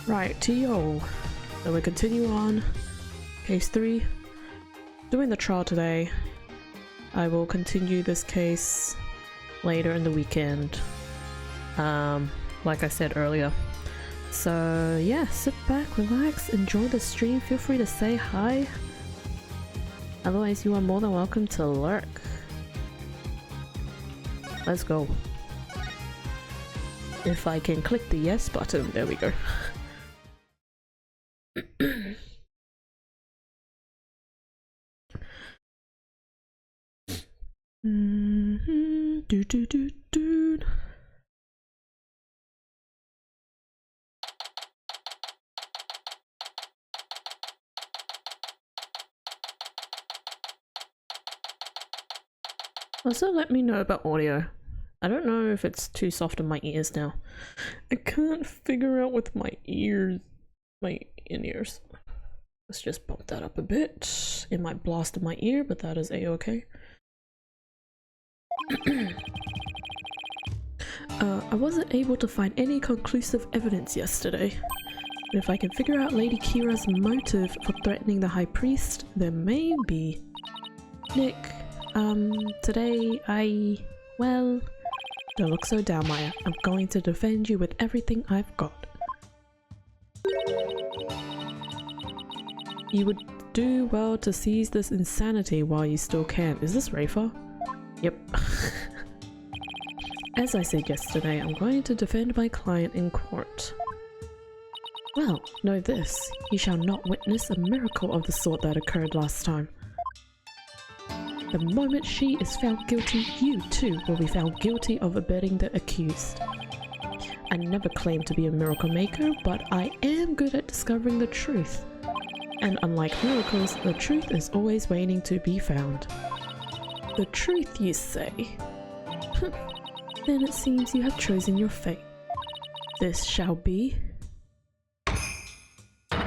Right, TO. So we continue on. Case 3. Doing the trial today. I will continue this case later in the weekend. Like I said earlier. So yeah, sit back, relax, enjoy the stream. Feel free to say hi. Otherwise, you are more than welcome to lurk. Let's go. If I can click the yes button, there we go. Do do do do. Also, let me know about audio. I don't know if it's too soft in my ears now. I can't figure out with my ears, my in-ears. Let's just bump that up a bit. It might blast in my ear, but that is a-okay. I wasn't able to find any conclusive evidence yesterday. But if I can figure out Lady Kira's motive for threatening the High Priest, there may be. Nick, today well, don't look so down, Maya. I'm going to defend you with everything I've got. You would do well to seize this insanity while you still can. Is this Rafa? Yep. As I said yesterday, I'm going to defend my client in court. Well, know this. You shall not witness a miracle of the sort that occurred last time. The moment she is found guilty, you too will be found guilty of abetting the accused. I never claimed to be a miracle maker, but I am good at discovering the truth. And unlike miracles, the truth is always waiting to be found. The truth, you say? Then it seems you have chosen your fate. This shall be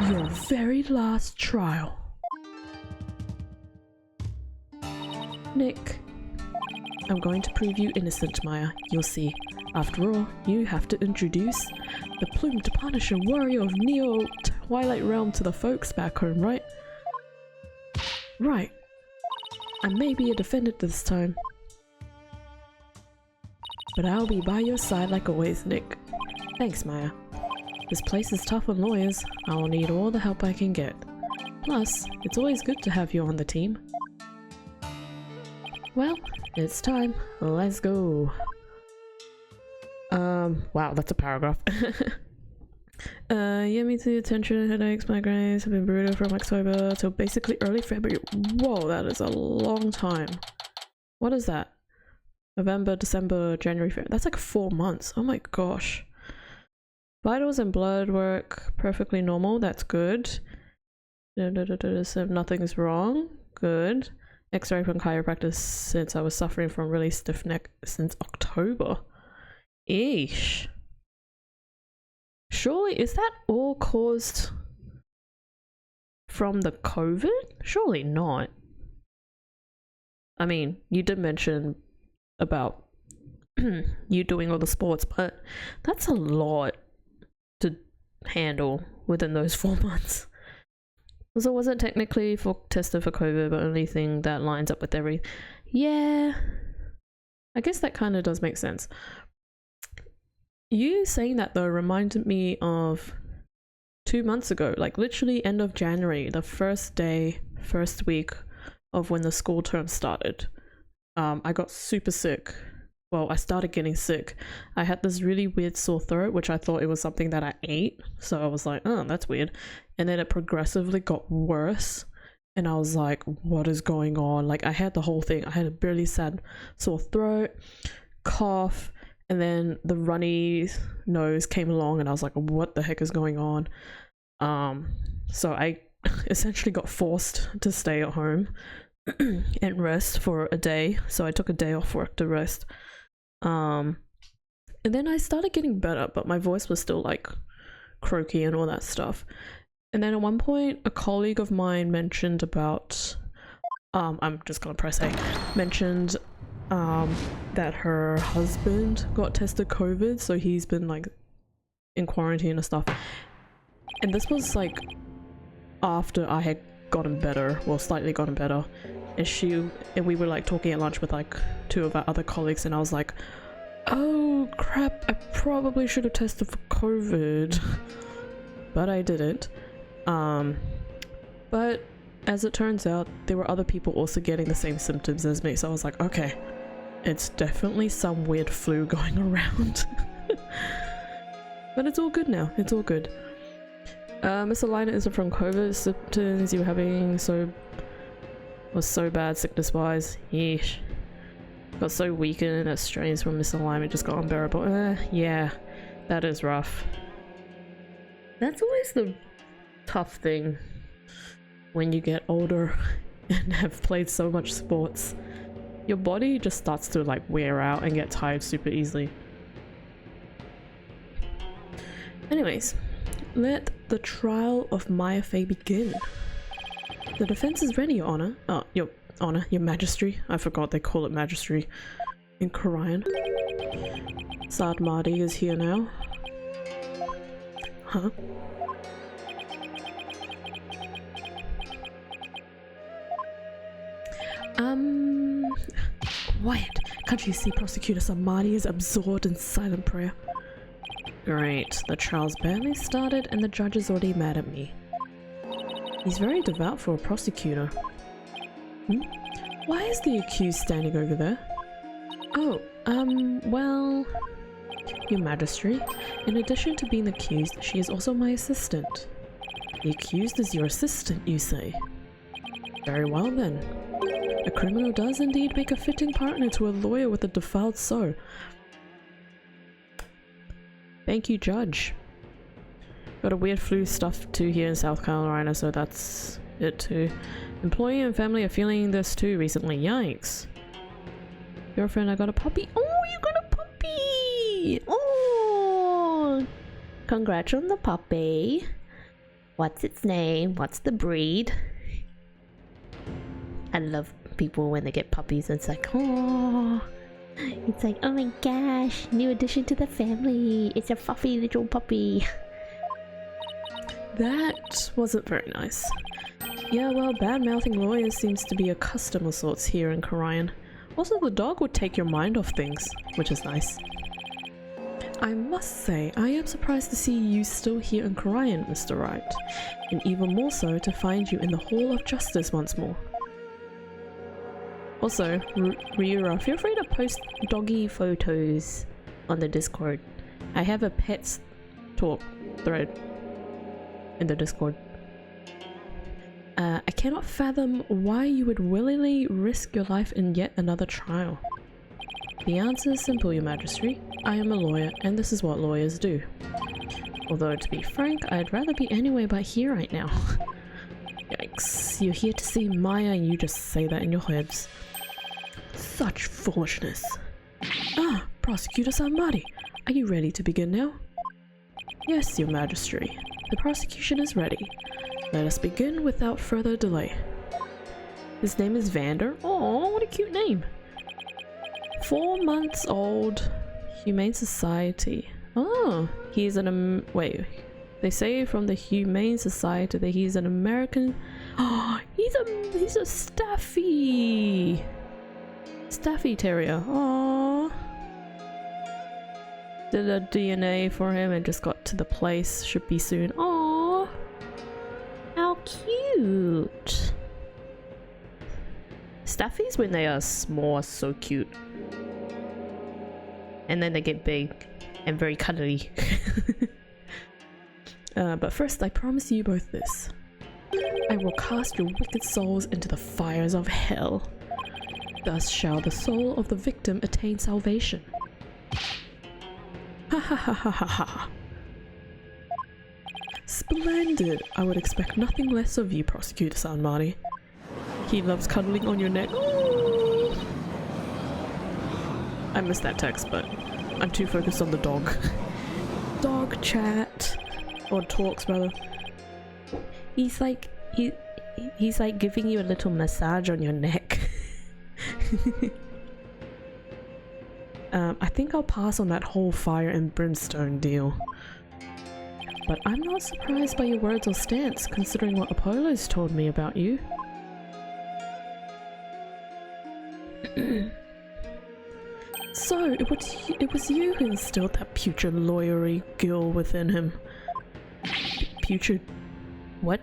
your very last trial. Nick, I'm going to prove you innocent, Maya. You'll see. After all, you have to introduce the plumed Punisher warrior of Neo Twilight Realm to the folks back home, right? Right. I may be a defendant this time, but I'll be by your side like always, Nick. Thanks, Maya. This place is tough on lawyers. I'll need all the help I can get. Plus, it's always good to have you on the team. Well, it's time. Let's go. Wow, that's a paragraph. Yeah, me too. Tension, headaches, migraines have been brutal from October till basically early February. Whoa, that is a long time. What is that? November, December, January, February. That's like 4 months. Oh my gosh. Vitals and blood work perfectly normal. That's good. So nothing's wrong. Good. X-ray from chiropractor since I was suffering from really stiff neck since October. Eesh. Surely, is that all caused from the COVID? Surely not. I mean, you did mention about you doing all the sports, but that's a lot to handle within those 4 months. So was it technically tested for COVID, but only thing that lines up with every... Yeah, I guess that kind of does make sense. You saying that though reminded me of 2 months ago, like literally end of January, the first week of when the school term started. I got super sick. Well, I started getting sick. I had this really weird sore throat, which I thought it was something that I ate. So I was like, oh, that's weird. And then it progressively got worse. And I was like, what is going on? Like I had the whole thing. I had a really sad sore throat, cough, and then the runny nose came along and I was like, what the heck is going on? So I essentially got forced to stay at home and rest for a day. So I took a day off work to rest. And then I started getting better, but my voice was still like croaky and all that stuff. And then at one point, a colleague of mine mentioned about, I'm just gonna press A, mentioned that her husband got tested COVID, so he's been like in quarantine and stuff. And this was like after I had gotten better, well, slightly gotten better, and we were like talking at lunch with like 2 of our other colleagues, and I was like, oh crap, I probably should have tested for COVID, but I didn't. But as it turns out, there were other people also getting the same symptoms as me, so I was like, okay, it's definitely some weird flu going around. But it's all good now, it's all good. Miss Alina isn't from COVID. Symptoms you were having was so bad sickness wise. Yeesh. Got so weakened that strains from misalignment just got unbearable. Yeah, that is rough. That's always the tough thing when you get older and have played so much sports. Your body just starts to like wear out and get tired super easily. Anyways, let the trial of Maya Fey begin. The defense is ready, Your Honor. Oh, Your Honor, Your Majesty. I forgot they call it Majesty in Korean. Saad Mahdi is here now. Huh? Quiet! Can't you see Prosecutor Saad Mahdi is absorbed in silent prayer? Great, the trial's barely started and the judge is already mad at me. He's very devout for a prosecutor. Why is the accused standing over there? Oh, well... Your Majesty, in addition to being the accused, she is also my assistant. The accused is your assistant, you say? Very well then. A criminal does indeed make a fitting partner to a lawyer with a defiled soul. Thank you, Judge. Got a weird flu stuff too here in South Carolina, so that's it too. Employee and family are feeling this too recently. Yikes. Girlfriend, I got a puppy. Oh, you got a puppy! Oh! Congrats on the puppy. What's its name? What's the breed? I love people when they get puppies and it's like, oh. It's like, oh my gosh, new addition to the family. It's a fluffy little puppy. That wasn't very nice. Yeah, well, bad-mouthing lawyers seems to be a custom of sorts here in Korean. Also, the dog would take your mind off things, which is nice. I must say, I am surprised to see you still here in Korean, Mr. Wright. And even more so to find you in the Hall of Justice once more. Also, Ryura, feel free to post doggy photos on the Discord. I have a pets talk thread in the Discord. I cannot fathom why you would willingly risk your life in yet another trial. The answer is simple, Your Majesty. I am a lawyer, and this is what lawyers do. Although, to be frank, I'd rather be anywhere but here right now. Yikes, you're here to see Maya and you just say that in your heads. Such foolishness. Ah, Prosecutor Saad Mahdi, are you ready to begin now? Yes, Your Majesty. The prosecution is ready. Let us begin without further delay. His name is Vander. Oh, what a cute name. 4 months old. Humane Society. Oh, he's an wait. They say from the Humane Society that he's an American. Oh, he's a Staffy Terrier. Oh. Did a DNA for him and just got to the place. Should be soon. Oh, how cute. Staffies when they are small are so cute. And then they get big and very cuddly. But first, I promise you both this. I will cast your wicked souls into the fires of hell. Thus shall the soul of the victim attain salvation. Ha ha ha ha ha ha. Splendid! I would expect nothing less of you, Prosecutor Saad Mahdi. He loves cuddling on your neck. Ooh. I missed that text, but I'm too focused on the dog. Dog chat. Or talks, rather. He's like giving you a little massage on your neck. I think I'll pass on that whole fire and brimstone deal. But I'm not surprised by your words or stance, considering what Apollo's told me about you. So, it was you who instilled that putrid lawyery gill within him. Putrid... what?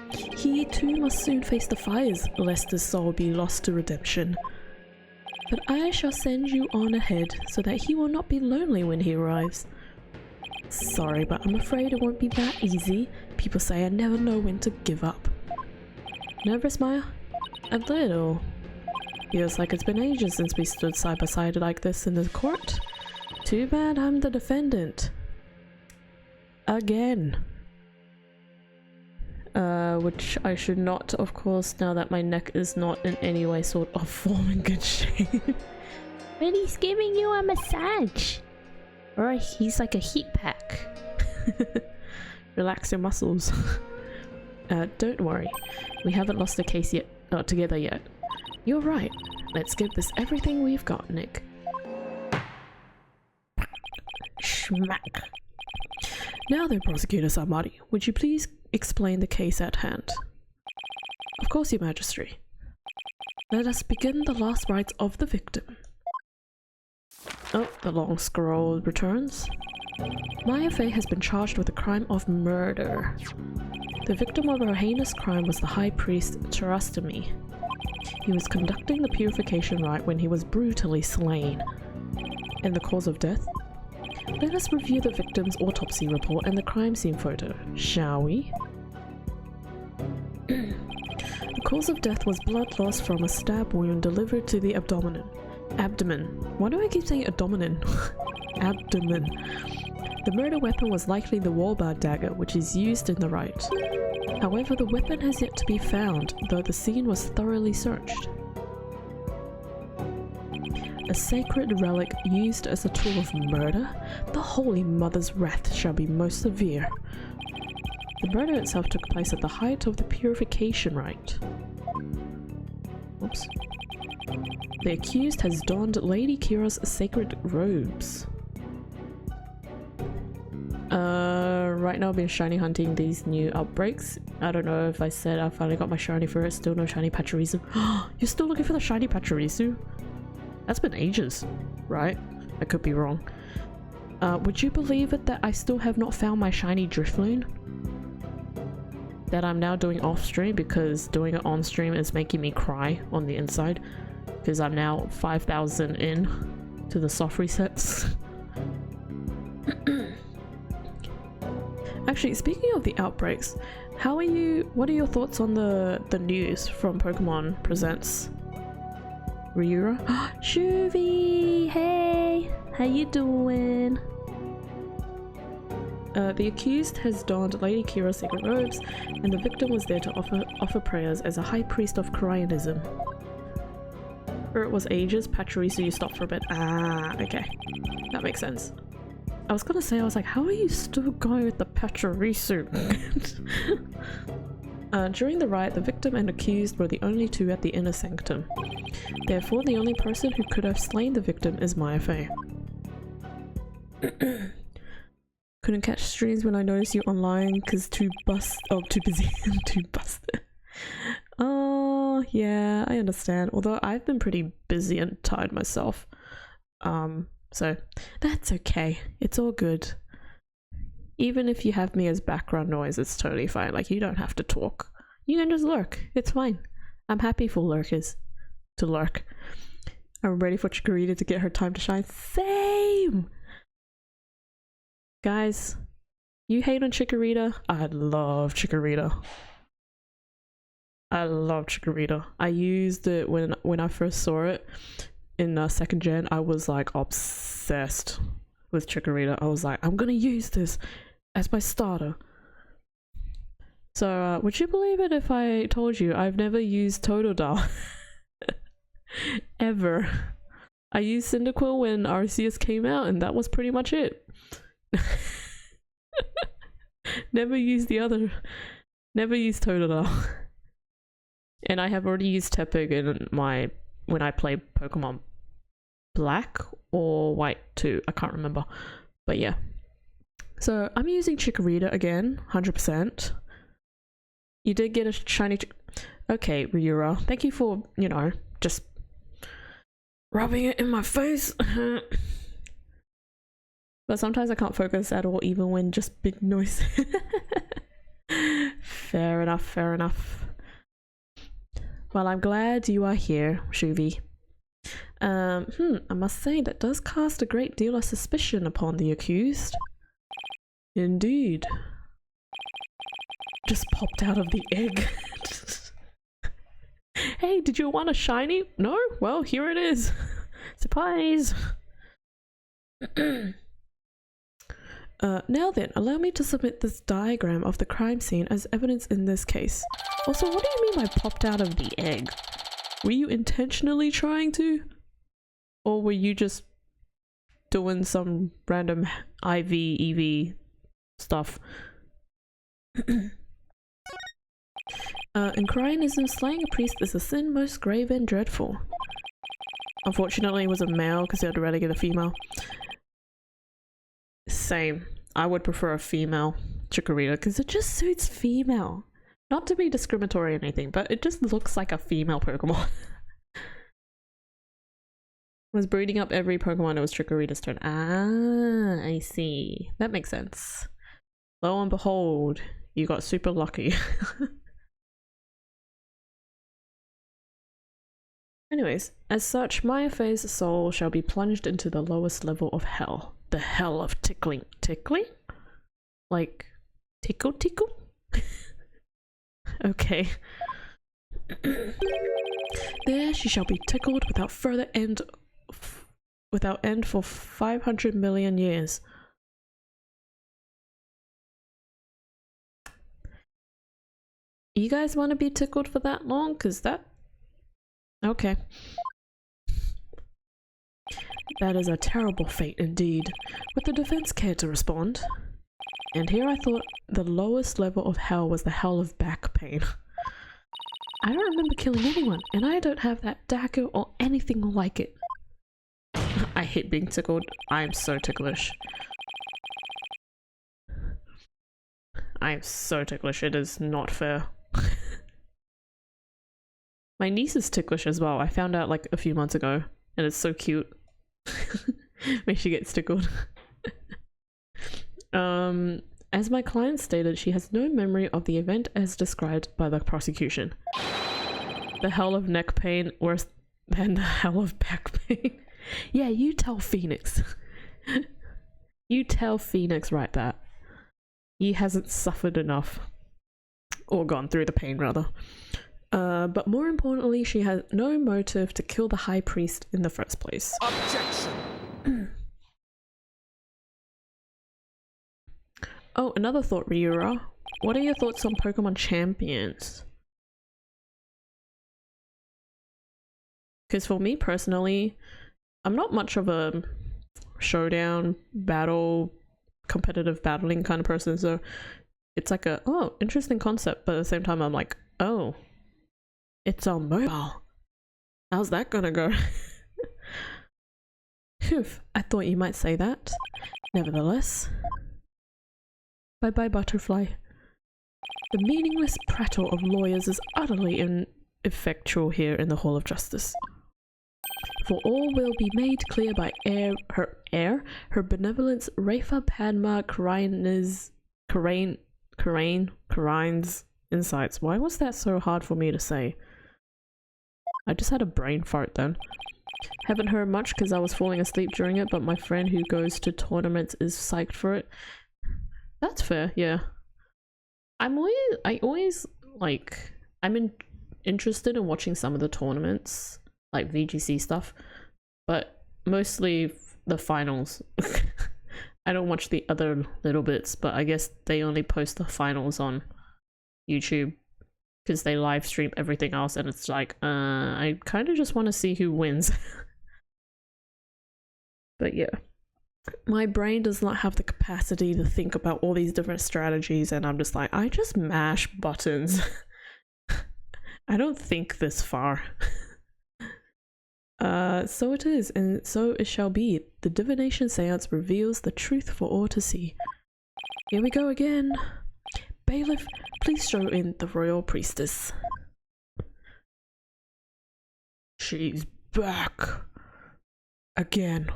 He too must soon face the fires, lest his soul be lost to redemption. But I shall send you on ahead, so that he will not be lonely when he arrives. Sorry, but I'm afraid it won't be that easy. People say I never know when to give up. Nervous, Maya? A little. Feels like it's been ages since we stood side by side like this in the court. Too bad I'm the defendant. Again. Which I should not, of course, now that my neck is not in any way sort of form in good shape. But he's giving you a massage. Or he's like a heat pack. Relax your muscles. Don't worry. We haven't lost a case yet, together yet. You're right. Let's give this everything we've got, Nick. Schmack. Now then, Prosecutor Samari, would you please explain the case at hand? Of course, Your Majesty. Let us begin the last rites of the victim. Oh, the long scroll returns. Maya Fey has been charged with the crime of murder. The victim of her heinous crime was the High Priest Charastami. He was conducting the purification rite when he was brutally slain. And the cause of death? Let us review the victim's autopsy report and the crime scene photo, shall we? The cause of death was blood loss from a stab wound delivered to the abdomen. Why do I keep saying abdomen? Abdomen. The murder weapon was likely the Walbard dagger, which is used in the rite. However, the weapon has yet to be found, though the scene was thoroughly searched. A sacred relic used as a tool of murder? The Holy Mother's wrath shall be most severe. The murder itself took place at the height of the purification rite. Oops. The accused has donned Lady Kira's sacred robes. Right now I've been shiny hunting these new outbreaks. I don't know if I said I finally got my shiny for it. Still no shiny Pachirisu. You're still looking for the shiny Pachirisu? That's been ages, right? I could be wrong. Would you believe it that I still have not found my shiny Drifloon? That I'm now doing off stream because doing it on stream is making me cry on the inside. Because I'm now 5,000 in to the soft resets. Actually, speaking of the outbreaks, what are your thoughts on the news from Pokemon Presents? Ryura? Shuvi! Hey! How you doing? The accused has donned Lady Kira's sacred robes, and the victim was there to offer prayers as a high priest of Koreanism. Or it was ages, Pachirisu, you stopped for a bit. Ah, okay. That makes sense. I was gonna say, I was like, how are you still going with the Pachirisu? During the riot, the victim and accused were the only two at the inner sanctum. Therefore, the only person who could have slain the victim is Maya Fey. Couldn't catch streams when I noticed you online because too busy. Too busted. Oh, yeah, I understand. Although I've been pretty busy and tired myself. So that's okay. It's all good. Even if you have me as background noise, it's totally fine. Like, you don't have to talk. You can just lurk. It's fine. I'm happy for lurkers to lurk. I'm ready for Chikorita to get her time to shine. Same! Guys, you hate on Chikorita? I love Chikorita. I love Chikorita. I used it when I first saw it in 2nd gen. I was like obsessed with Chikorita. I was like, I'm gonna use this as my starter. So would you believe it if I told you I've never used Totodile? Ever. I used Cyndaquil when Arceus came out and that was pretty much it. Never used Totodile. And I have already used Tepig in when I play Pokemon Black or White too. I can't remember. But yeah. So I'm using Chikorita again, 100%. You did get a shiny okay, Ryura. Thank you for, you know, just rubbing it in my face. But sometimes I can't focus at all, even when just big noise. Fair enough, fair enough. Well, I'm glad you are here, Shuvi. I must say that does cast a great deal of suspicion upon the accused. Indeed. Just popped out of the egg. Hey, did you want a shiny? No? Well, here it is. Surprise! Now then, allow me to submit this diagram of the crime scene as evidence in this case. Also, what do you mean by popped out of the egg? Were you intentionally trying to? Or were you just doing some random IV, EV stuff? In Cryanism, slaying a priest is a sin most grave and dreadful. Unfortunately, it was a male because he had to relegate a female. Same. I would prefer a female Chikorita because it just suits female. Not to be discriminatory or anything, but it just looks like a female Pokemon. Was breeding up every Pokemon, it was Chikorita's turn. Ah, I see. That makes sense. Lo and behold, you got super lucky. Anyways, as such, Mayafae's soul shall be plunged into the lowest level of hell. The hell of tickling. Tickling? Like, tickle tickle? Okay. There she shall be tickled without further end for 500 million years. You guys want to be tickled for that long? Cause that... Okay. That is a terrible fate indeed. Would the defense care to respond? And here I thought the lowest level of hell was the hell of back pain. I don't remember killing anyone, and I don't have that dagger or anything like it. I hate being tickled. I am so ticklish. I am so ticklish. It is not fair. My niece is ticklish as well. I found out like a few months ago, and it's so cute. When she gets tickled. As my client stated, she has no memory of the event as described by the prosecution. The hell of neck pain worse than the hell of back pain. Yeah, you tell Phoenix. You tell Phoenix right that. He hasn't suffered enough. Or gone through the pain, rather. But more importantly, she has no motive to kill the high priest in the first place. Objection! Oh, another thought, Ryura. What are your thoughts on Pokemon Champions? Because for me personally, I'm not much of a showdown, battle, competitive battling kind of person, so it's like a, oh, interesting concept, but at the same time I'm like, oh, it's on mobile. How's that gonna go? Phew, I thought you might say that. Nevertheless. Bye-bye, butterfly. The meaningless prattle of lawyers is utterly ineffectual here in the Hall of Justice. For all will be made clear by her benevolence, Rafa Padma Karain's insights. Why was that so hard for me to say? I just had a brain fart then. Haven't heard much because I was falling asleep during it, but my friend who goes to tournaments is psyched for it. That's fair, yeah. I'm interested in watching some of the tournaments, like VGC stuff, but mostly the finals. I don't watch the other little bits, but I guess they only post the finals on YouTube because they live stream everything else, and it's like, I kind of just want to see who wins. But yeah. My brain does not have the capacity to think about all these different strategies, and I'm just like, I just mash buttons. I don't think this far. So it is, and so it shall be. The divination seance reveals the truth for all to see. Here we go again. Bailiff, please show in the royal priestess. She's back. Again.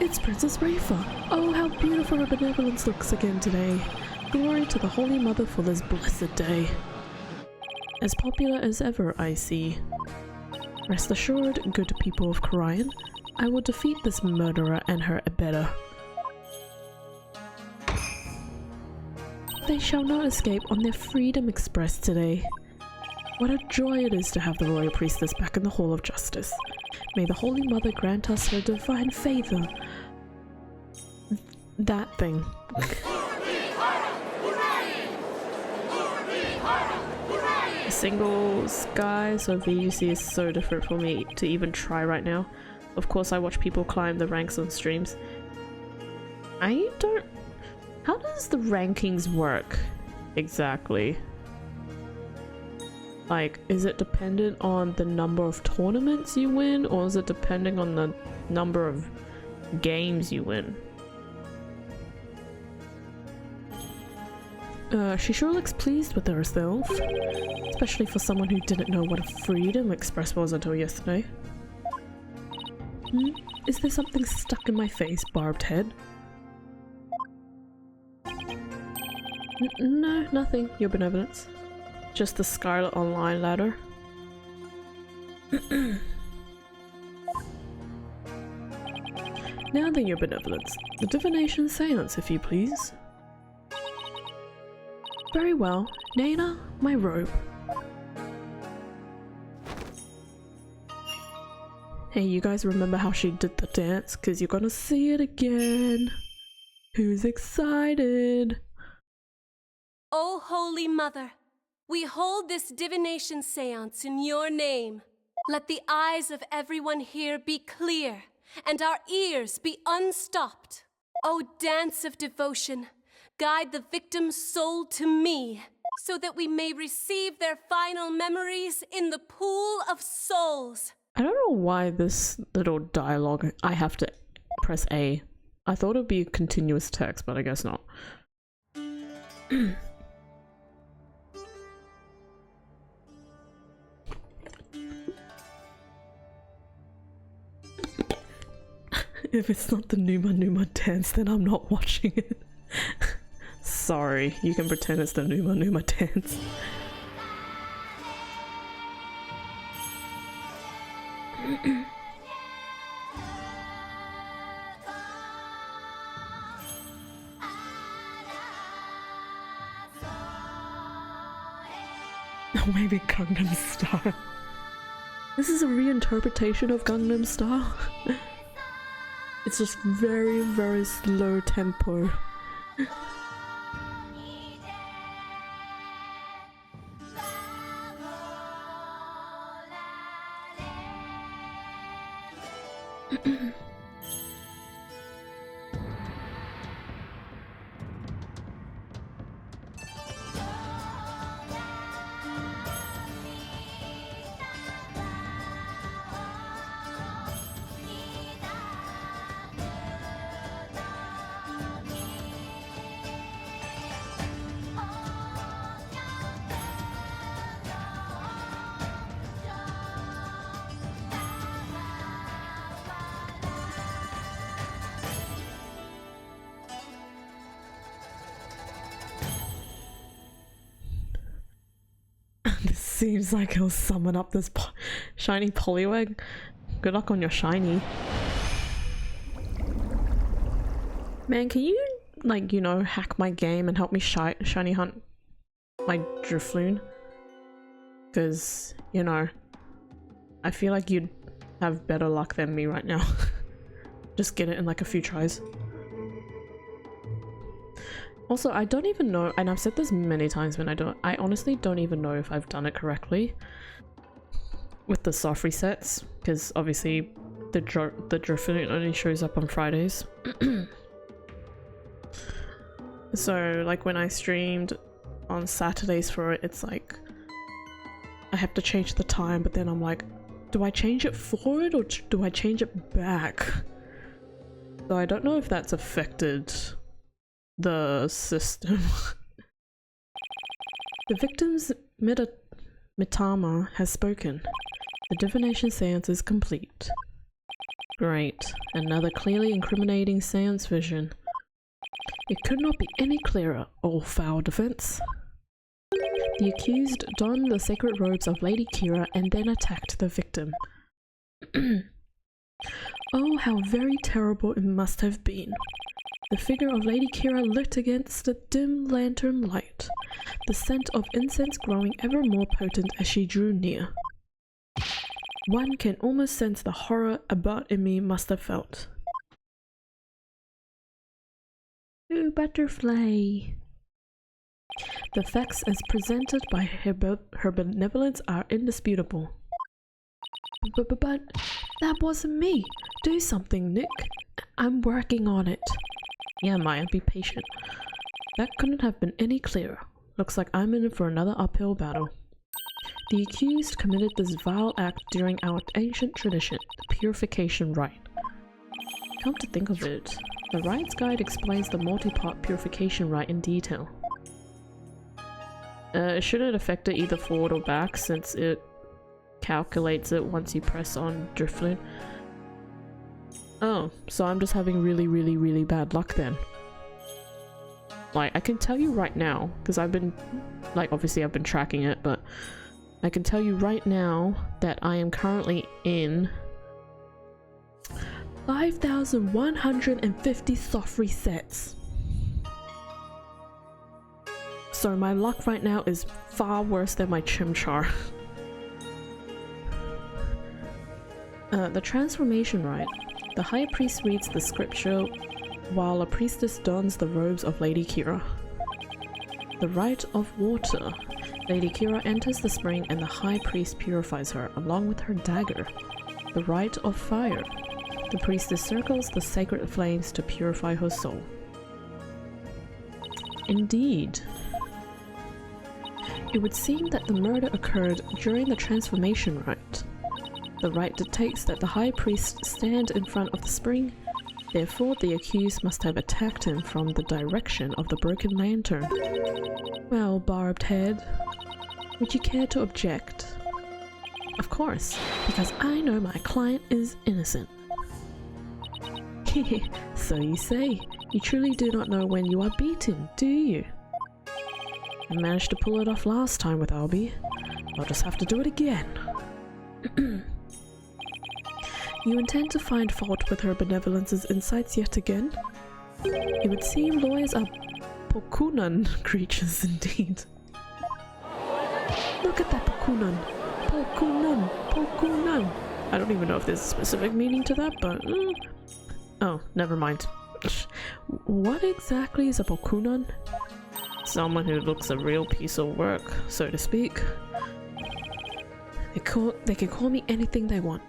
It's Princess Rafa. Oh, how beautiful her benevolence looks again today. Glory to the Holy Mother for this blessed day. As popular as ever, I see. Rest assured, good people of Kharian, I will defeat this murderer and her abettor. They shall not escape on their freedom expressed today. What a joy it is to have the royal priestess back in the Hall of Justice. May the Holy Mother grant us her divine favor. That thing. Single sky, so VUC is so different for me to even try right now. Of course I watch people climb the ranks on streams. I don't... How does the rankings work exactly? Like, is it dependent on the number of tournaments you win, or is it depending on the number of games you win? She sure looks pleased with herself, especially for someone who didn't know what a freedom express was until yesterday. Is there something stuck in my face, barbed head? No, nothing, your benevolence. Just the Scarlet Online ladder. Now then, your benevolence. The divination seance, if you please. Very well. Naina, my robe. Hey, you guys remember how she did the dance? Cause you're gonna see it again. Who's excited? O Holy Mother, we hold this divination seance in your name. Let the eyes of everyone here be clear, and our ears be unstopped. O dance of devotion, guide the victim's soul to me, so that we may receive their final memories in the pool of souls. I don't know why this little dialogue, I have to press A. I thought it would be a continuous text, but I guess not. If it's not the Numa dance, then I'm not watching it. Sorry, you can pretend it's the Numa dance. Or maybe Gangnam Style. This is a reinterpretation of Gangnam Style. It's just very, very slow tempo. This seems like it'll summon up this shiny Poliwag. Good luck on your shiny. Man, can you, like, you know, hack my game and help me shiny hunt my Drifloon? Because, you know, I feel like you'd have better luck than me right now. Just get it in like a few tries. Also, I don't even know, and I've said this many times when I honestly don't even know if I've done it correctly with the soft resets, because obviously the Drifloon only shows up on Fridays. So like when I streamed on Saturdays for it, it's like I have to change the time, but then I'm like, do I change it forward or do I change it back? So I don't know if that's affected the system. The victim's Mitama has spoken. The divination seance is complete. Great. Another clearly incriminating seance vision. It could not be any clearer, all foul defense. The accused donned the sacred robes of Lady Kira and then attacked the victim. Oh, how very terrible it must have been. The figure of Lady Kira lit against the dim lantern light, the scent of incense growing ever more potent as she drew near. One can almost sense the horror Abbot and me must have felt. Ooh, butterfly. The facts as presented by her benevolence are indisputable. But that wasn't me. Do something, Nick. I'm working on it. Yeah, Maya, be patient. That couldn't have been any clearer. Looks like I'm in for another uphill battle. The accused committed this vile act during our ancient tradition, the purification rite. Come to think of it, the Wright's guide explains the multi-part purification rite in detail. Should it affect it either forward or back, since it calculates it once you press on Drifloon? Oh, so I'm just having really bad luck then. Like, I can tell you right now, because I've been, like, obviously I've been tracking it, but I can tell you right now that I am currently in 5,150 soft resets. So my luck right now is far worse than my Chimchar. The transformation rite. The high priest reads the scripture while a priestess dons the robes of Lady Kira. The rite of water. Lady Kira enters the spring and the high priest purifies her along with her dagger. The rite of fire. The priestess circles the sacred flames to purify her soul. Indeed. It would seem that the murder occurred during the transformation rite. The rite dictates that the high priest stand in front of the spring, therefore the accused must have attacked him from the direction of the broken lantern. Well, Barbed Head, would you care to object? Of course, because I know my client is innocent. So you say, you truly do not know when you are beaten, do you? I managed to pull it off last time with Albie. I'll just have to do it again. You intend to find fault with her benevolence's insights yet again? It would seem lawyers are Pokunan creatures indeed. Look at that Pokunan! Pokunan! Pokunan! I don't even know if there's a specific meaning to that, but... Oh, never mind. What exactly is a Pokunan? Someone who looks a real piece of work, so to speak. They can call me anything they want.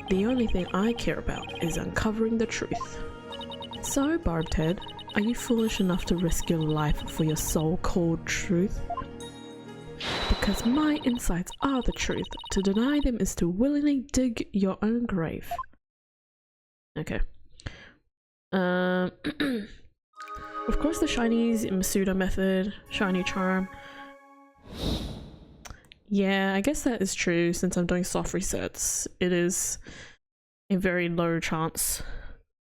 The only thing I care about is uncovering the truth. So, Barbed Head, are you foolish enough to risk your life for your so-called truth? Because my insights are the truth. To deny them is to willingly dig your own grave. Okay. Of course the Shinies in Masuda method, Shiny Charm. Yeah, I guess that is true since I'm doing soft resets. It is a very low chance,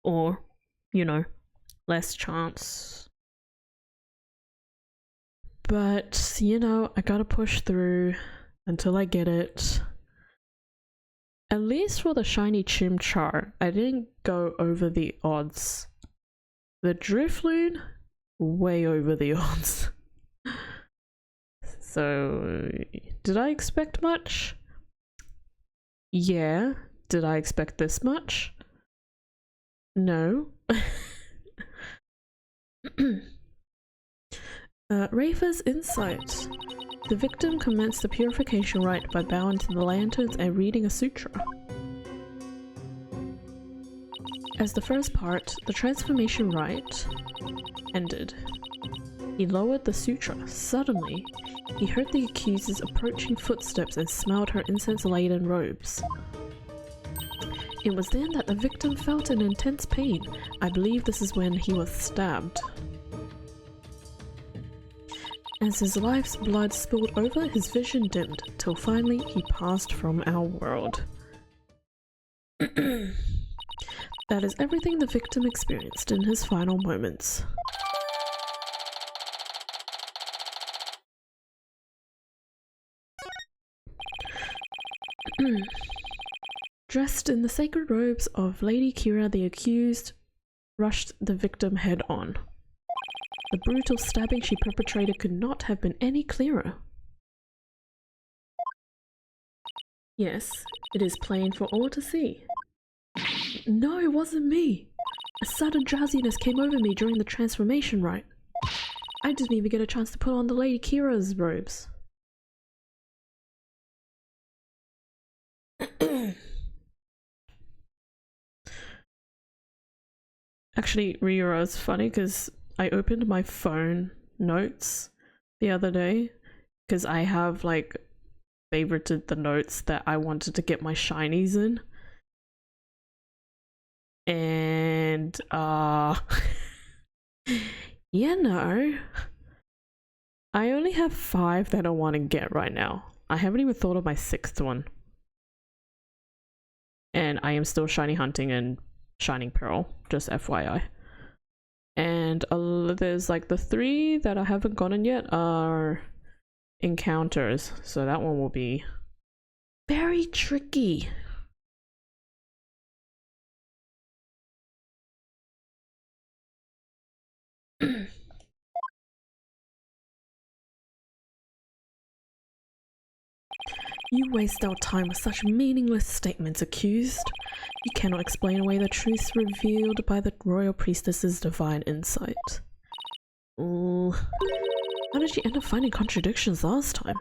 or, you know, less chance. But, you know, I gotta push through until I get it. At least for the Shiny Chimchar, I didn't go over the odds. The Drifloon, way over the odds. So, did I expect much? Yeah. Did I expect this much? No. Rafa's insight. The victim commenced the purification rite by bowing to the lanterns and reading a sutra. As the first part, the transformation rite ended. He lowered the sutra. Suddenly, he heard the accuser's approaching footsteps and smelled her incense-laden robes. It was then that the victim felt an intense pain. I believe this is when he was stabbed. As his life's blood spilled over, his vision dimmed, till finally he passed from our world. That is everything the victim experienced in his final moments. Dressed in the sacred robes of Lady Kira, the accused rushed the victim head on. The brutal stabbing she perpetrated could not have been any clearer. Yes, it is plain for all to see. No, it wasn't me! A sudden drowsiness came over me during the transformation rite. I didn't even get a chance to put on the Lady Kira's robes. Actually, Ryura is funny because I opened my phone notes the other day because I have like favorited the notes that I wanted to get my shinies in. And you know, I only have 5 that I want to get right now. I haven't even thought of my 6th one. And I am still shiny hunting and Shining Pearl, just FYI. And there's like the 3 that I haven't gotten yet are encounters, so that one will be very tricky. You waste our time with such meaningless statements, accused. You cannot explain away the truths revealed by the royal priestess's divine insight. How did she end up finding contradictions last time?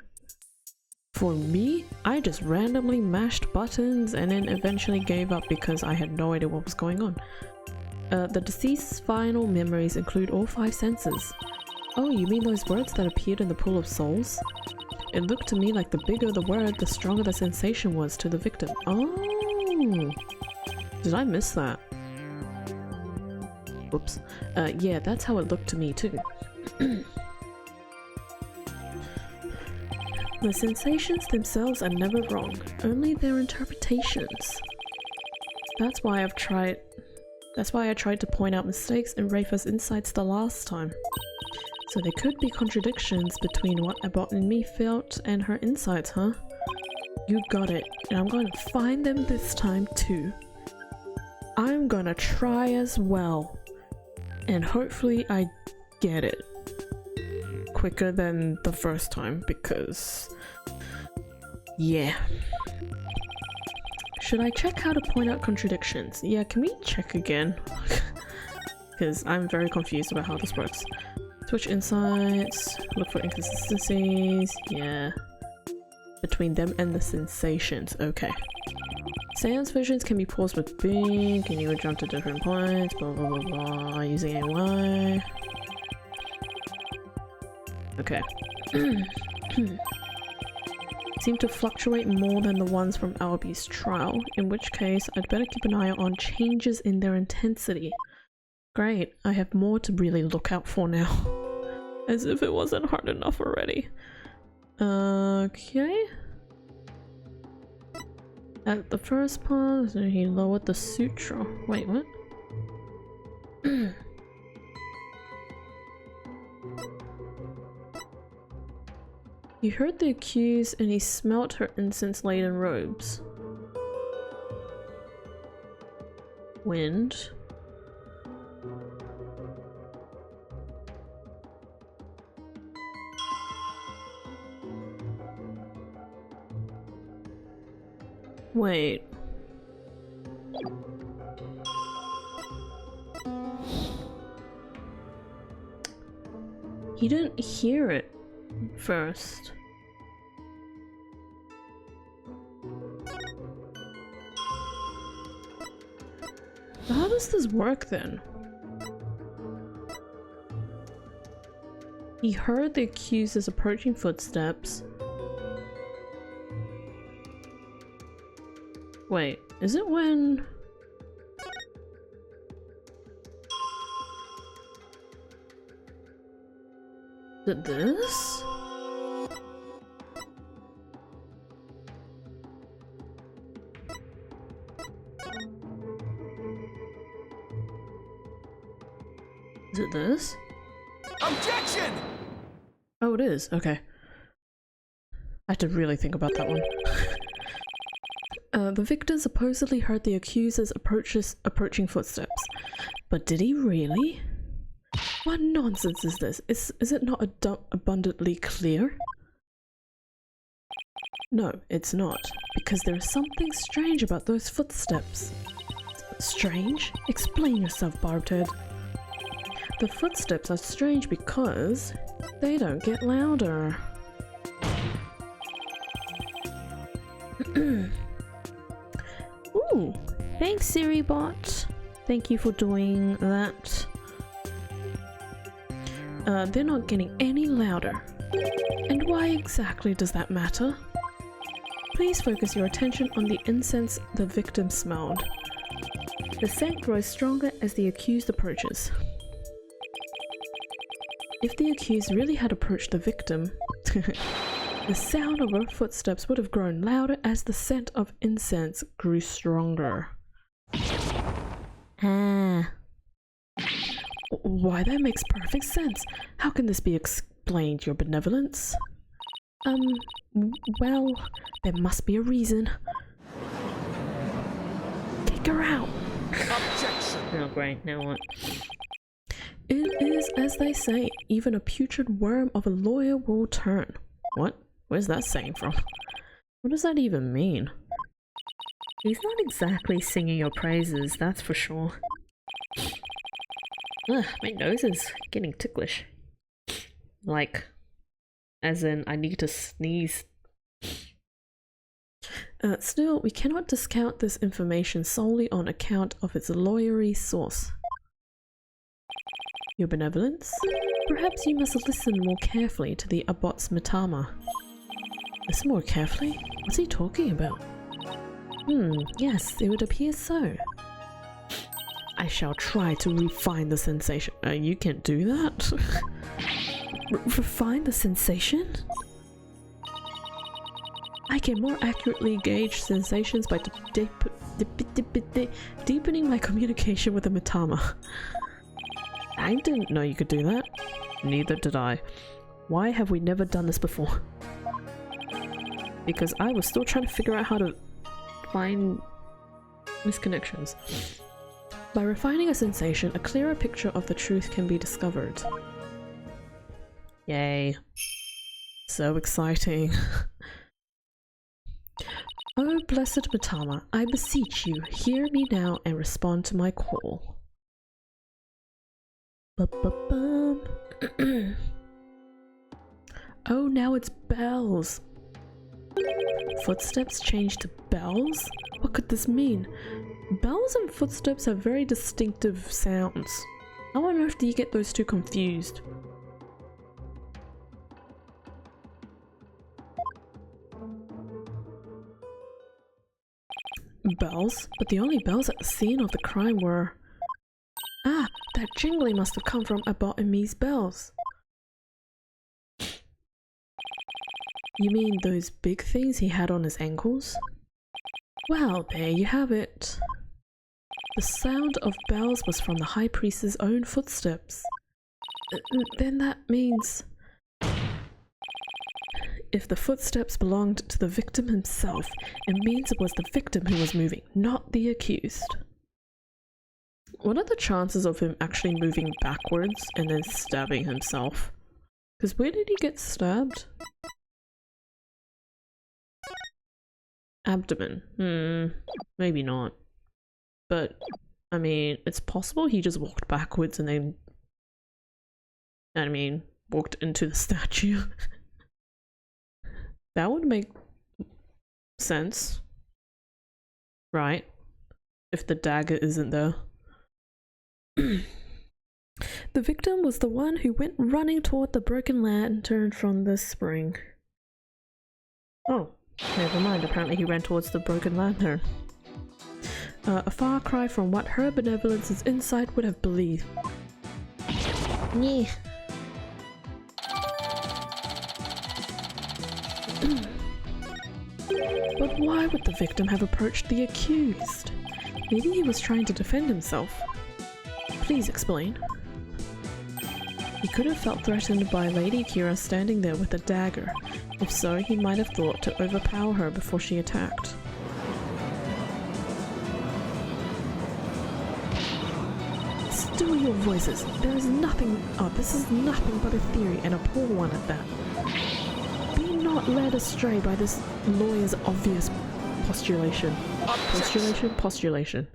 For me, I just randomly mashed buttons and then eventually gave up because I had no idea what was going on. The deceased's final memories include all 5 senses. Oh, you mean those words that appeared in the pool of souls? It looked to me like the bigger the word, the stronger the sensation was to the victim. Oh! Did I miss that? Whoops. Yeah, that's how it looked to me too. The sensations themselves are never wrong, only their interpretations. That's why I tried to point out mistakes in Rafa's insights the last time. So there could be contradictions between what Abbott and me felt and her insights, huh? You got it, and I'm going to find them this time too. I'm gonna try as well, and hopefully I get it quicker than the first time because, yeah. Should I check how to point out contradictions? Yeah, can we check again? Because I'm very confused about how this works. Switch insights, look for inconsistencies, yeah. Between them and the sensations, okay. Seance visions can be paused with B, can you jump to different points, blah blah blah blah, using AY. Okay. Seem to fluctuate more than the ones from Alby's trial, in which case I'd better keep an eye on changes in their intensity. Great, I have more to really look out for now. As if it wasn't hard enough already. Okay. At the first pause, he lowered the sutra. Wait, what? He heard the accused and he smelt her incense-laden robes. Wind. Wait. He didn't hear it first. How does this work then? He heard the accuser's approaching footsteps. Wait, is it when... Is it this? Is it this? Objection! Oh, it is. Okay. I had to really think about that one. The victor supposedly heard the accuser's approaching footsteps. But did he really? What nonsense is this? Is it not abundantly clear? No, it's not. Because there is something strange about those footsteps. Strange? Explain yourself, Barbed Head. The footsteps are strange because they don't get louder. Ooh, thanks SiriBot. Thank you for doing that. They're not getting any louder. And why exactly does that matter? Please focus your attention on the incense the victim smelled. The scent grows stronger as the accused approaches. If the accused really had approached the victim, the sound of her footsteps would have grown louder as the scent of incense grew stronger. Ah. Why, that makes perfect sense. How can this be explained, your benevolence? Well, there must be a reason. Kick her out! Objection! Oh great, now what? It is as they say, even a putrid worm of a lawyer will turn. What? Where's that saying from? What does that even mean? He's not exactly singing your praises, that's for sure. Ugh, my nose is getting ticklish. Like, as in, I need to sneeze. Still, we cannot discount this information solely on account of its lawyery source. Your benevolence? Perhaps you must listen more carefully to the abbot's mitama. Listen more carefully? What's he talking about? Yes, it would appear so. I shall try to refine the sensation. You can't do that? Refine the sensation? I can more accurately gauge sensations by deepening my communication with the mitama. I didn't know you could do that. Neither did I. Why have we never done this before? Because I was still trying to figure out how to find misconnections. By refining a sensation, a clearer picture of the truth can be discovered. Yay. So exciting. Oh, blessed mitama, I beseech you, hear me now and respond to my call. Ba-ba-bum. Oh, now it's bells. Footsteps changed to bells? What could this mean? Bells and footsteps have very distinctive sounds. How on earth do you get those two confused? Bells? But the only bells at the scene of the crime were... Ah, that jingling must have come from Abbot Emi's bells. You mean those big things he had on his ankles? Well, there you have it. The sound of bells was from the High Priest's own footsteps. Then that means... If the footsteps belonged to the victim himself, it means it was the victim who was moving, not the accused. What are the chances of him actually moving backwards and then stabbing himself? Because where did he get stabbed? Abdomen. Maybe not. But, I mean, it's possible he just walked backwards and then... I mean, walked into the statue. That would make sense. Right? If the dagger isn't there. The victim was the one who went running toward the broken lantern from the spring. Oh, never mind. Apparently he ran towards the broken lantern. A far cry from what her benevolence's insight would have believed. Yeah. But why would the victim have approached the accused? Maybe he was trying to defend himself. Please explain. He could have felt threatened by Lady Kira standing there with a dagger. If so, he might have thought to overpower her before she attacked. Still your voices. There is nothing— oh, this is nothing but a theory, and a poor one at that. Be not led astray by this lawyer's obvious postulation. Postulation.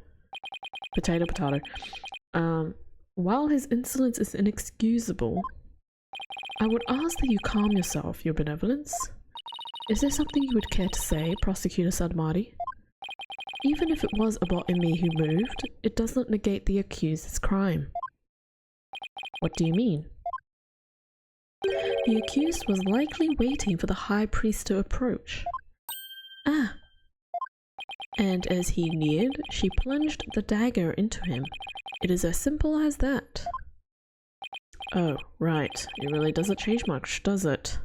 Potato, potato. While his insolence is inexcusable, I would ask that you calm yourself, Your Benevolence. Is there something you would care to say, Prosecutor Sadmati? Even if it was Abbot and me who moved, it does not negate the accused's crime. What do you mean? The accused was likely waiting for the High Priest to approach. Ah! And as he neared, she plunged the dagger into him. It is as simple as that. Oh, right. It really doesn't change much, does it?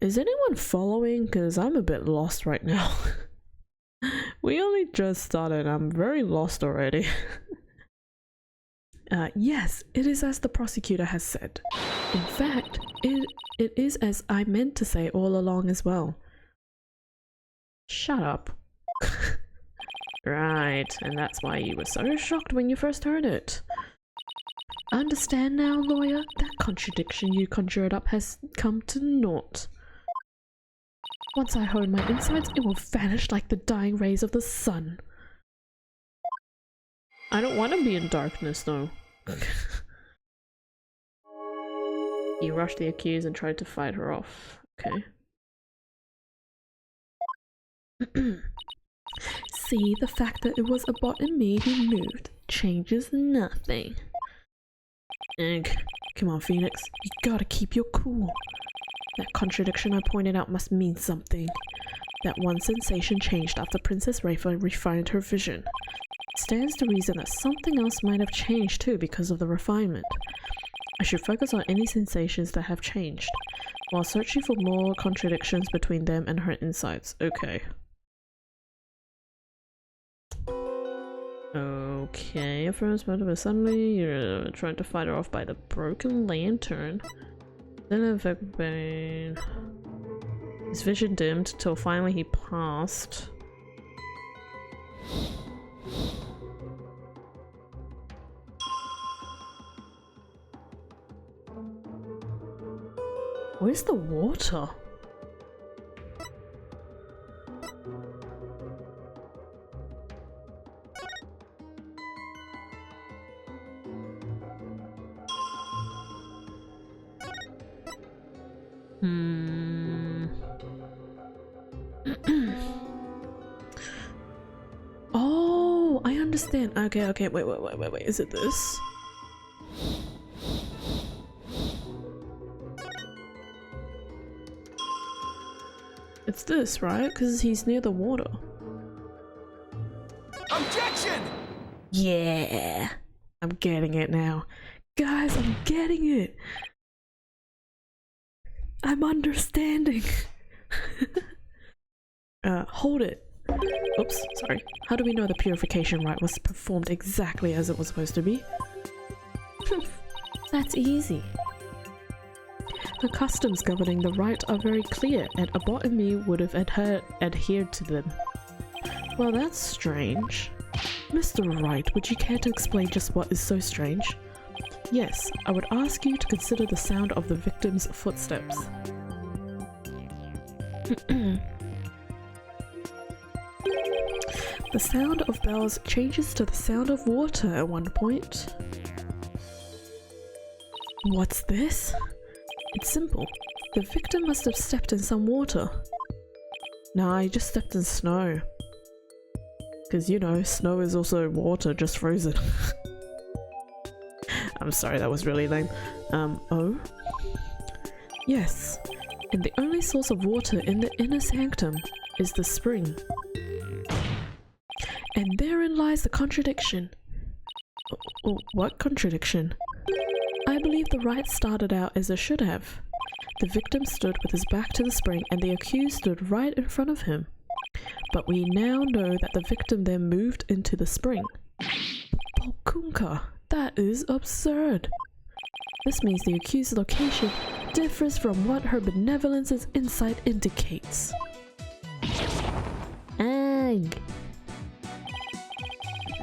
Is anyone following? Because I'm a bit lost right now. We only just started. I'm very lost already. Yes, it is as the prosecutor has said. In fact, it is as I meant to say all along as well. Shut up. Right, and that's why you were so shocked when you first heard it. Understand now, lawyer? That contradiction you conjured up has come to naught. Once I hone my insights, it will vanish like the dying rays of the sun. I don't want to be in darkness, though. You rushed the accused and tried to fight her off. Okay. See, the fact that it was Abbot and me who moved changes nothing. Egg. Come on, Phoenix. You gotta keep your cool. That contradiction I pointed out must mean something. That one sensation changed after Princess Rafa refined her vision. It stands to reason that something else might have changed too because of the refinement. I should focus on any sensations that have changed, while searching for more contradictions between them and her insights. Okay. Okay, at first, but suddenly you're trying to fight her off by the broken lantern. Then affected by his vision dimmed till finally he passed. Where's the water? Oh, I understand. Okay, wait, is it this? It's this, right? Because he's near the water. Objection! Yeah! I'm getting it now. Guys, I'm getting it! I'm understanding! Hold it. Oops, sorry. How do we know the purification rite was performed exactly as it was supposed to be? That's easy. The customs governing the rite are very clear, and Abbot and me would have adhered to them. Well, that's strange. Mr. Wright, would you care to explain just what is so strange? Yes, I would ask you to consider the sound of the victim's footsteps. The sound of bells changes to the sound of water at one point. What's this? It's simple. The victim must have stepped in some water. Nah, he just stepped in snow. Because, you know, snow is also water, just frozen. I'm sorry, that was really lame. Oh? Yes. And the only source of water in the inner sanctum is the spring. And therein lies the contradiction. What contradiction? I believe the rite started out as it should have. The victim stood with his back to the spring and the accused stood right in front of him. But we now know that the victim then moved into the spring. Pokunka, that is absurd. This means the accused's location differs from what her benevolence's insight indicates. Ag.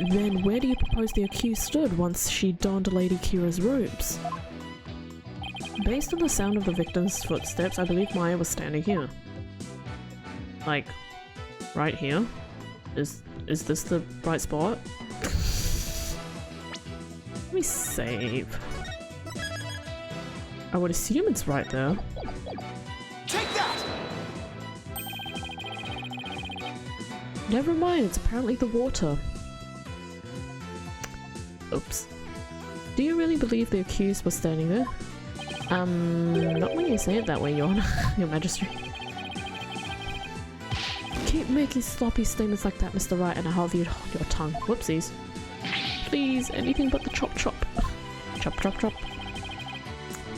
Then where do you propose the accused stood once she donned Lady Kira's robes? Based on the sound of the victim's footsteps, I believe Maya was standing here. Like, right here? Is this the right spot? Let me save. I would assume it's right there. Take that! Never mind, it's apparently the water. Oops. Do you really believe the accused was standing there? Not when you say it that way, Your Honor. Your Majesty. Keep making sloppy statements like that, Mr. Wright, and I'll have you hold your tongue. Whoopsies. Please, anything but the chop chop. Chop chop chop.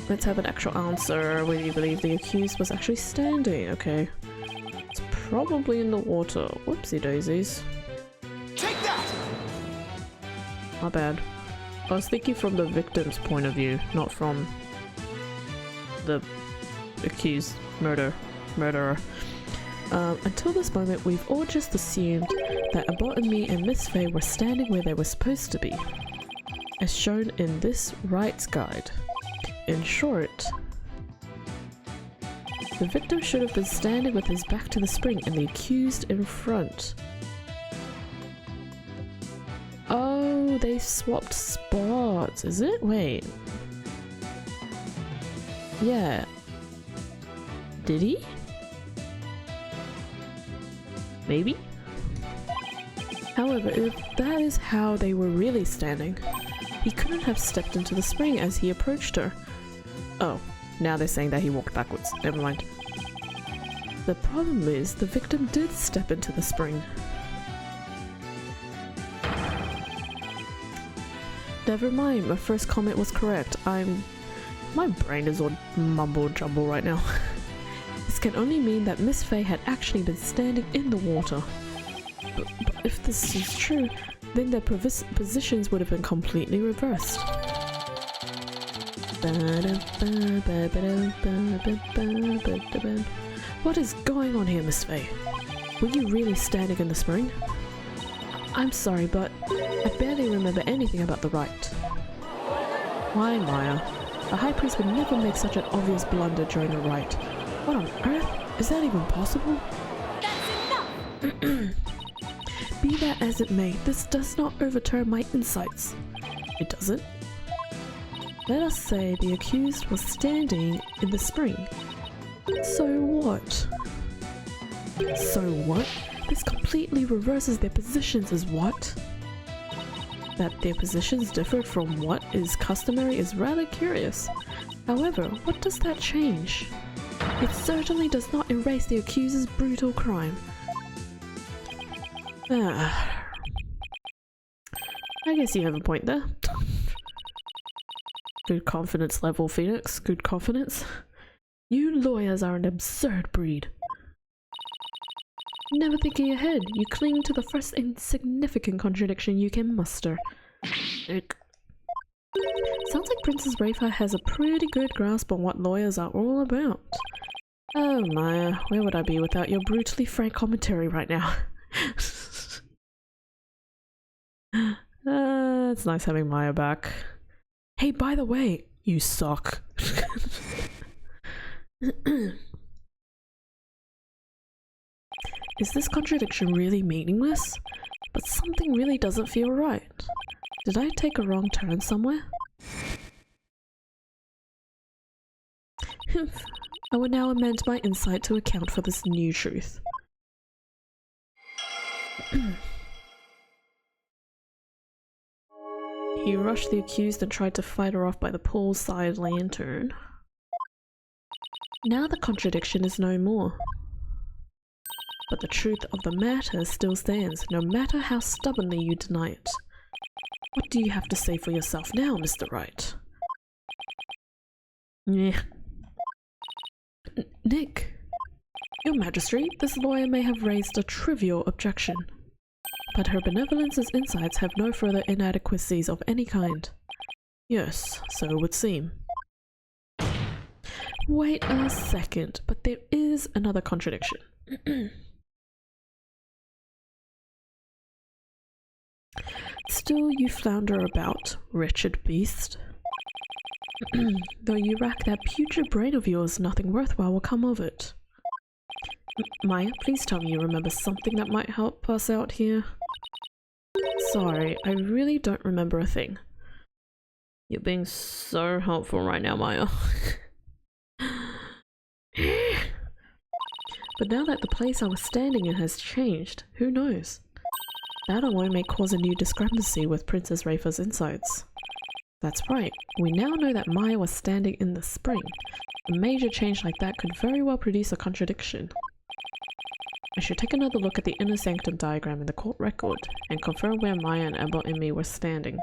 Let's have an actual answer. Whether you believe the accused was actually standing, okay. It's probably in the water. Whoopsie daisies. Take that! My bad. I was thinking from the victim's point of view, not from the accused murderer. Until this moment, we've all just assumed that Abbott and me and Miss Faye were standing where they were supposed to be, as shown in this Wright's guide. In short, the victim should have been standing with his back to the spring and the accused in front. Oh, they swapped spots, is it? Wait. Yeah. Did he? Maybe? However, if that is how they were really standing, he couldn't have stepped into the spring as he approached her. Oh, now they're saying that he walked backwards. Never mind. The problem is, the victim did step into the spring. Never mind, my first comment was correct. My brain is all mumble jumble right now. This can only mean that Miss Faye had actually been standing in the water. But if this is true, then their positions would have been completely reversed. What is going on here, Miss Faye? Were you really standing in the spring? I'm sorry, but I barely remember anything about the rite. Why, Maya? A high priest would never make such an obvious blunder during a rite. What on earth? Is that even possible? That's enough! Be that as it may, this does not overturn my insights. It doesn't? Let us say the accused was standing in the spring. So what? So what? This completely reverses their positions is what? That their positions differed from what is customary is rather curious. However, what does that change? It certainly does not erase the accuser's brutal crime. I guess you have a point there. Good confidence level, Phoenix. Good confidence. You lawyers are an absurd breed. Never thinking ahead, you cling to the first insignificant contradiction you can muster. Ick. Sounds like Princess Rafa has a pretty good grasp on what lawyers are all about. Oh Maya, where would I be without your brutally frank commentary right now? It's nice having Maya back. Hey, by the way, you suck. Is this contradiction really meaningless? But something really doesn't feel right. Did I take a wrong turn somewhere? I will now amend my insight to account for this new truth. He rushed the accused and tried to fight her off by the poolside lantern. Now the contradiction is no more. But the truth of the matter still stands, no matter how stubbornly you deny it. What do you have to say for yourself now, Mr. Wright? Yeah. Nick! Your Majesty, this lawyer may have raised a trivial objection, but her benevolence's insights have no further inadequacies of any kind. Yes, so it would seem. Wait a second, but there is another contradiction. Still you flounder about, wretched beast. Though you rack that putrid brain of yours, nothing worthwhile will come of it. Maya, please tell me you remember something that might help us out here. Sorry, I really don't remember a thing. You're being so helpful right now, Maya. But now that the place I was standing in has changed, who knows? That alone may cause a new discrepancy with Princess Rafa's insights. That's right, we now know that Maya was standing in the spring. A major change like that could very well produce a contradiction. I should take another look at the inner sanctum diagram in the court record and confirm where Maya and Ember and me were standing,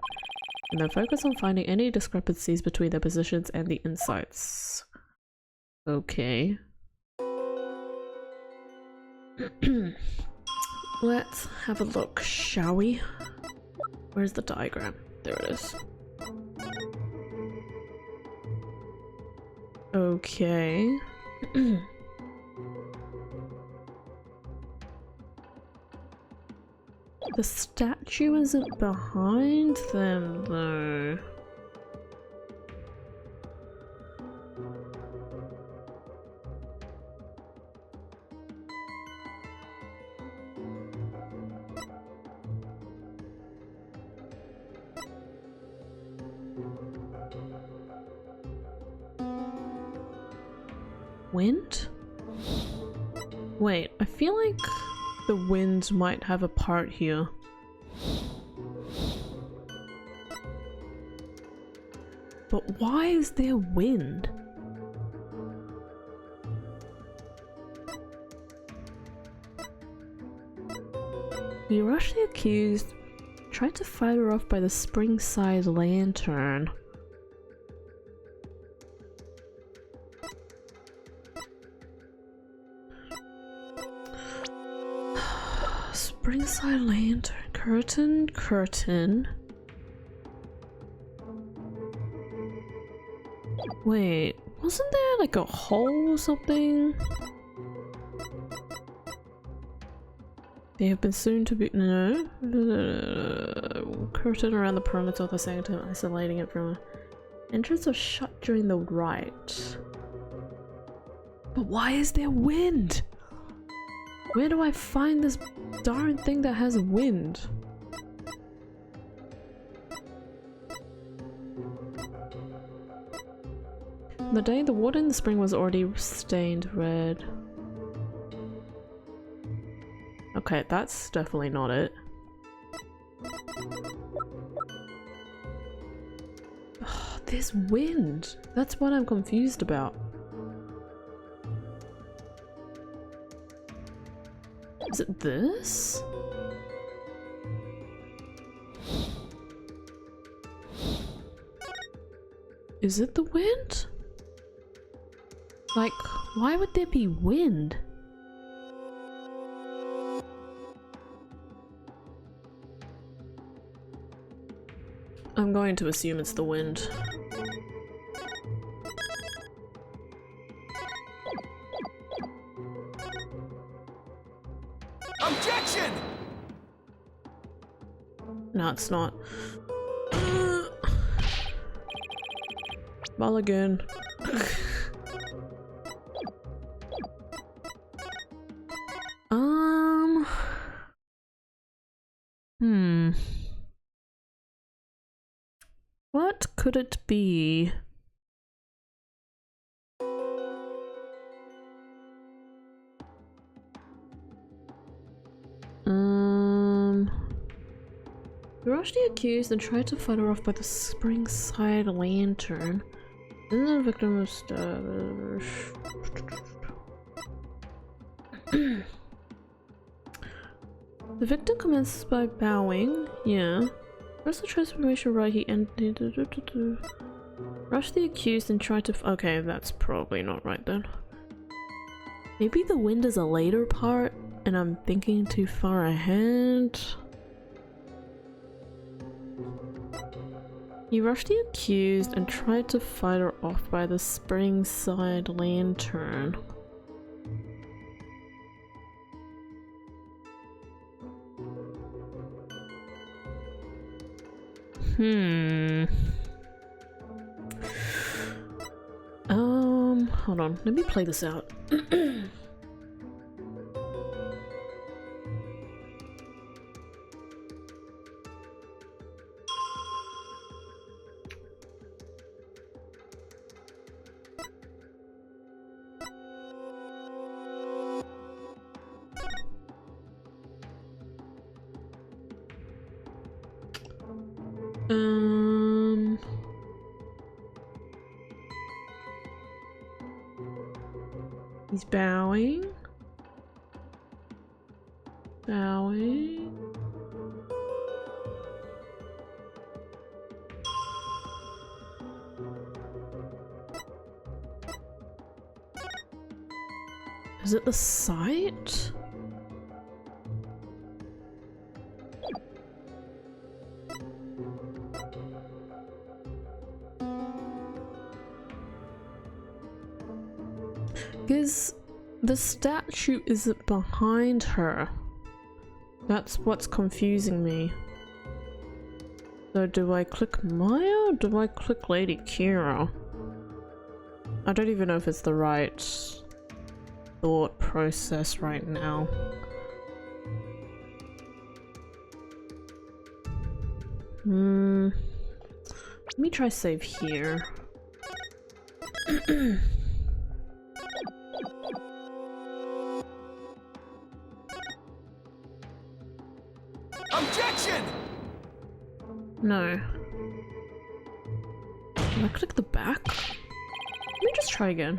and then focus on finding any discrepancies between their positions and the insights. Okay. Let's have a look, shall we? Where's the diagram? There it is. Okay. The statue isn't behind them, though. Wind? Wait, I feel like the wind might have a part here. But why is there wind? We rushed the accused, tried to fight her off by the Springside lantern. Springside lantern, curtain. Wait, wasn't there like a hole or something? They have been soon to be— no. Curtain around the perimeter of the sanctum, isolating it from— entrance was shut during the rite. But why is there wind? Where do I find this darn thing that has wind? The day the water in the spring was already stained red. Okay, that's definitely not it. Oh, there's wind. That's what I'm confused about. Is it this? Is it the wind? Like, why would there be wind? I'm going to assume it's the wind. Objection! No, it's not. Mulligan. What could it be? We rushed the accused and tried to fight her off by the Springside lantern. Then the victim was stabbed. The victim commences by bowing. Yeah. First the transformation right, he ended. Rushed the accused and tried to— okay, that's probably not right then. Maybe the wind is a later part and I'm thinking too far ahead. He rushed the accused and tried to fight her off by the spring side lantern. Hold on, let me play this out. He's bowing. Bowing. Is it the site? Because the statue is behind her. That's what's confusing me. So do I click Maya or do I click Lady Kira? I don't even know if it's the right thought process right now. Let me try save here. Objection! No. Can I click the back? Let me just try again.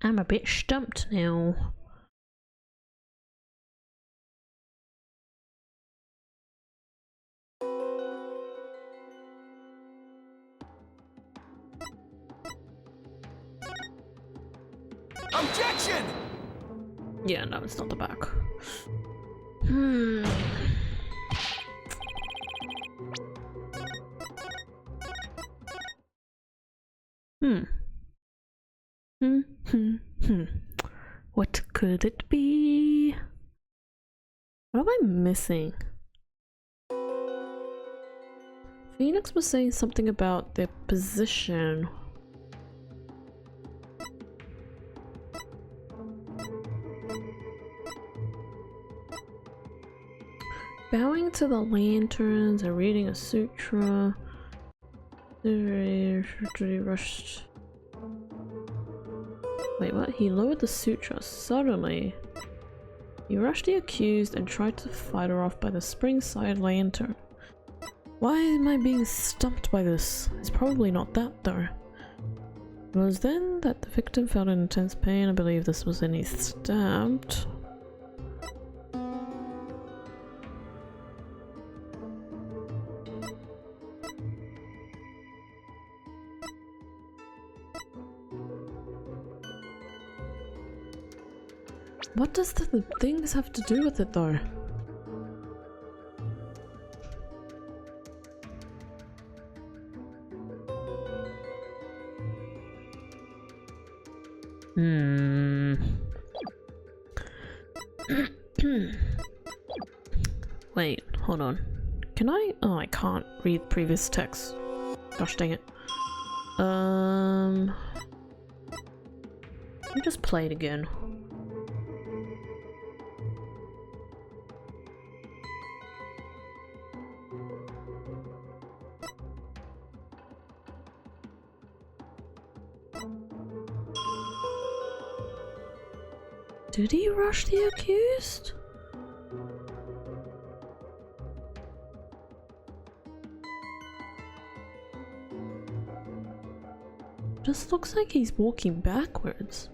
I'm a bit stumped now. Objection! Yeah, no, it's not the back. What could it be? What am I missing? Phoenix was saying something about their position. Bowing to the lanterns and reading a sutra. Rushed. Wait, what? He lowered the sutra suddenly. He rushed the accused and tried to fight her off by the spring side lantern. Why am I being stumped by this? It's probably not that though. It was then that the victim felt an intense pain. I believe this was when he stabbed. What does the things have to do with it though? Wait, hold on. Can I? Oh, I can't read previous text. Gosh dang it. Let me just play it again. Did he rush the accused? Just looks like he's walking backwards.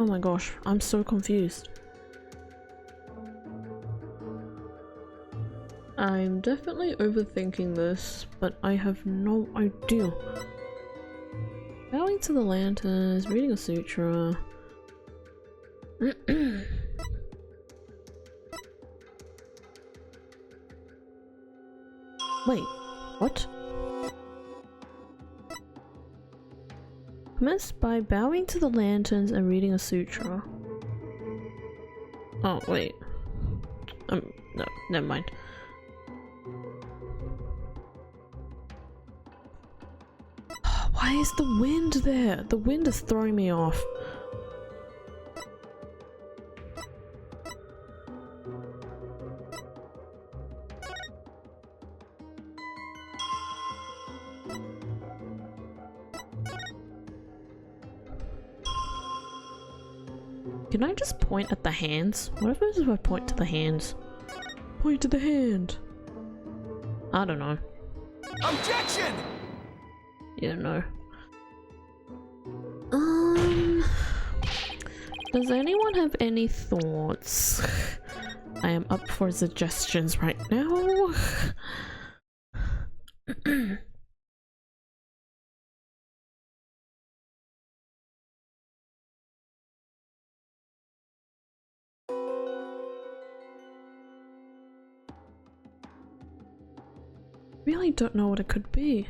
my gosh, I'm so confused. I'm definitely overthinking this, but I have no idea. Bowing to the lanterns, reading a sutra. Wait, what? Commence by bowing to the lanterns and reading a sutra. Oh, wait. No, never mind. Why is the wind there? The wind is throwing me off. Can I just point at the hands? What if I point to the hands? Point to the hand. I don't know. Objection! You don't know. Does anyone have any thoughts? I am up for suggestions right now. Really don't know what it could be.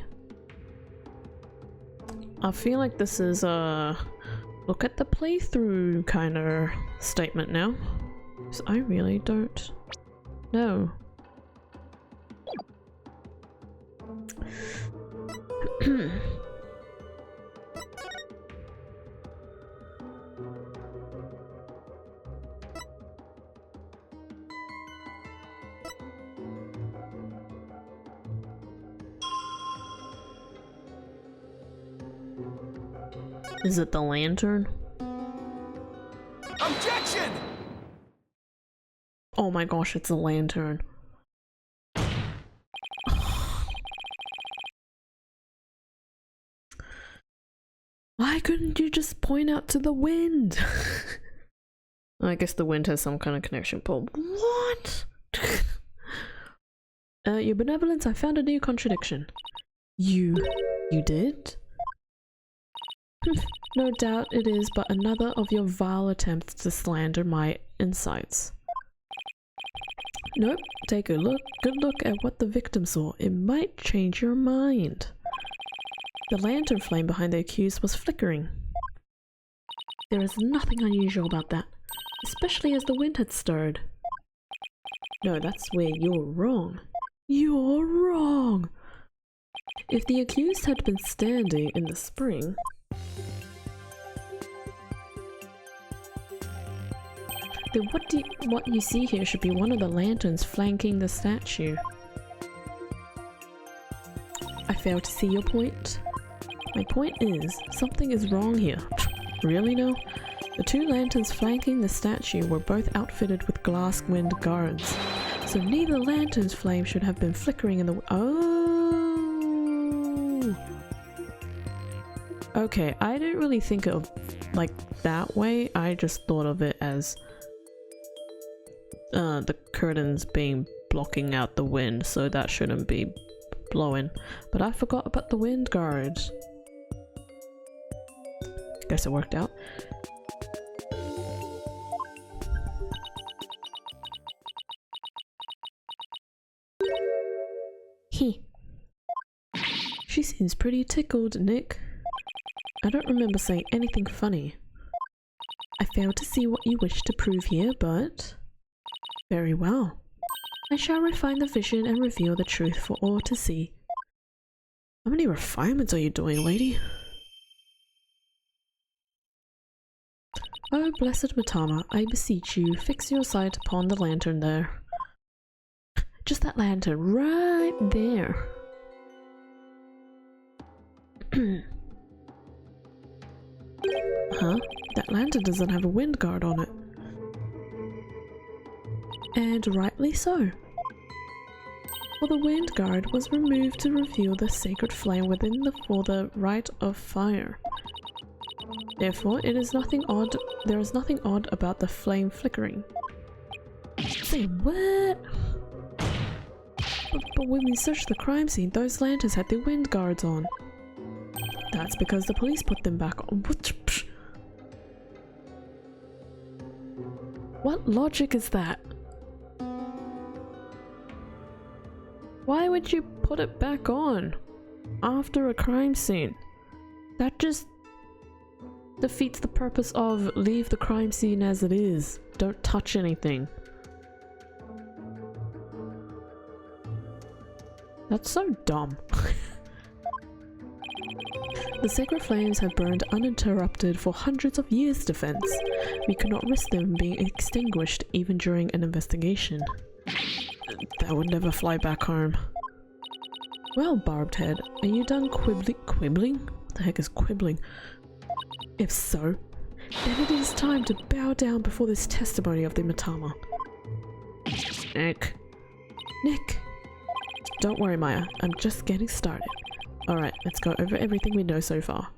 I feel like this is a look at the playthrough kind of statement now. So I really don't know. Is it the lantern? Objection! Oh my gosh, it's a lantern. Why couldn't you just point out to the wind? I guess the wind has some kind of connection, but what? Your benevolence, I found a new contradiction. You did? No doubt it is but another of your vile attempts to slander my insights. Nope, take a good look at what the victim saw. It might change your mind. The lantern flame behind the accused was flickering. There is nothing unusual about that, especially as the wind had stirred. No, that's where you're wrong. You're wrong! If the accused had been standing in the spring, then what you see here should be one of the lanterns flanking the statue. I fail to see your point. My point is, something is wrong here. Really now? The two lanterns flanking the statue were both outfitted with glass wind guards, so neither lantern's flame should have been flickering in the— oh! Okay, I didn't really think of like that way. I just thought of it as the curtains being blocking out the wind, so that shouldn't be blowing. But I forgot about the wind guards. Guess it worked out. She seems pretty tickled, Nick. I don't remember saying anything funny. I fail to see what you wish to prove here, but— very well. I shall refine the vision and reveal the truth for all to see. How many refinements are you doing, lady? Oh, blessed Matama, I beseech you, fix your sight upon the lantern there. Just that lantern right there. Huh? That lantern doesn't have a wind guard on it. And rightly so. For the wind guard was removed to reveal the sacred flame within for the rite of fire. Therefore, there is nothing odd about the flame flickering. Say what? But when we searched the crime scene, those lanterns had their wind guards on. That's because the police put them back on. What logic is that? Why would you put it back on after a crime scene? That just defeats the purpose of leave the crime scene as it is. Don't touch anything. That's so dumb. The sacred flames have burned uninterrupted for hundreds of years, Defense. We could not risk them being extinguished even during an investigation. That would never fly back home. Well, Barbed Head, are you done quibbling? What the heck is quibbling? If so, then it is time to bow down before this testimony of the Matama. Nick. Don't worry, Maya. I'm just getting started. Alright, let's go over everything we know so far.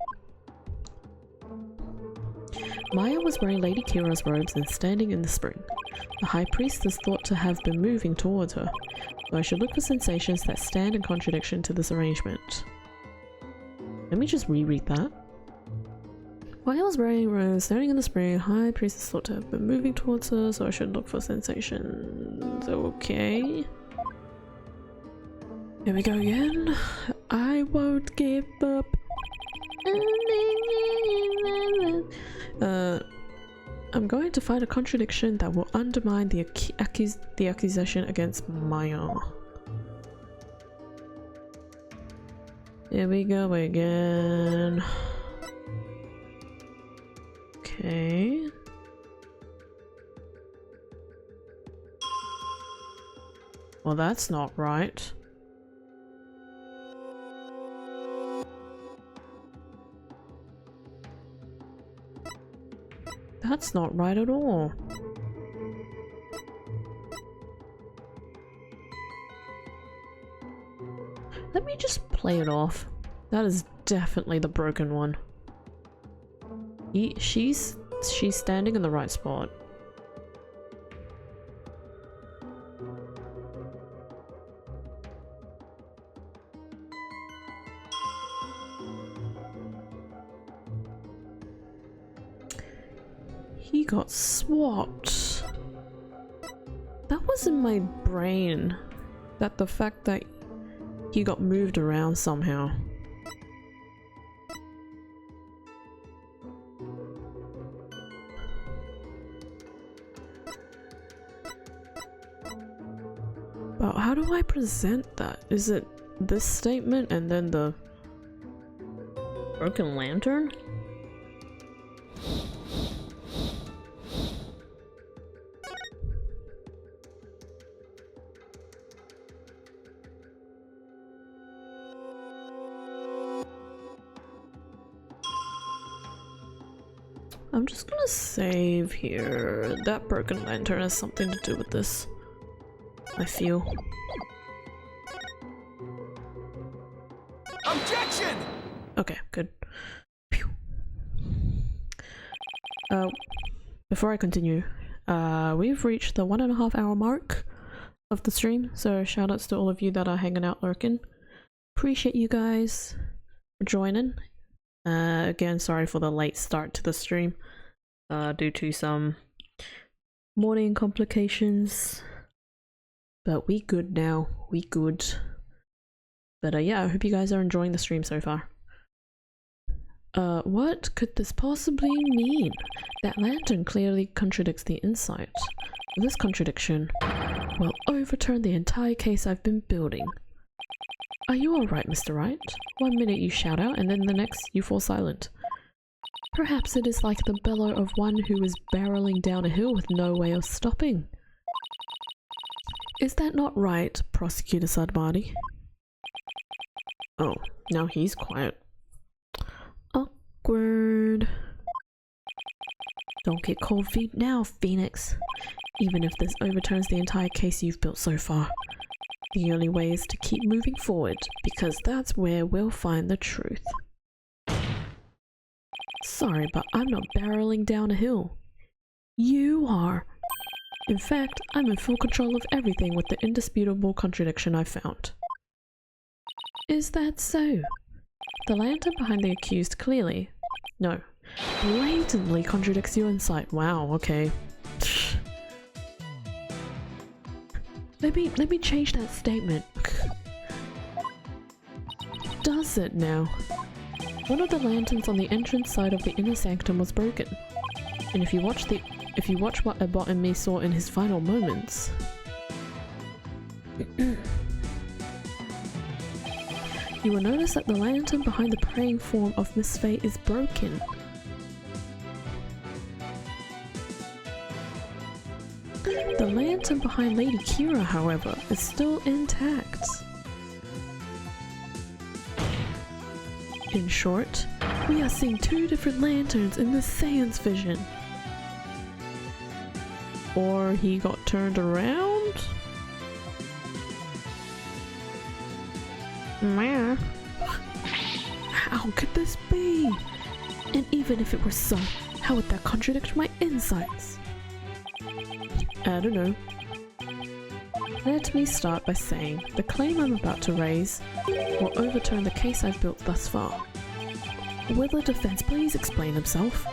Maya was wearing Lady Kira's robes and standing in the spring. The High Priest is thought to have been moving towards her, so I should look for sensations that stand in contradiction to this arrangement. Let me just reread that. Maya was wearing robes, standing in the spring. High Priest is thought to have been moving towards her, so I should look for sensations. Okay. Here we go again. I won't give up. I'm going to find a contradiction that will undermine the accusation against Maya. Here we go again. Okay. Well, that's not right. That's not right at all. Let me just play it off. That is definitely the broken one. She's standing in the right spot. He got swapped. That was in my brain. That the fact that he got moved around somehow. But how do I present that? Is it this statement and then the broken lantern? I'm just gonna save here. That broken lantern has something to do with this, I feel. Objection! Okay, good. Phew. Before I continue, we've reached the 1.5 hour mark of the stream, so shoutouts to all of you that are hanging out lurking. Appreciate you guys for joining. Again, sorry for the late start to the stream, due to some morning complications, but we good now, we good. But yeah, I hope you guys are enjoying the stream so far. What could this possibly mean? That lantern clearly contradicts the insight. This contradiction will overturn the entire case I've been building. Are you alright, Mr. Wright? One minute you shout out, and then the next you fall silent. Perhaps it is like the bellow of one who is barreling down a hill with no way of stopping. Is that not right, Prosecutor Sadmadi? Oh, now he's quiet. Awkward. Don't get cold feet now, Phoenix. Even if this overturns the entire case you've built so far. The only way is to keep moving forward, because that's where we'll find the truth. Sorry, but I'm not barreling down a hill. You are. In fact, I'm in full control of everything with the indisputable contradiction I found. Is that so? The lantern behind the accused clearly, no, blatantly contradicts your insight. Wow, okay. Let me change that statement. Does it now? One of the lanterns on the entrance side of the inner sanctum was broken. And if you watch what Abbott and me saw in his final moments, you will notice that the lantern behind the praying form of Miss Fate is broken. The lantern behind Lady Kira, however, is still intact. In short, we are seeing two different lanterns in the seance vision. Or he got turned around? Meh. How could this be? And even if it were so, how would that contradict my insights? I don't know. Let me start by saying the claim I'm about to raise will overturn the case I've built thus far. Will the defense please explain himself?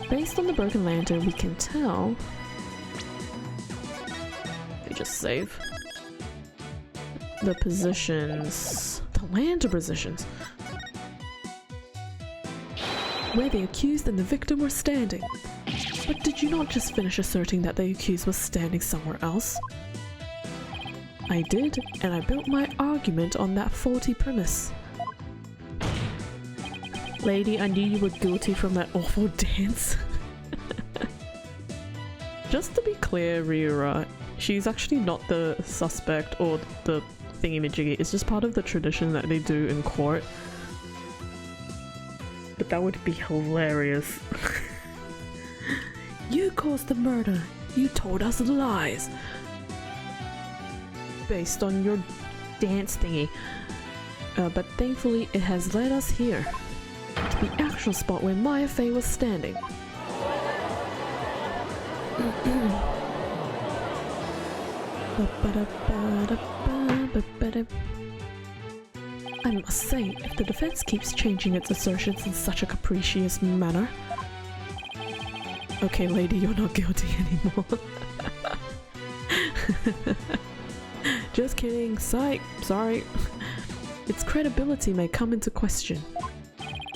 Based on the broken lantern, we can tell... Let me just save. The positions... The lantern positions! Where the accused and the victim were standing. But did you not just finish asserting that the accused was standing somewhere else? I did, and I built my argument on that faulty premise. Lady, I knew you were guilty from that awful dance. Just to be clear, Ryura, she's actually not the suspect or the thingy-majiggy. It's just part of the tradition that they do in court. But that would be hilarious. You caused the murder. You told us lies. Based on your dance thingy. But thankfully it has led us here. To the actual spot where Maya Fey was standing. I must say, if the defense keeps changing its assertions in such a capricious manner... Okay, lady, you're not guilty anymore. Just kidding, psych, sorry. Its credibility may come into question.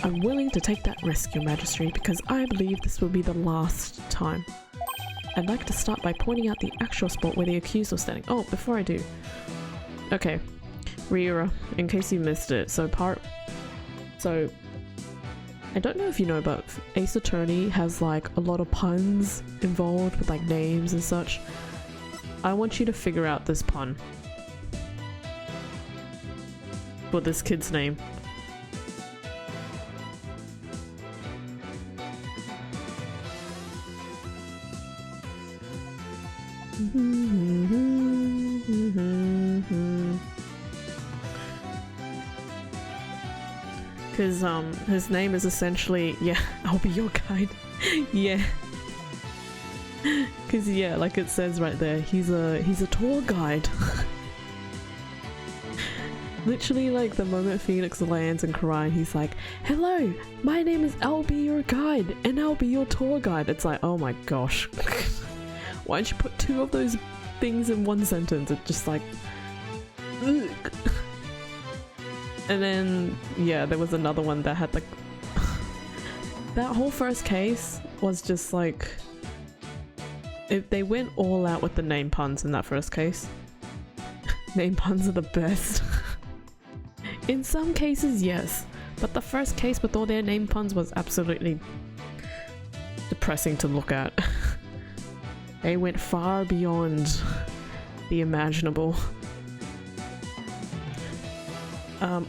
I'm willing to take that risk, Your Majesty, because I believe this will be the last time. I'd like to start by pointing out the actual spot where the accused was standing. Oh, before I do. Okay, Ryura, in case you missed it, so I don't know if you know, but Ace Attorney has like a lot of puns involved with like names and such. I want you to figure out this pun for this kid's name. Because his name is essentially, yeah, I'll be your guide. Yeah. Because yeah, like it says right there, he's a tour guide. Literally, like the moment Phoenix lands in Karine, he's like, "Hello, my name is I'll be your guide, and I'll be your tour guide." It's like, oh my gosh. Why'd you put two of those things in one sentence? It's just like, ugh. And then, yeah, there was another one that had like... that whole first case was just like... if they went all out with the name puns in that first case. Name puns are the best. In some cases, yes. But the first case with all their name puns was absolutely depressing to look at. They went far beyond the imaginable.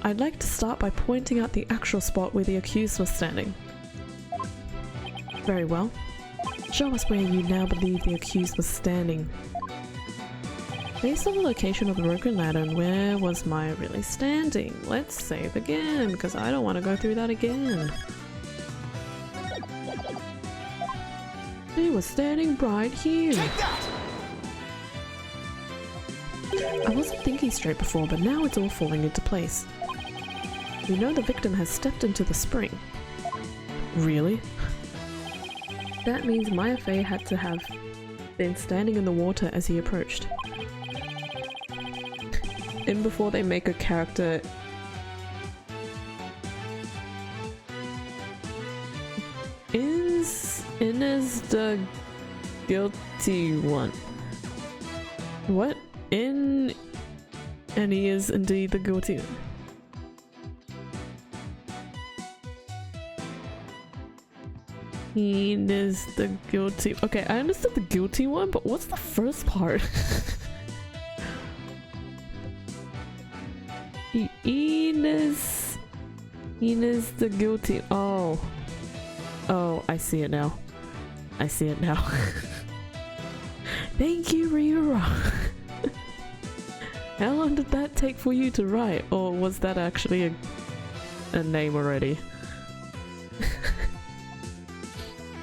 I'd like to start by pointing out the actual spot where the accused was standing. Very well. Show us where you now believe the accused was standing. Based on the location of the broken lantern, where was Maya really standing? Let's save again, because I don't want to go through that again. They were standing right here. Take that! I wasn't thinking straight before, but now it's all falling into place. We know the victim has stepped into the spring. Really? That means Maya Fey had to have been standing in the water as he approached. And before they make a character... Is the guilty one. What? And he is indeed the guilty one. He is the guilty. Okay, I understood the guilty one, but what's the first part? Enos the guilty. Oh, I see it now. I see it now. Thank you, Rira. How long did that take for you to write, or was that actually a name already?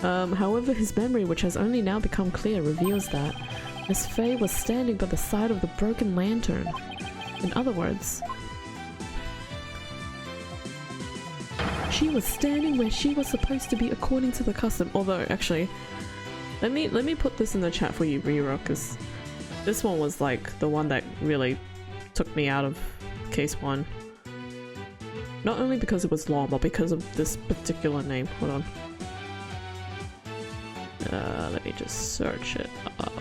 However, his memory, which has only now become clear, reveals that Miss Fey was standing by the side of the broken lantern. In other words, she was standing where she was supposed to be according to the custom. Although, actually, let me put this in the chat for you, Rira, because this one was like the one that really took me out of case 1. Not only because it was long, but because of this particular name. Hold on. Let me just search it up.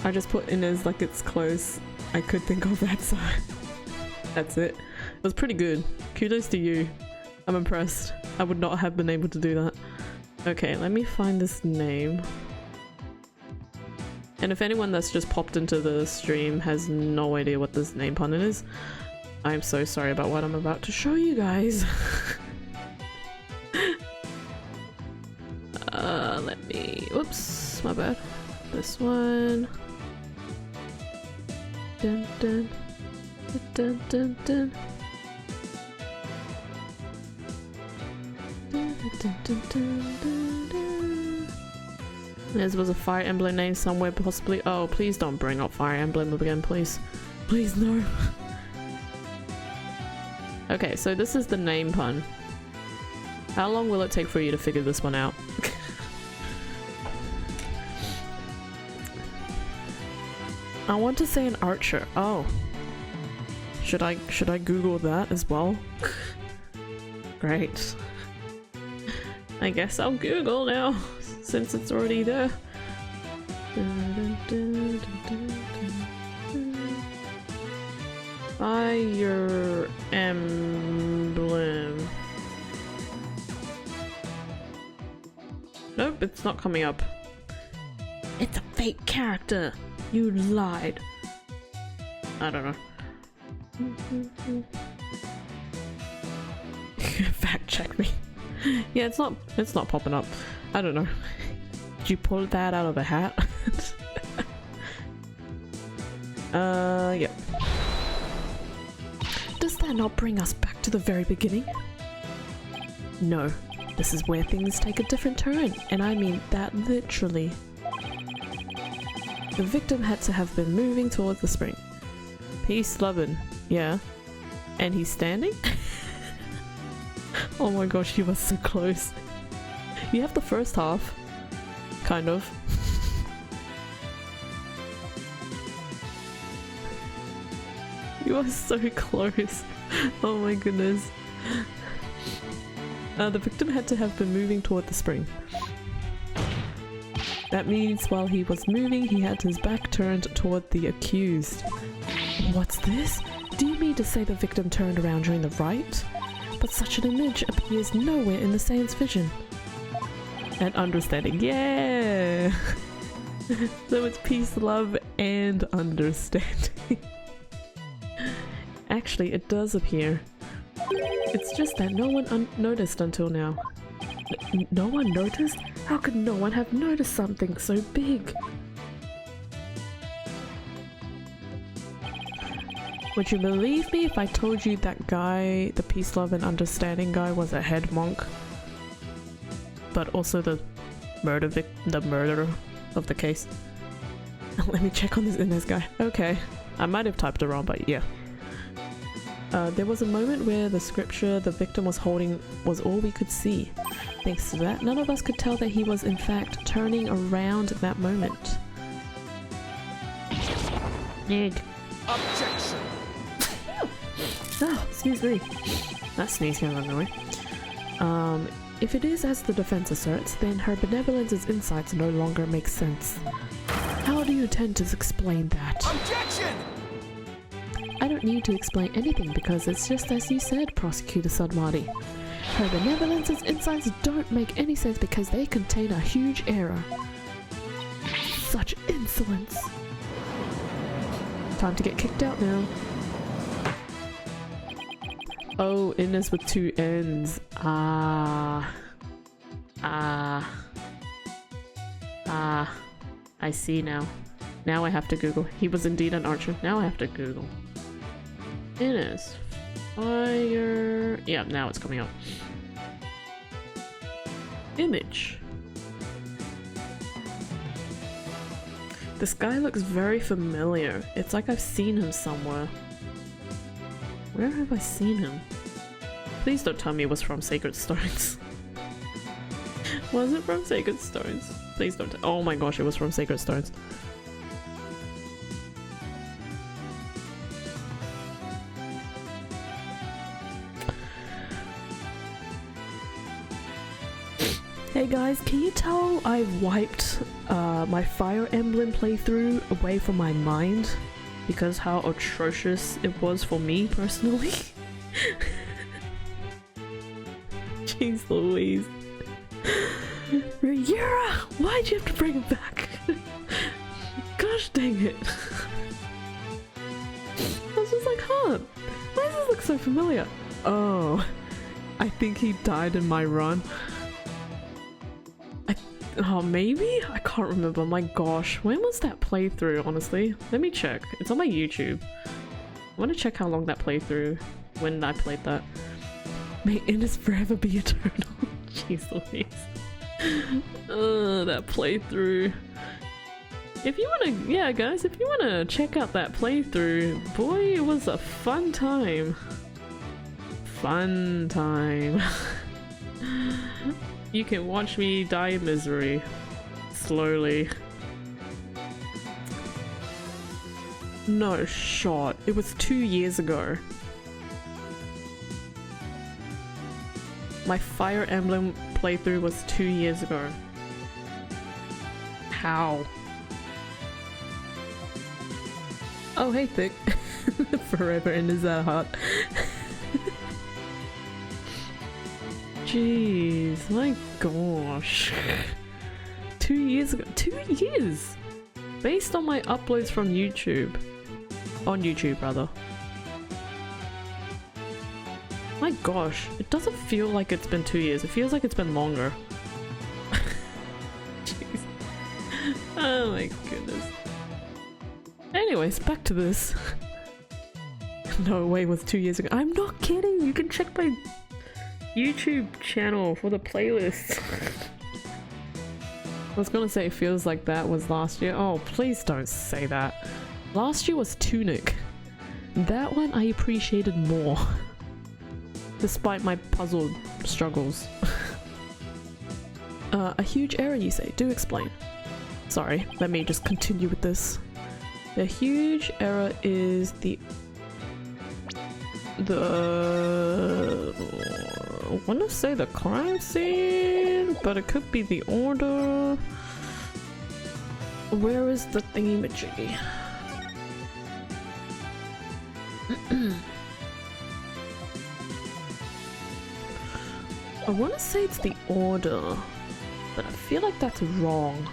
I just put in as like it's close. I could think of that side. That's it. It was pretty good. Kudos to you. I'm impressed. I would not have been able to do that. Okay, let me find this name. And if anyone that's just popped into the stream has no idea what this name pun is, I'm so sorry about what I'm about to show you guys. Let me... Whoops, my bad. This one. Dun dun. Dun dun dun. Dun dun dun dun dun dun. There was a Fire Emblem name somewhere, possibly. Oh, please don't bring up Fire Emblem again, please. Please, no. Okay, so this is the name pun. How long will it take for you to figure this one out? I want to say an archer. Oh. Should I Google that as well? Great. I guess I'll Google now, since it's already there. Fire Emblem. Nope, it's not coming up. It's a fake character. You lied. I don't know. Fact check me. Yeah, it's not popping up. I don't know. Did you pull that out of a hat? Yep. Does that not bring us back to the very beginning? No. This is where things take a different turn, and I mean that literally. The victim had to have been moving towards the spring. Peace loving, yeah. And he's standing? Oh my gosh, he was so close. You have the first half. Kind of. You are so close. Oh my goodness. The victim had to have been moving toward the spring. That means while he was moving, he had his back turned toward the accused. What's this? Do you mean to say the victim turned around during the Wright? But such an image appears nowhere in the Saiyans' vision. And understanding, yeah! So it's peace, love, and understanding. Actually, it does appear. It's just that no one noticed until now. No one noticed? How could no one have noticed something so big? Would you believe me if I told you that guy, the peace, love, and understanding guy, was a head monk? But also the the murderer of the case. Let me check on this Inez guy. Okay, I might have typed it wrong, but yeah. There was a moment where the scripture the victim was holding was all we could see. Thanks to that, none of us could tell that he was in fact turning around at that moment. Nerd. Objection! Oh, excuse me. That sneeze came out of nowhere. If it is as the defense asserts, then her benevolence's insights no longer make sense. How do you intend to explain that? Objection! I don't need to explain anything because it's just as you said, Prosecutor Sudmati. Her benevolence's insights don't make any sense because they contain a huge error. Such insolence. Time to get kicked out now. Oh, Inez with 2 N's. I see now. Now I have to Google. He was indeed an archer. Now I have to Google. Inez. Fire. Yeah, now it's coming up. Image. This guy looks very familiar. It's like I've seen him somewhere. Where have I seen him? Please don't tell me it was from Sacred Stones. Was it from Sacred Stones? Please don't oh my gosh, it was from Sacred Stones. Hey guys, can you tell I've wiped my Fire Emblem playthrough away from my mind? Because how atrocious it was for me personally. Jeez Louise. Ryura! Why'd you have to bring him back? Gosh dang it. I was just like, huh, why does this look so familiar? Oh, I think he died in my run. Oh, maybe? I can't remember. My gosh. When was that playthrough, honestly? Let me check. It's on my YouTube. I want to check how long that playthrough, when I played that. May Innis forever be eternal. Jeez Louise. That playthrough. If you want to, yeah guys, if you want to check out that playthrough, boy, it was a fun time. Fun time. You can watch me die in misery. Slowly. No shot. It was 2 years ago. My Fire Emblem playthrough was 2 years ago. How? Oh hey Thick. Forever in his heart. Jeez, my gosh. 2 years ago. 2 years! Based on my uploads from YouTube. On YouTube, rather. My gosh, it doesn't feel like it's been 2 years. It feels like it's been longer. Jeez. Oh my goodness. Anyways, back to this. No way it was 2 years ago. I'm not kidding! You can check my YouTube channel for the playlist. I was gonna say it feels like that was last year. Oh, please don't say that. Last year was Tunic. That one I appreciated more. Despite my puzzle struggles. A huge error you say. Do explain. Sorry, let me just continue with this. The huge error is I want to say the crime scene, but it could be the order. Where is the thingy-majiggy? I want to say it's the order, but I feel like that's wrong.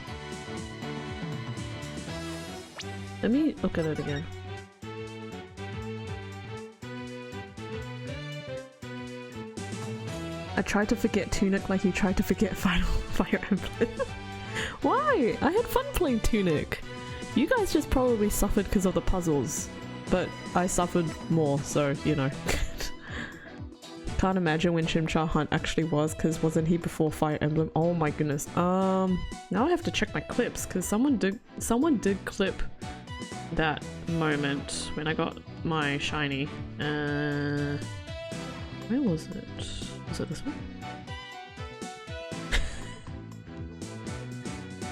Let me look at it again. I tried to forget Tunic like you tried to forget Fire Emblem. Why? I had fun playing Tunic. You guys just probably suffered because of the puzzles, but I suffered more, so you know. Can't imagine when Chimchar Hunt actually was, because wasn't he before Fire Emblem? Oh my goodness. Now I have to check my clips, because someone did clip that moment when I got my shiny. Where was it? Was it this one?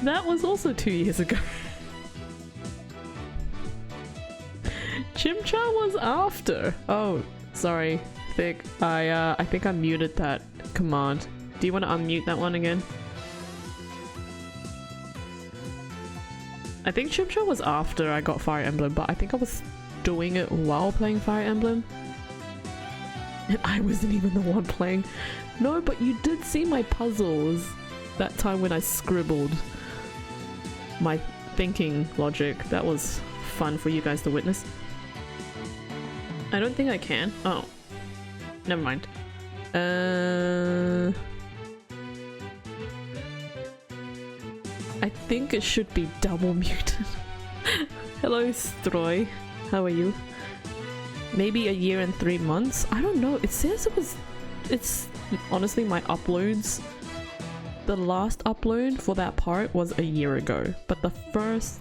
That was also 2 years ago. Chimchar was after. Oh, sorry, Vic. I think I muted that command. Do you want to unmute that one again? I think Chimchar was after I got Fire Emblem, but I think I was doing it while playing Fire Emblem. And I wasn't even the one playing. No, but you did see my puzzles that time when I scribbled my thinking logic. That was fun for you guys to witness. I don't think I can. Oh, never mind. I think it should be double muted. Hello, Stroy. How are you? Maybe a year and 3 months? I don't know. It says it was... It's honestly my uploads. The last upload for that part was a year ago, but the first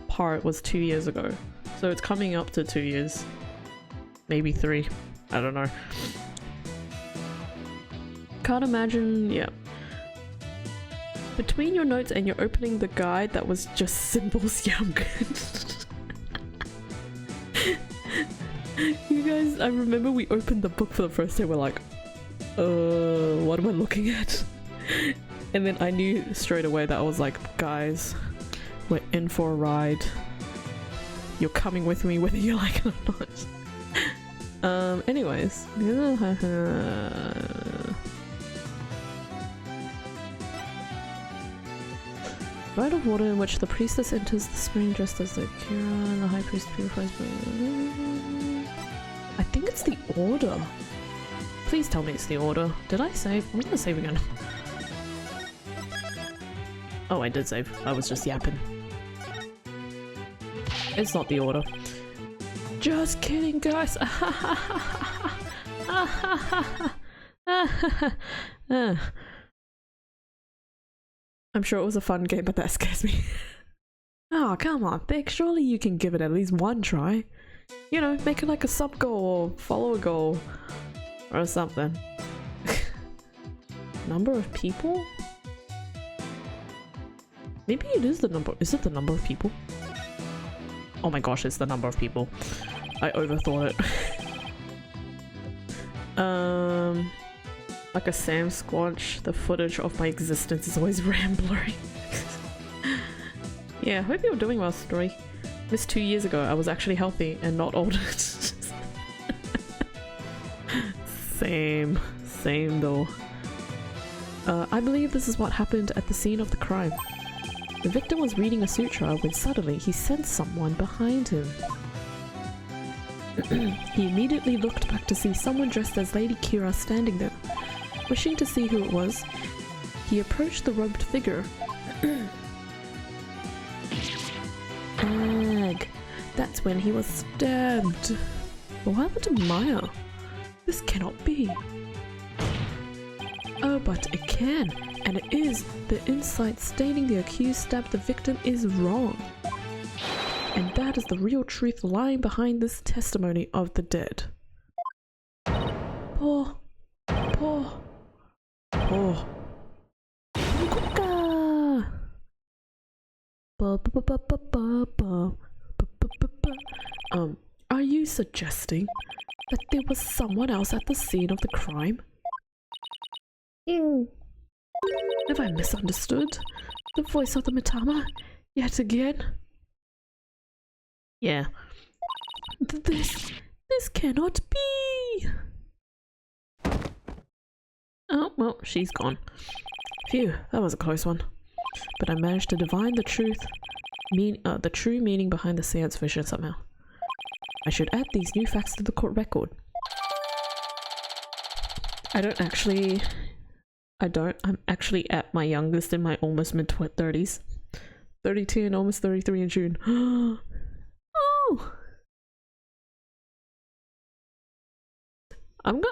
part was 2 years ago. So it's coming up to 2 years. Maybe 3. I don't know. Can't imagine... Yeah. Between your notes and you're opening the guide, that was just symbols. Yeah, I'm good. You guys, I remember we opened the book for the first time. We're like, what am I looking at? And then I knew straight away that I was like, guys, we're in for a ride. You're coming with me whether you like it or not. Anyways. Rite of water in which the priestess enters the spring dressed as the Kira and the high priest purifies. I think it's the order. Please tell me it's the order. Did I save? I'm gonna save again. Oh, I did save. I was just yapping. It's not the order. Just kidding, guys. I'm sure it was a fun game, but that scares me. Oh, come on, Vic. Surely you can give it at least one try. You know, make it like a sub goal or follower goal or something. Number of people? Maybe it is the number. Is it the number of people? Oh my gosh, it's the number of people. I overthought it. Like a Sam Squatch, the footage of my existence is always rambling. Yeah, hope you're doing well, Story. This 2 years ago, I was actually healthy and not older. Same though. I believe this is what happened at the scene of the crime. The victim was reading a sutra when suddenly he sensed someone behind him. He immediately looked back to see someone dressed as Lady Kira standing there. Wishing to see who it was, he approached the robed figure. Ag! That's when he was stabbed. What happened to Maya? This cannot be. Oh, but it can, and it is. The insight stating the accused stabbed the victim is wrong. And that is the real truth lying behind this testimony of the dead. Poor. Are you suggesting that there was someone else at the scene of the crime? Have I misunderstood the voice of the Mitama yet again? Yeah. This cannot be! Oh, well, she's gone. Phew, that was a close one. But I managed to divine the truth, the true meaning behind the seance vision somehow. I should add these new facts to the court record. I'm actually at my youngest in my almost mid-30s. 32 and almost 33 in June. Oh!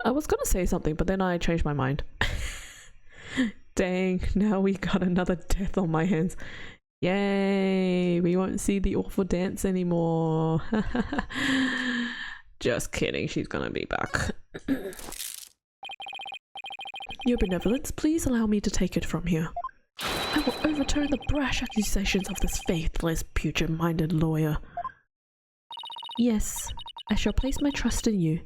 I was gonna say something, but then I changed my mind. Dang, now we got another death on my hands. Yay, we won't see the awful dance anymore. Just kidding, she's gonna be back. Your benevolence, please allow me to take it from here. I will overturn the brash accusations of this faithless, putrid-minded lawyer. Yes, I shall place my trust in you.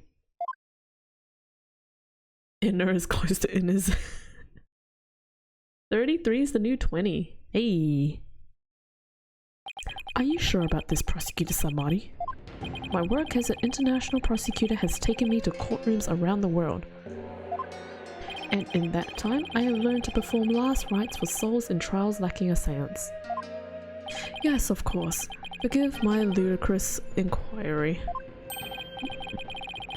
Inner is close to inners. 33 is the new 20. Hey. Are you sure about this, Prosecutor Samari? My work as an international prosecutor has taken me to courtrooms around the world. And in that time, I have learned to perform last rites for souls in trials lacking a seance. Yes, of course. Forgive my ludicrous inquiry.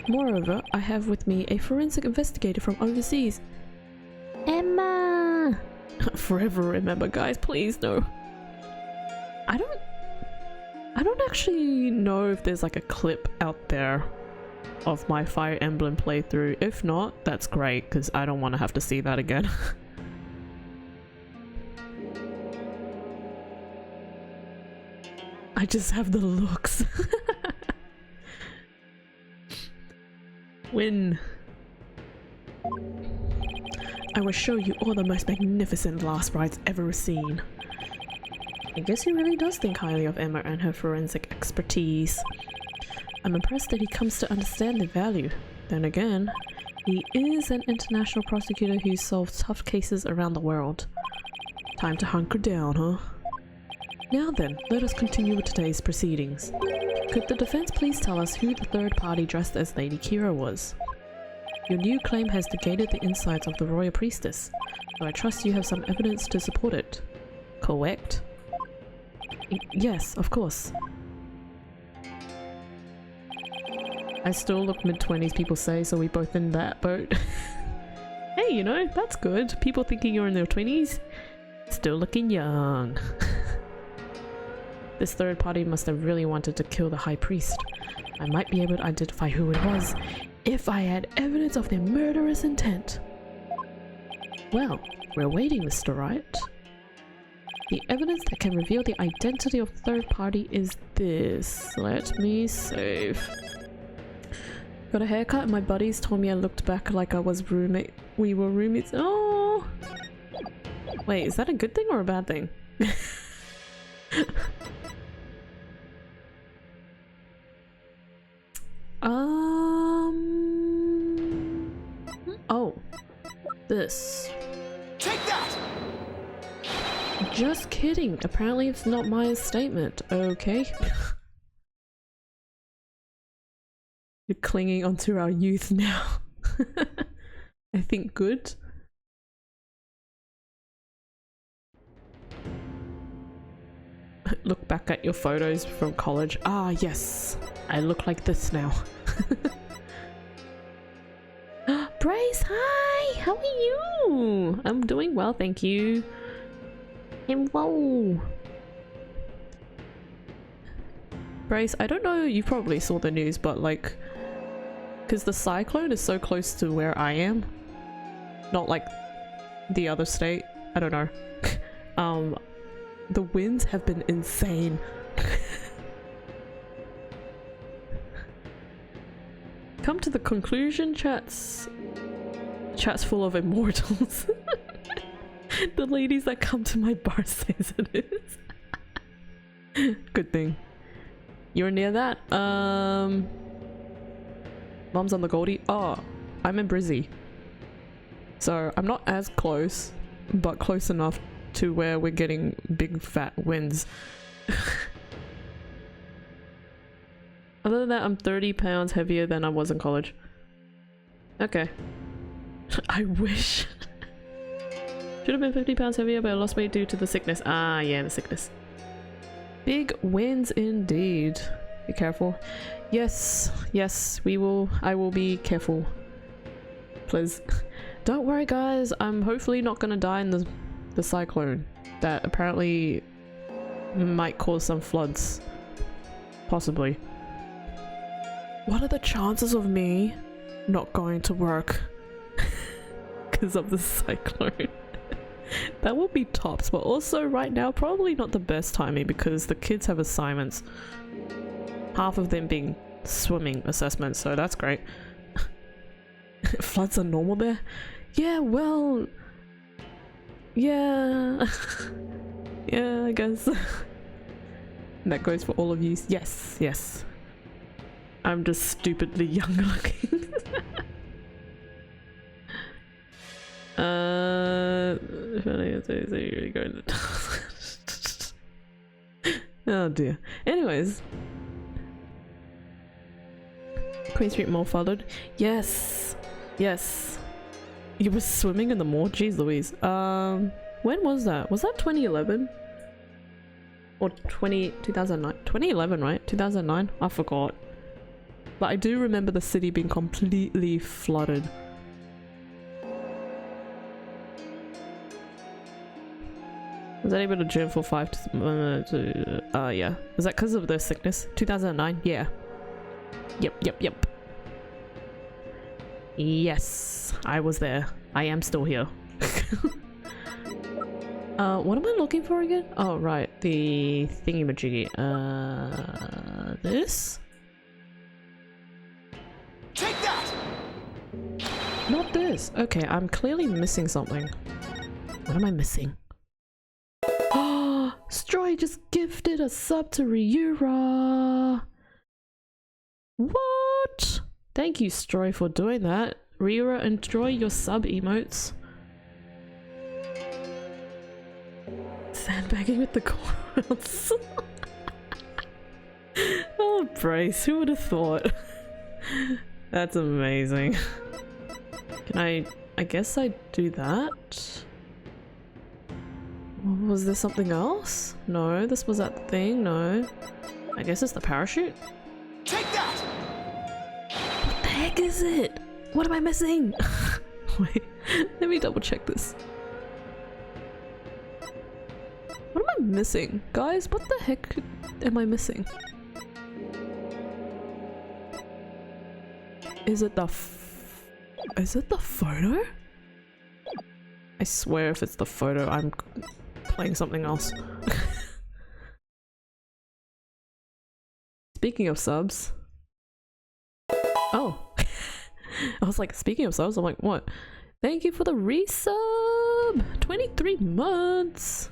Moreover, I have with me a forensic investigator from overseas. Emma! Forever remember, guys, please, no. I don't actually know if there's like a clip out there of my Fire Emblem playthrough. If not, that's great, because I don't want to have to see that again. I just have the looks. Win. I will show you all the most magnificent last rites ever seen. I guess he really does think highly of Emma and her forensic expertise. I'm impressed that he comes to understand the value. Then again, he is an international prosecutor who solves tough cases around the world. Time to hunker down, huh? Now then, let us continue with today's proceedings. Could the defense please tell us who the third party dressed as Lady Kira was? Your new claim has negated the insights of the royal priestess, so I trust you have some evidence to support it. Correct? Yes, of course. I still look mid-20s, people say, so we both in that boat. Hey, you know, that's good. People thinking you're in their 20s, still looking young. This third party must have really wanted to kill the high priest. I might be able to identify who it was if I had evidence of their murderous intent. Well, we're waiting, Mr. Wright. The evidence that can reveal the identity of the third party is this. Let me save. Got a haircut and my buddies told me I looked back like I was we were roommates. Oh! Wait, is that a good thing or a bad thing? Oh. This. Take that! Just kidding. Apparently it's not my statement. Okay. You're clinging onto our youth now. I think good. Look back at your photos from college. Ah, yes. I look like this now. Bryce, hi! How are you? I'm doing well, thank you. Whoa. Bryce, I don't know, you probably saw the news, but like, because the cyclone is so close to where I am, not like the other state, I don't know. The winds have been insane. Come to the conclusion, chat's full of immortals. The ladies that come to my bar says it is. Good thing. You're near that? Mom's on the Goldie. Oh, I'm in Brizzy. So I'm not as close, but close enough to where we're getting big fat winds. Other than that, I'm 30 pounds heavier than I was in college. Okay. I wish. Should have been 50 pounds heavier, but I lost weight due to the sickness. Ah, yeah, the sickness. Big winds indeed. Be careful. Yes, yes, we will. I will be careful. Please. Don't worry, guys. I'm hopefully not gonna die in the cyclone that apparently might cause some floods. Possibly. What are the chances of me not going to work because of the cyclone. That will be tops, but also right now probably not the best timing because the kids have assignments. Half of them being swimming assessments, so that's great. Floods are normal there? Yeah, well... yeah... yeah, I guess. That goes for all of you. Yes, yes. I'm just stupidly young looking. Really going to... oh dear. Anyways. Queen Street Mall followed. Yes. Yes. You were swimming in the mall? Jeez Louise. When was that? Was that 2011? Or 2009? 2011, right? 2009? I forgot. But I do remember the city being completely flooded. Was I able to gym for 5 to yeah. Was that because of the sickness? 2009? Yeah. Yep. Yes, I was there. I am still here. What am I looking for again? Oh, right. The thingy-majiggy. This? Take that! Not this. Okay, I'm clearly missing something. What am I missing? Oh, Stroy just gifted a sub to Ryura. What? Thank you, Stroy, for doing that. Ryura, enjoy your sub emotes. Sandbagging with the corals. Oh, Brace, who would have thought? That's amazing. Can I guess I do that? Was there something else? No, this was that thing, no. I guess it's the parachute? Take that! What the heck is it? What am I missing? Wait, let me double check this. What am I missing? Guys, what the heck am I missing? Is it the photo? I swear if it's the photo, I'm playing something else. Speaking of subs. Oh. I was like, speaking of subs, I'm like, what? Thank you for the resub! 23 months!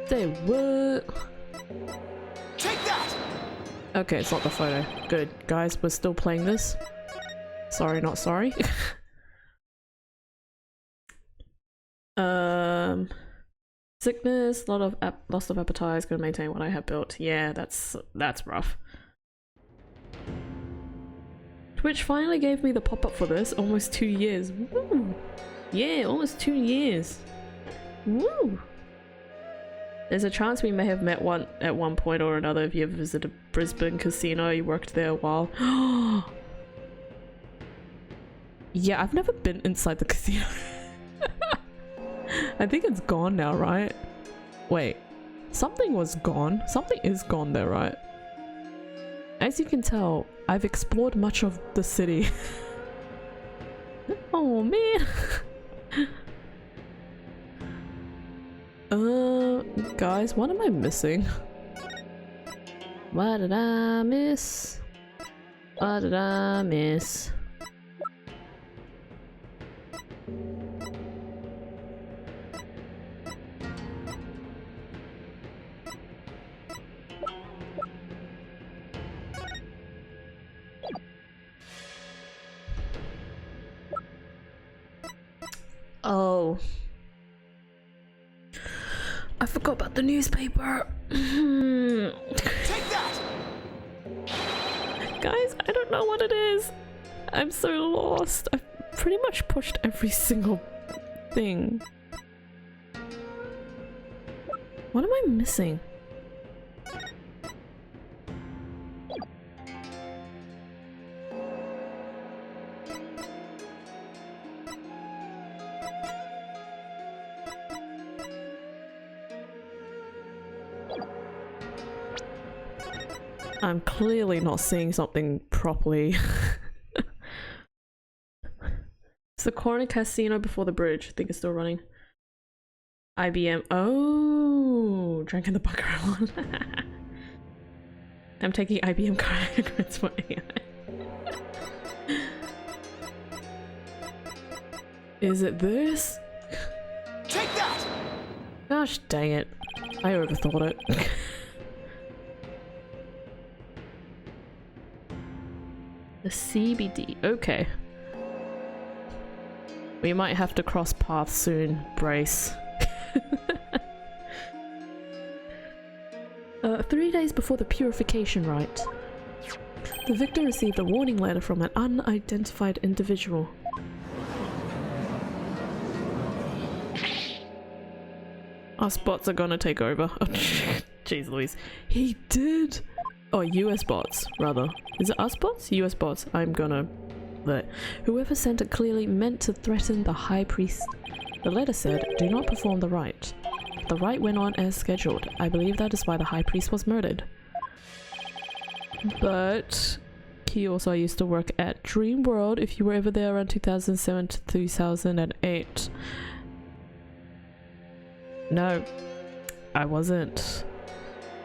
Say what? Take that! Okay, it's not the photo. Good. Guys, we're still playing this. Sorry, not sorry. Sickness, lot of loss of appetite, gonna maintain what I have built. Yeah, that's rough. Twitch finally gave me the pop-up for this, almost 2 years. Woo! Yeah, almost 2 years. Woo! There's a chance we may have met at one point or another if you ever visited Brisbane Casino, you worked there a while. Yeah, I've never been inside the casino. I think it's gone now, right? Wait, something was gone. Something is gone there, right? As you can tell, I've explored much of the city. Oh man. Guys, what am I missing? What did I miss? What did I miss? Oh. I forgot about the newspaper. Take that! Guys, I don't know what it is. I'm so lost. I've pretty much pushed every single thing. What am I missing? I'm clearly not seeing something properly. It's the corner casino before the bridge. I think it's still running. IBM. Oh, drinking the bucket one. I'm taking IBM cards for AI. Is it this? Take that! Gosh dang it. I overthought it. The CBD. Okay. We might have to cross paths soon. Brace. 3 days before the purification rite, the victor received a warning letter from an unidentified individual. Us bots are gonna take over. Oh, jeez Louise. He did! Oh, US bots, rather. Is it us bots? US bots. I'm gonna... Whoever sent it clearly meant to threaten the high priest. The letter said, do not perform the rite. The rite went on as scheduled. I believe that is why the high priest was murdered. But... he also used to work at Dream World, if you were ever there around 2007 to 2008. No, I wasn't.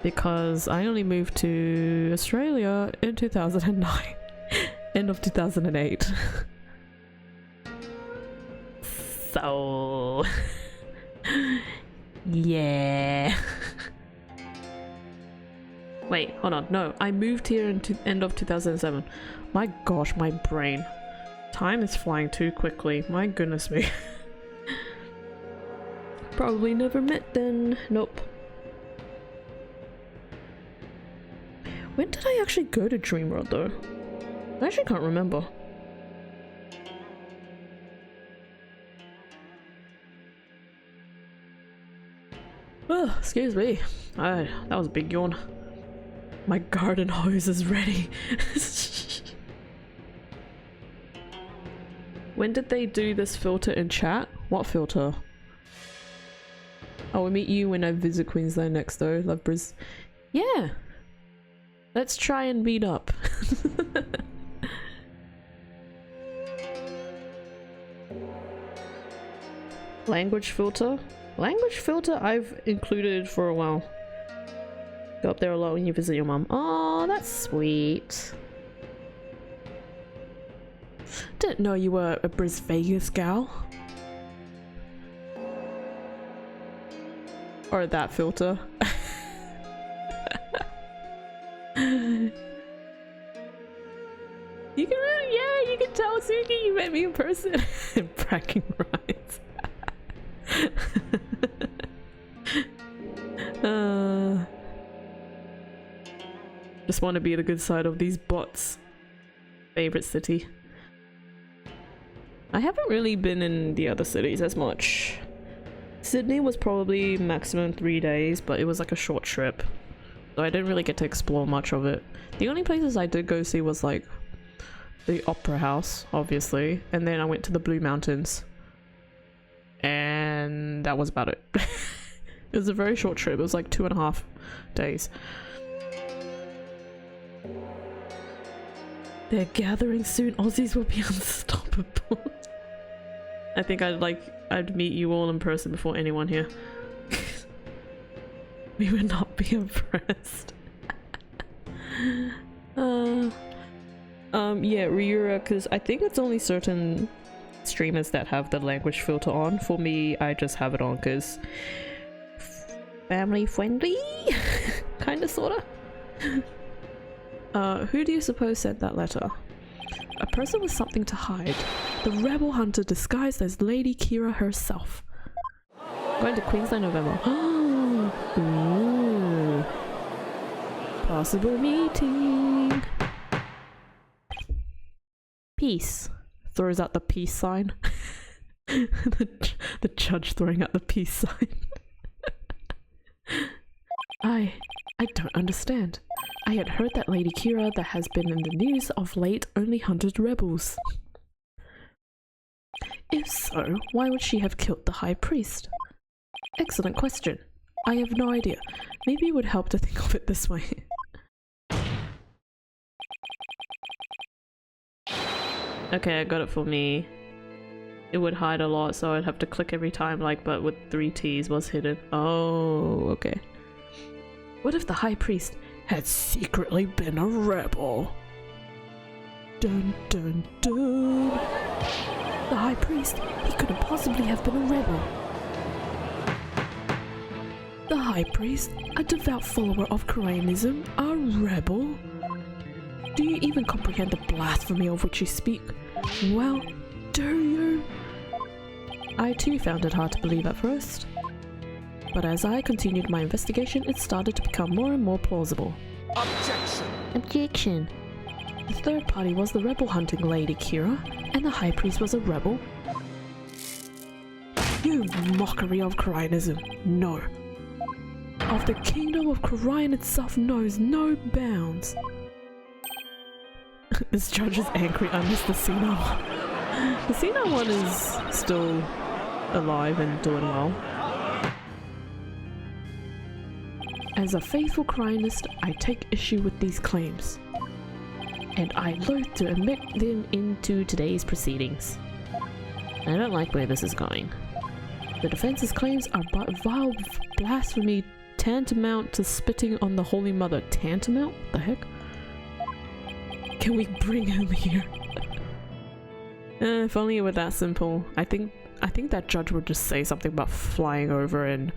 Because I only moved to Australia in 2009. End of 2008. So... yeah. Wait, hold on. No, I moved here in end of 2007. My gosh, my brain. Time is flying too quickly. My goodness me. Probably never met then. Nope. When did I actually go to Dream World though? I actually can't remember. Oh, excuse me. That was a big yawn. My garden hose is ready. When did they do this filter in chat? What filter? I will meet you when I visit Queensland next though. Love Briz. Yeah. Let's try and meet up. Language filter? Language filter I've included for a while. Go up there a lot when you visit your mum. Oh, that's sweet. Didn't know you were a Bris Vegas gal. Or that filter. You can really, yeah, you can tell Suki you met me in person. Bragging rights. Just want to be the good side of these bots. Favorite city. I haven't really been in the other cities as much. Sydney was probably maximum 3 days, but it was like a short trip. So I didn't really get to explore much of it. The only places I did go see was like the Opera House, obviously. And then I went to the Blue Mountains. And that was about it. It was a very short trip. It was like 2.5 days. They're gathering soon. Aussies will be unstoppable. I think I'd meet you all in person before anyone here. We would not be impressed. Yeah, Ryura, because I think it's only certain streamers that have the language filter on. For me, I just have it on because family friendly, kinda sorta. Who do you suppose sent that letter? A person with something to hide. The rebel hunter disguised as Lady Kira herself. Going to Queensland November. Ooh. Possible meeting. Peace. Throws out the peace sign. the judge throwing out the peace sign. I don't understand. I had heard that Lady Kira that has been in the news of late only hunted rebels. If so, why would she have killed the High Priest? Excellent question. I have no idea. Maybe it would help to think of it this way. Okay, I got it for me. it would hide a lot, so I'd have to click every time, like, but with 3 T's was hidden. Oh, okay. What if the High Priest had secretly been a rebel? Dun dun dun. The High Priest, he couldn't possibly have been a rebel. The High Priest, a devout follower of Koreanism, a rebel? Do you even comprehend the blasphemy of which you speak? Well, do you? I too found it hard to believe at first. But as I continued my investigation, it started to become more and more plausible. Objection! Objection! The third party was the rebel hunting lady Kira, and the High Priest was a rebel. You mockery of Koreanism, no. Of the kingdom of Korean itself knows no bounds. This judge is angry. I missed the senile one. The senile one is still alive and doing well. As a faithful Koreanist, I take issue with these claims, and I loathe to admit them into today's proceedings. I don't like where this is going. The defense's claims are but vile blasphemy tantamount to spitting on the Holy Mother. Tantamount? What the heck? Can we bring him here? If only it were that simple. I think that judge would just say something about flying over and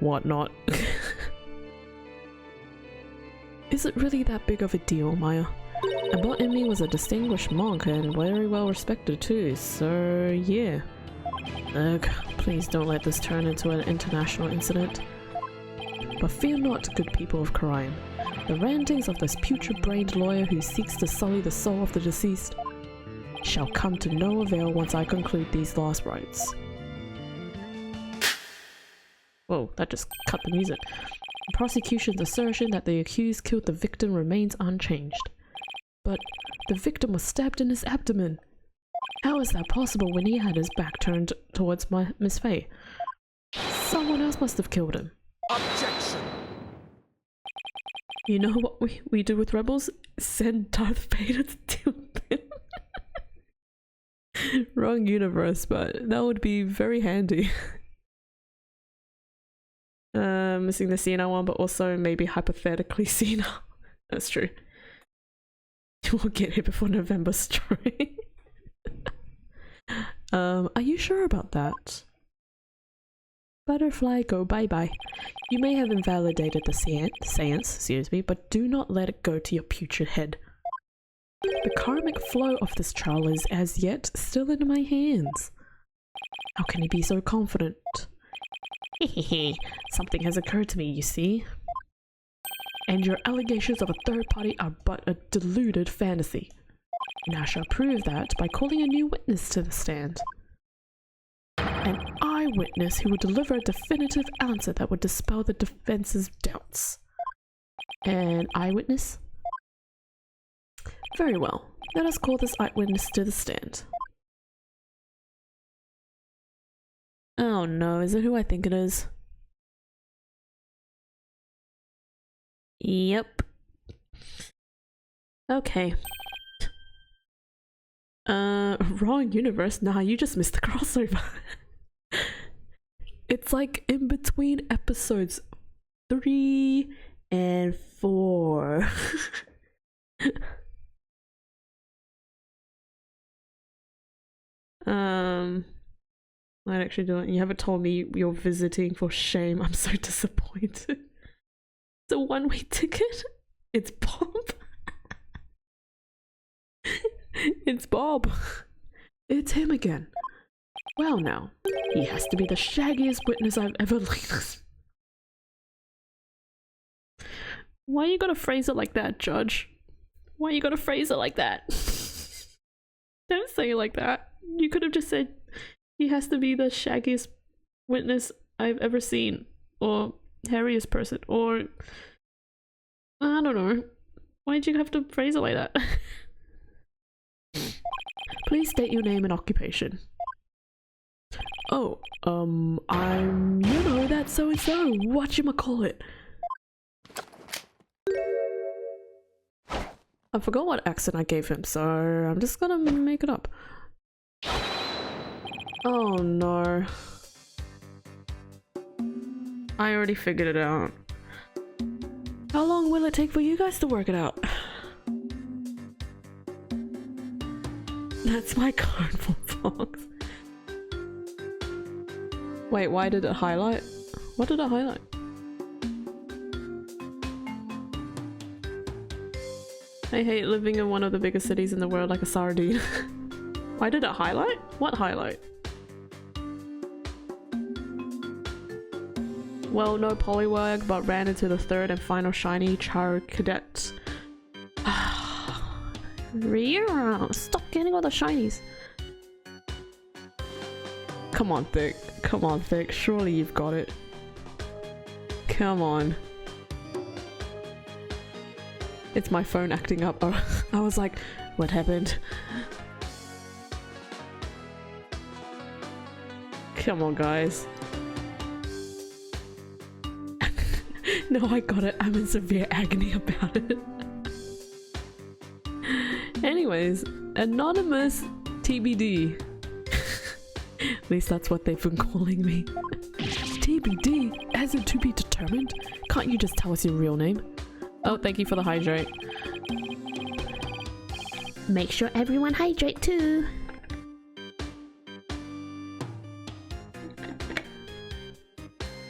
whatnot. Is it really that big of a deal, Maya? Abbot Emmy was a distinguished monk and very well respected too, so yeah. Ugh, please don't let this turn into an international incident. But fear not, good people of Korean. The rantings of this putrid-brained lawyer who seeks to sully the soul of the deceased shall come to no avail once I conclude these last rites. Whoa, that just cut the music. The prosecution's assertion that the accused killed the victim remains unchanged. But the victim was stabbed in his abdomen. How is that possible when he had his back turned towards Miss Faye? Someone else must have killed him. Objection! You know what we do with rebels? Send Darth Vader to deal with them. Wrong universe, but that would be very handy. Missing the senile one, but also maybe hypothetically senile. That's true. We'll get here before November strike. Are you sure about that? Butterfly, go bye-bye. You may have invalidated the seance, but do not let it go to your putrid head. The karmic flow of this trial is, as yet, still in my hands. How can you be so confident? Hehehe, something has occurred to me, you see. And your allegations of a third party are but a deluded fantasy. And I shall prove that by calling a new witness to the stand. An eyewitness who would deliver a definitive answer that would dispel the defense's doubts. An eyewitness? Very well. Let us call this eyewitness to the stand. Oh no, is it who I think it is? Yep. Okay. Wrong universe? Nah, you just missed the crossover. It's like in between episodes 3 and 4. Might actually do it. You haven't told me you're visiting for shame. I'm so disappointed. It's a one-way ticket? It's Bob? It's Bob. It's him again. Well now, he has to be the shaggiest witness I've ever witnessed. Why you gotta phrase it like that, Judge? Why you gotta phrase it like that? Don't say it like that. You could have just said, he has to be the shaggiest witness I've ever seen. Or hairiest person. Or I don't know. Why'd you have to phrase it like that? Please state your name and occupation. Oh, I'm, you know, that so-and-so. Whatchamacallit. I forgot what accent I gave him, so I'm just gonna make it up. Oh no. I already figured it out. How long will it take for you guys to work it out? That's my code for Fox. Wait, why did it highlight? What did it highlight? I hate living in one of the biggest cities in the world like a sardine. Why did it highlight? What highlight? Well, no Poliwag, but ran into the third and final shiny Char Cadet. Rhea, stop getting all the shinies. Come on, Thick. Come on, Thick. Surely you've got it. Come on. It's my phone acting up. Oh, I was like, what happened? Come on, guys. No, I got it. I'm in severe agony about it. Anyways, anonymous TBD. At least that's what they've been calling me. TBD, as in to be determined? Can't you just tell us your real name? Oh, thank you for the hydrate. Make sure everyone hydrate too.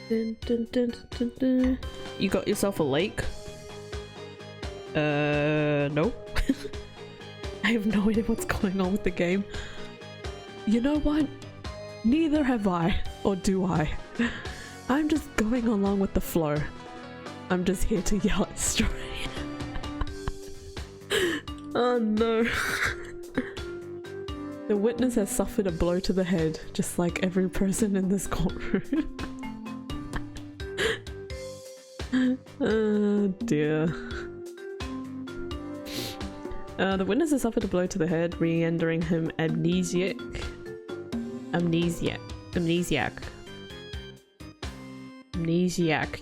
Dun, dun, dun, dun, dun. You got yourself a lake? No. I have no idea what's going on with the game. You know what? Neither have I, or do I. I'm just going along with the flow. I'm just here to yell at Stray. Oh no. The witness has suffered a blow to the head, just like every person in this courtroom. Oh dear. The witness has suffered a blow to the head, rendering him amnesiac.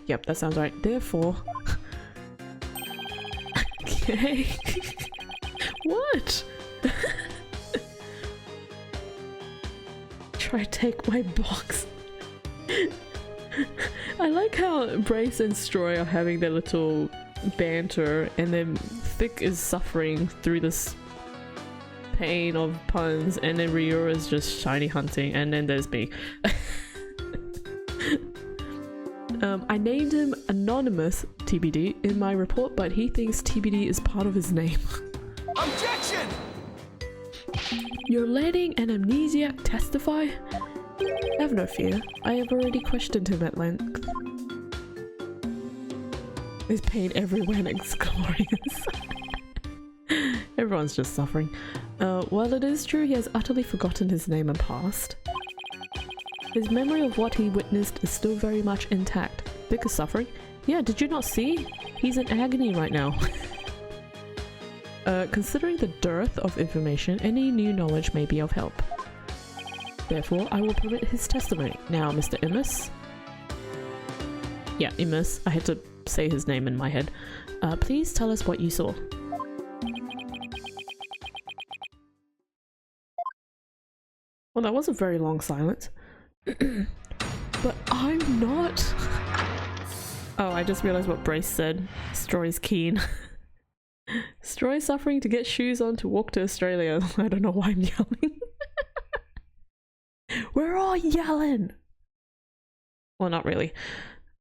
Yep, that sounds right. Therefore... Okay. What? Try take my box. I like how Brace and Stroy are having their little banter, and then Thick is suffering through this pain of puns, and then Ryura is just shiny hunting, and then there's me. I named him Anonymous TBD in my report, but he thinks TBD is part of his name. Objection! You're letting an amnesiac testify? Have no fear, I have already questioned him at length. There's pain everywhere and it's glorious. Everyone's just suffering. While it is true he has utterly forgotten his name and past, his memory of what he witnessed is still very much intact. Vic is suffering? Yeah, did you not see? He's in agony right now. Considering the dearth of information, any new knowledge may be of help. Therefore, I will permit his testimony. Now, Mr. Immus. Yeah, Immus. I had to say his name in my head. Please tell us what you saw. Well, that was a very long silence. But I'm not. Oh, I just realized what Brace said. Stroy's keen. Stroy's suffering to get shoes on to walk to Australia. I don't know why I'm yelling. We're all yelling! Well, not really.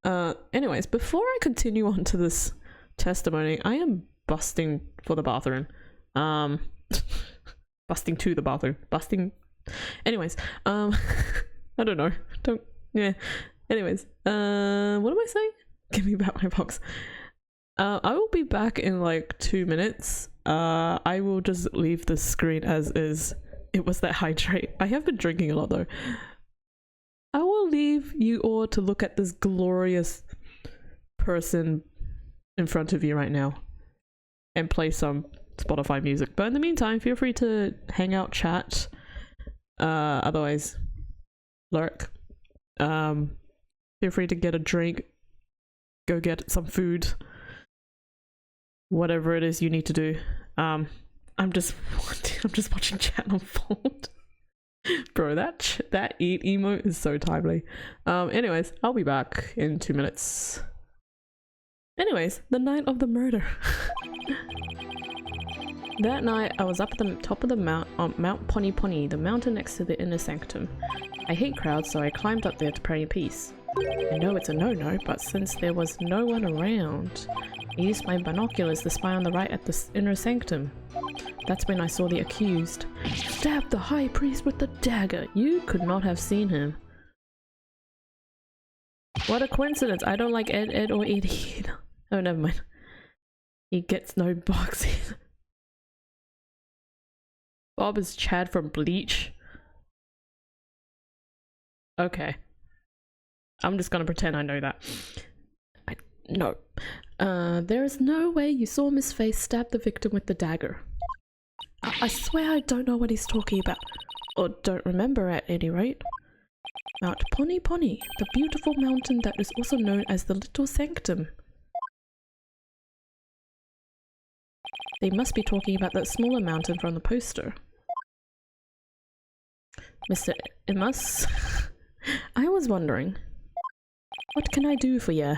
Anyways, before I continue on to this testimony, I am busting for the bathroom. Busting to the bathroom. Busting... Anyways, I don't know. Yeah. Anyways, what am I saying? Give me back my box. I will be back in like 2 minutes. I will just leave the screen as is. It was that hydrate. I have been drinking a lot though. I will leave you all to look at this glorious person in front of you right now and play some Spotify music. But in the meantime, feel free to hang out, chat. Otherwise, lurk. Feel free to get a drink. Go get some food. Whatever it is you need to do. I'm just watching chat unfold. Bro, that eat emote is so timely. Anyways, I'll be back in 2 minutes. Anyways, the night of the murder. That night, I was up at the top of the Mount Pony Pony, the mountain next to the inner sanctum. I hate crowds, so I climbed up there to pray in peace. I know it's a no-no, but since there was no one around, I used my binoculars to spy on the right at the inner sanctum. That's when I saw the accused stab the high priest with the dagger. You could not have seen him. What a coincidence. I don't like Ed or Edie either. Oh, never mind. He gets no boxing. Bob is Chad from Bleach. Okay. I'm just gonna pretend I know that. No. There is no way you saw Miss Face stab the victim with the dagger. I swear I don't know what he's talking about. Or don't remember at any rate. Mount Pony Pony, the beautiful mountain that is also known as the Little Sanctum. They must be talking about that smaller mountain from the poster. Mr. Imus? I was wondering, what can I do for ya?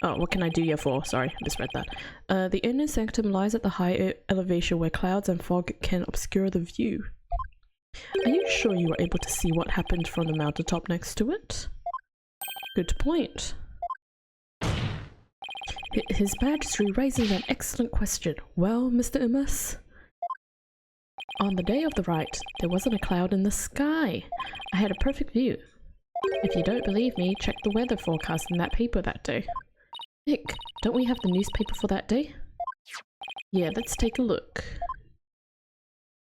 Oh, what can I do ya for? Sorry, I misread that. The inner sanctum lies at the high elevation where clouds and fog can obscure the view. Are you sure you were able to see what happened from the mountaintop next to it? Good point. His Majesty raises an excellent question. Well, Mr. Imus? On the day of the rite, there wasn't a cloud in the sky. I had a perfect view. If you don't believe me, check the weather forecast in that paper that day. Nick, don't we have the newspaper for that day? Yeah, let's take a look.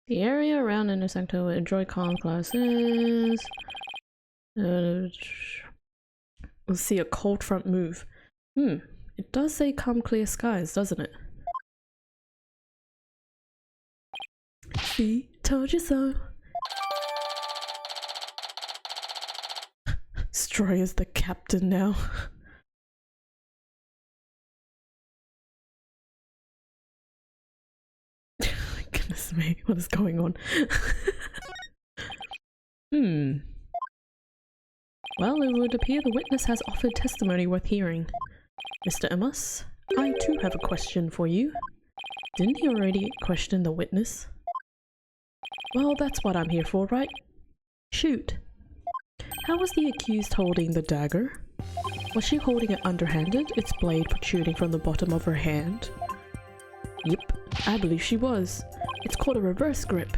The area around Inner Sanctum will enjoy calm classes. We'll see a cold front move. It does say calm clear skies, doesn't it? See? Told you so. Stroy is the captain now. Goodness me, what is going on? Well, it would appear the witness has offered testimony worth hearing. Mr. Imus, I too have a question for you. Didn't he already question the witness? Well, that's what I'm here for, right? Shoot. How was the accused holding the dagger? Was she holding it underhanded, its blade protruding from the bottom of her hand? Yep, I believe she was. It's called a reverse grip.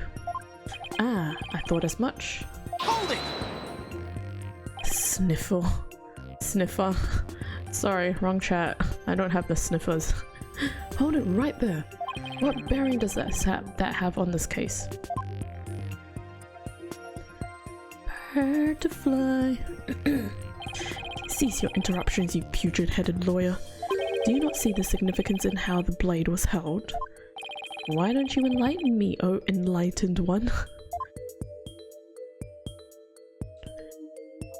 Ah, I thought as much. Hold it! Sniffle. Sniffer. Sorry, wrong chat. I don't have the sniffers. Hold it right there. What bearing does that have on this case? Bird to fly. Cease your interruptions, you putrid-headed lawyer. Do you not see the significance in how the blade was held? Why don't you enlighten me, oh enlightened one?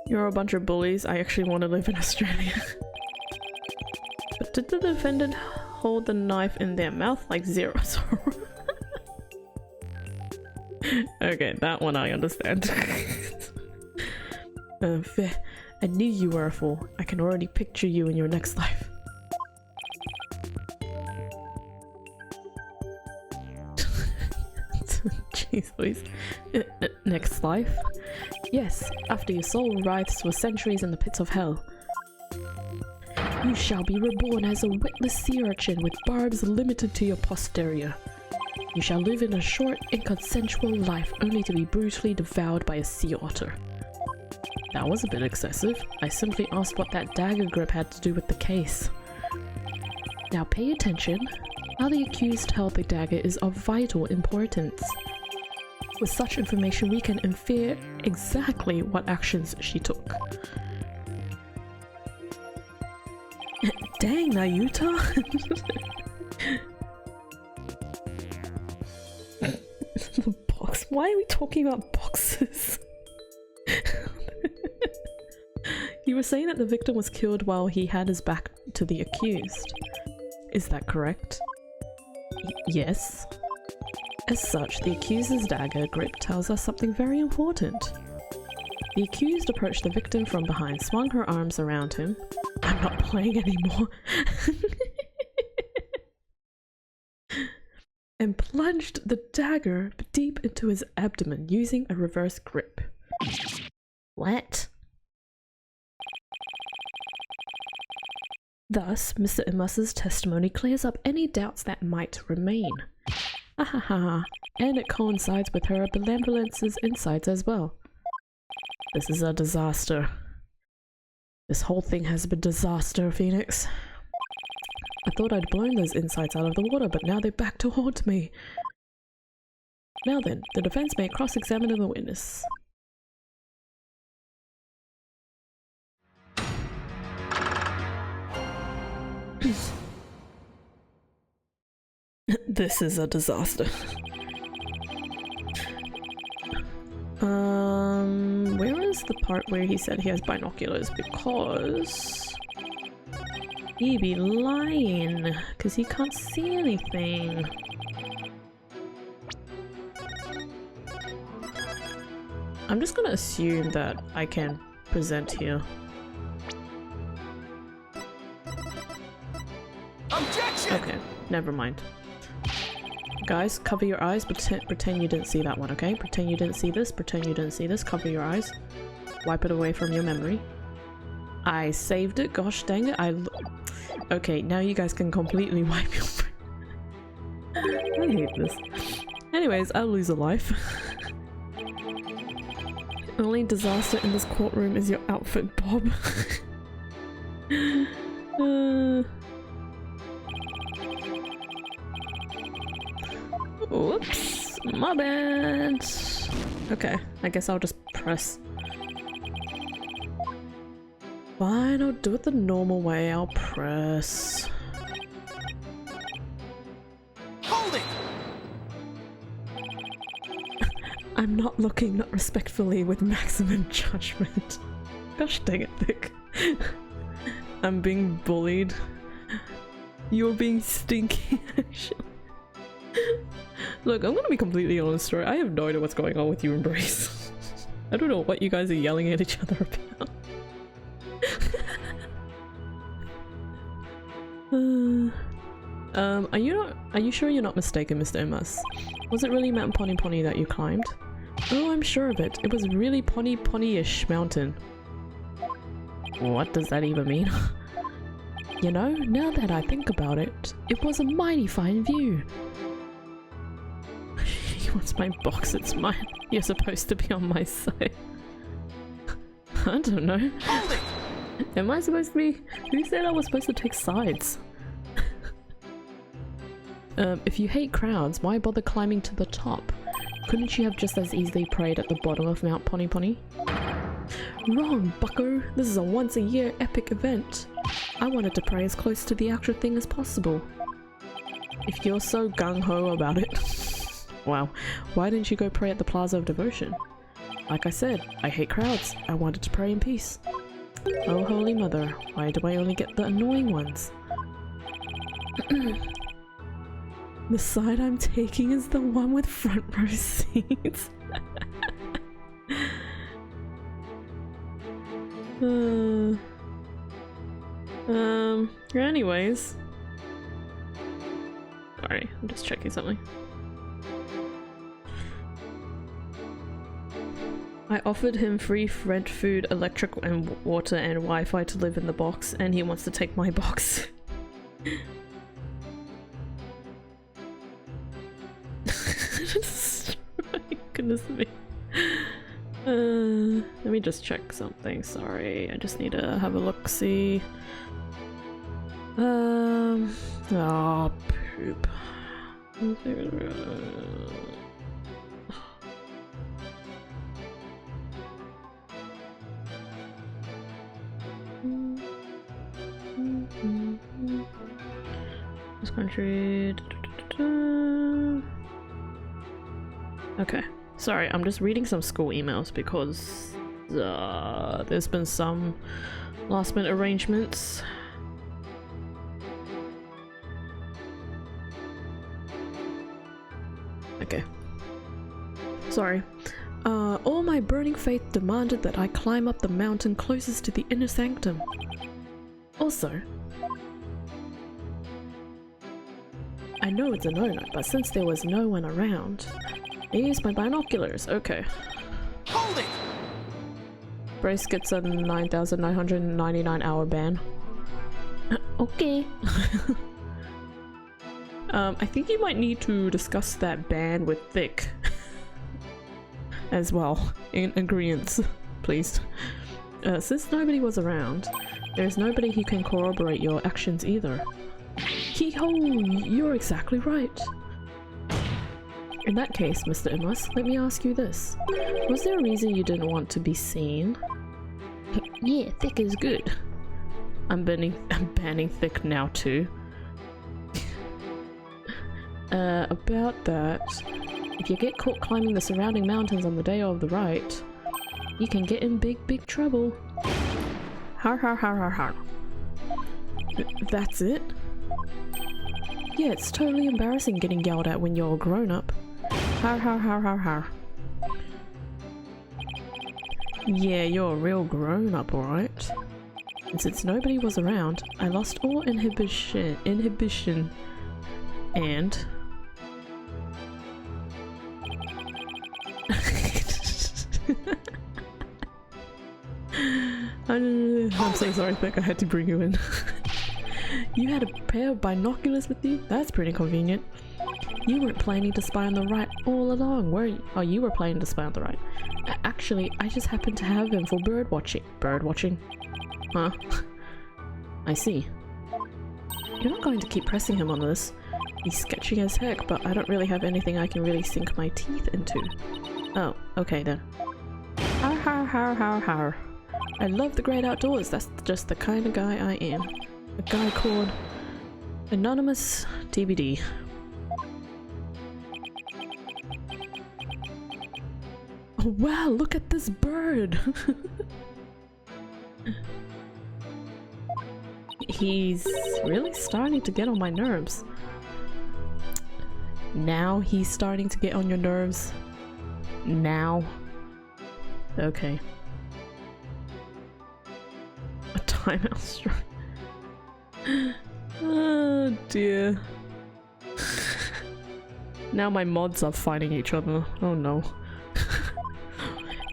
You're a bunch of bullies. I actually want to live in Australia. But did the defendant hold the knife in their mouth like Zero? Okay, that one I understand. I knew you were a fool. I can already picture you in your next life. Jeez Louise. Next life? Yes, after your soul writhes for centuries in the pits of hell. You shall be reborn as a witless sea urchin with barbs limited to your posterior. You shall live in a short, inconsensual life only to be brutally devoured by a sea otter. That was a bit excessive. I simply asked what that dagger grip had to do with the case. Now pay attention. How the accused held the dagger is of vital importance. With such information, we can infer exactly what actions she took. Dang, Nayuta! The box. Why are we talking about boxes? You were saying that the victim was killed while he had his back to the accused. Is that correct? Yes. As such, the accuser's dagger grip tells us something very important. The accused approached the victim from behind, swung her arms around him. I'm not playing anymore. And plunged the dagger deep into his abdomen using a reverse grip. What? Thus, Mr. Imus's testimony clears up any doubts that might remain. Ahaha, and it coincides with her benevolence's insights as well. This is a disaster. This whole thing has been a disaster, Phoenix. I thought I'd blown those insights out of the water, but now they're back to haunt me. Now then, the defense may cross-examine the witness. This is a disaster. Where is the part where he said he has binoculars? Because he be lying, because he can't see anything. I'm just gonna assume that I can present here. Objection! Okay, never mind. Guys, cover your eyes, pretend you didn't see that one, okay? Pretend you didn't see this, pretend you didn't see this, cover your eyes. Wipe it away from your memory. I saved it, gosh dang it, okay, now you guys can completely wipe your I hate this. Anyways, I'll lose a life. Only disaster in this courtroom is your outfit, Bob. Whoops, my bad. Okay, I guess I'll just press. Fine, I'll do it the normal way. I'll press. Hold it! I'm not looking, not respectfully, with maximum judgment. Gosh dang it, Vic. I'm being bullied. You're being stinky, actually. Look, I'm gonna be completely honest, right? I have no idea what's going on with you, Embrace. I don't know what you guys are yelling at each other about. Are you sure you're not mistaken, Mr. Imus? Was it really Mount Pony Pony that you climbed? Oh, I'm sure of it. It was really Pony Pony-ish mountain. What does that even mean? You know, now that I think about it, it was a mighty fine view. He wants my box, it's mine. You're supposed to be on my side. I don't know. Hold it! Am I supposed to be? Who said I was supposed to take sides? If you hate crowds, why bother climbing to the top? Couldn't you have just as easily prayed at the bottom of Mount Pony Pony? Wrong, bucko! This is a once-a-year epic event. I wanted to pray as close to the actual thing as possible. If you're so gung-ho about it... Wow, why didn't you go pray at the Plaza of Devotion? Like I said, I hate crowds. I wanted to pray in peace. Oh, Holy Mother, why do I only get the annoying ones? The side I'm taking is the one with front row seats. Anyways. Sorry, I'm just checking something. I offered him free rent, food, electric and water and Wi-Fi to live in the box, and he wants to take my box. Goodness me. Let me just check something. Sorry, I just need to have a look-see. Oh, poop. This country. Okay, sorry, I'm just reading some school emails because there's been some last minute arrangements. Okay. Sorry. All my burning faith demanded that I climb up the mountain closest to the inner sanctum. Also, I know it's a no-no, but since there was no one around, I used my binoculars. Okay. Hold it! Brace gets a 9,999 hour ban. Okay. I think you might need to discuss that ban with Thick as well, in agreeance, please. Since nobody was around, there's nobody who can corroborate your actions either. Hee-ho, you're exactly right. In that case, Mr. Imus, let me ask you this. Was there a reason you didn't want to be seen? Yeah, Thick is good. I'm banning Thick now too. About that, if you get caught climbing the surrounding mountains on the day of the Wright, you can get in big trouble. Har har har har har. That's it? Yeah, it's totally embarrassing getting yelled at when you're a grown-up. Har har har har har. Yeah, you're a real grown-up, alright? And since nobody was around, I lost all inhibition, and... I'm so sorry, Thick, I had to bring you in. You had a pair of binoculars with you? That's pretty convenient. You weren't planning to spy on the Wright all along, were you? Oh, you were planning to spy on the Wright. Actually, I just happened to have him for bird watching. Bird watching? Huh? I see. You're not going to keep pressing him on this. He's sketchy as heck, but I don't really have anything I can really sink my teeth into. Oh, okay then. Har har har har har. I love the great outdoors. That's just the kind of guy I am. A guy called Anonymous TBD. Oh wow, look at this bird! He's really starting to get on my nerves. Now he's starting to get on your nerves. Now. Okay. A timeout strike. Oh dear. Now my mods are fighting each other. Oh no.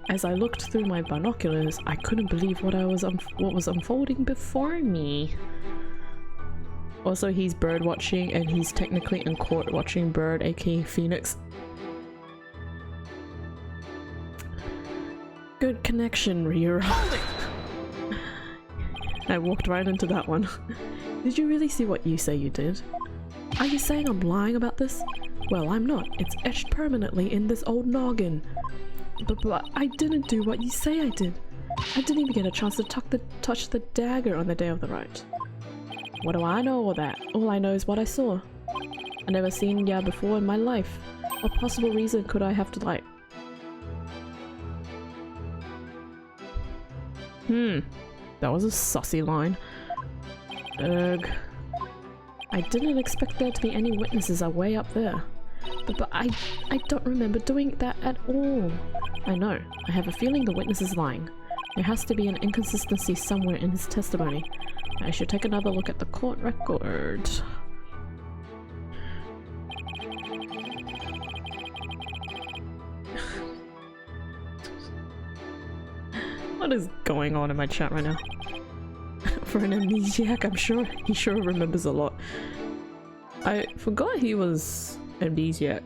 As I looked through my binoculars, I couldn't believe what was unfolding before me. Also, he's bird watching, and he's technically in court watching bird, aka Phoenix. Good connection, Ryura. I walked right into that one. Did you really see what you say you did? Are you saying I'm lying about this? Well, I'm not. It's etched permanently in this old noggin. But I didn't do what you say I did. I didn't even get a chance to touch the dagger on the day of the Wright. What do I know all that? All I know is what I saw. I never seen ya before in my life. What possible reason could I have to like? That was a sussy line. Ugh. I didn't expect there to be any witnesses way up there. But I don't remember doing that at all. I know. I have a feeling the witness is lying. There has to be an inconsistency somewhere in his testimony. I should take another look at the court record. What is going on in my chat right now? For an amnesiac, I'm sure he sure remembers a lot. I forgot he was amnesiac.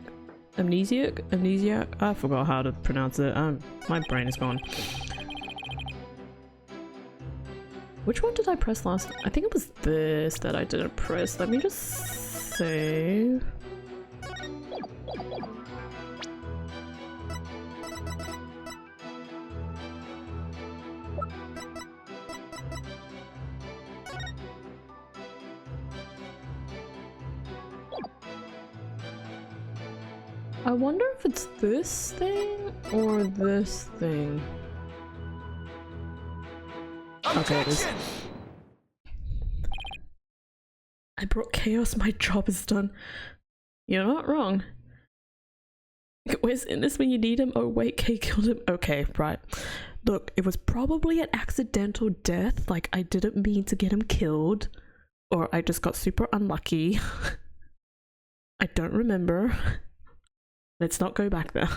Amnesiac? I forgot how to pronounce it. My brain is gone. Which one did I press last? I think it was this that I didn't press. Let me just save. I wonder if it's this thing or this thing. Okay, it is. I brought chaos, my job is done. You're not wrong. Where's Innes when you need him? Oh wait, Kay killed him. Okay, right. Look, it was probably an accidental death. Like, I didn't mean to get him killed. Or I just got super unlucky. I don't remember. Let's not go back there.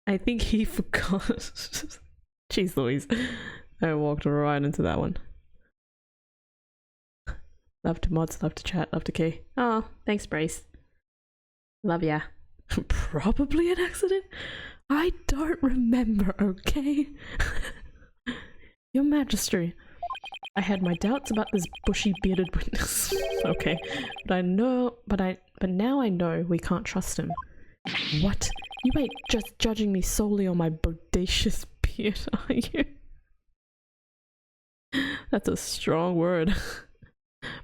I think he forgot. Jeez Louise. I walked right into that one. Love to mods, love to chat, love to key. Oh, thanks Brace. Love ya. Probably an accident? I don't remember, okay? Your Majesty. I had my doubts about this bushy bearded witness. Okay. But now I know we can't trust him. What? You ain't just judging me solely on my bodacious beard, are you? That's a strong word.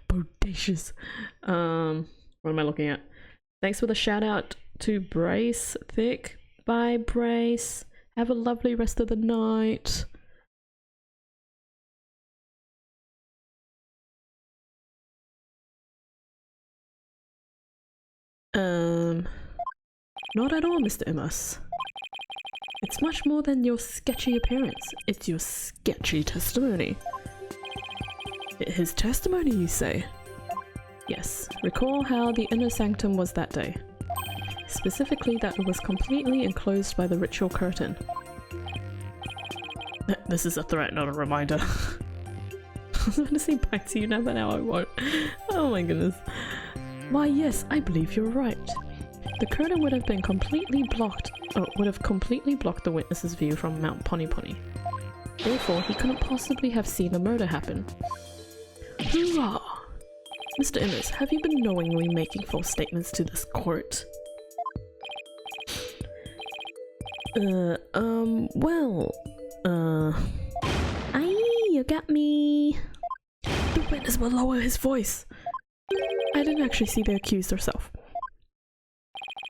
Bodacious. What am I looking at? Thanks for the shout out to Brace Thick. Bye Brace. Have a lovely rest of the night. Not at all, Mr. Immus. It's much more than your sketchy appearance. It's your sketchy testimony. His testimony, you say? Yes. Recall how the inner sanctum was that day. Specifically that it was completely enclosed by the ritual curtain. This is a threat, not a reminder. I was going to say bye to you now, but now I won't. Oh my goodness. Why yes, I believe you're right. The curtain would have been completely blocked, would have completely blocked the witness's view from Mount Pony. Therefore, he couldn't possibly have seen the murder happen. Hoorah! Mr. Immus, have you been knowingly making false statements to this court? Aye, you got me. The witness will lower his voice. I didn't actually see the accused herself.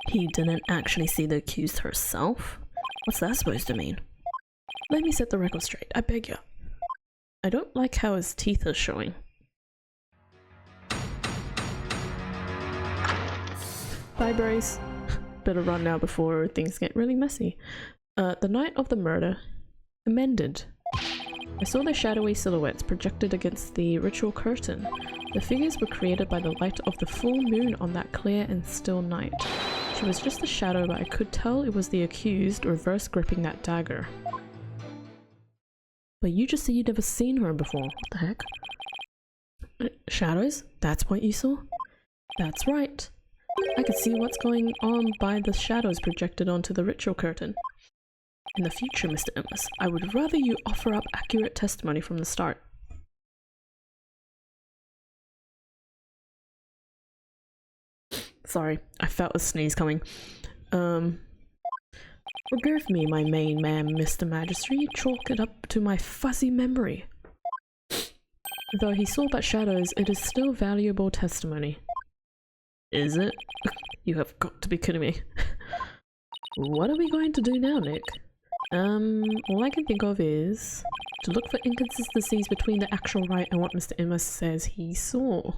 He didn't actually see the accused herself? What's that supposed to mean? Let me set the record straight, I beg you. I don't like how his teeth are showing. Bye, Brace. Better run now before things get really messy. The night of the murder, amended. I saw the shadowy silhouettes projected against the ritual curtain. The figures were created by the light of the full moon on that clear and still night. She was just a shadow, but I could tell it was the accused reverse gripping that dagger. But you just said you'd never seen her before. What the heck? Shadows? That's what you saw? That's right. I could see what's going on by the shadows projected onto the ritual curtain. In the future, Mr. Immus, I would rather you offer up accurate testimony from the start. Sorry, I felt a sneeze coming. Forgive me, my main man, Mr. Magistrate, chalk it up to my fuzzy memory. Though he saw but shadows, it is still valuable testimony. Is it? You have got to be kidding me. What are we going to do now, Nick? All I can think of is to look for inconsistencies between the actual Wright and what Mr. Immus says he saw.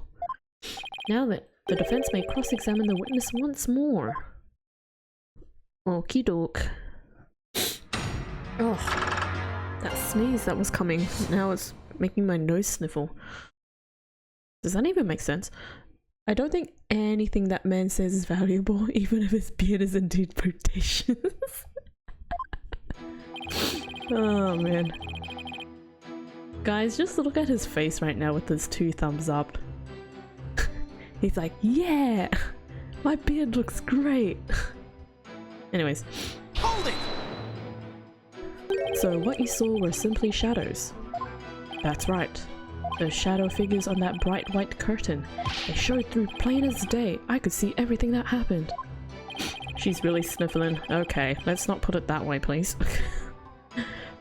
Now that the defense may cross-examine the witness once more. Okie doke. Oh, that sneeze that was coming, now it's making my nose sniffle. Does that even make sense? I don't think anything that man says is valuable, even if his beard is indeed bodacious. Oh man. Guys, just look at his face right now with his 2 thumbs up. He's like, yeah! My beard looks great! Anyways. Hold it! So what you saw were simply shadows. That's right. Those shadow figures on that bright white curtain. They showed through plain as day. I could see everything that happened. She's really sniffling. Okay, let's not put it that way, please.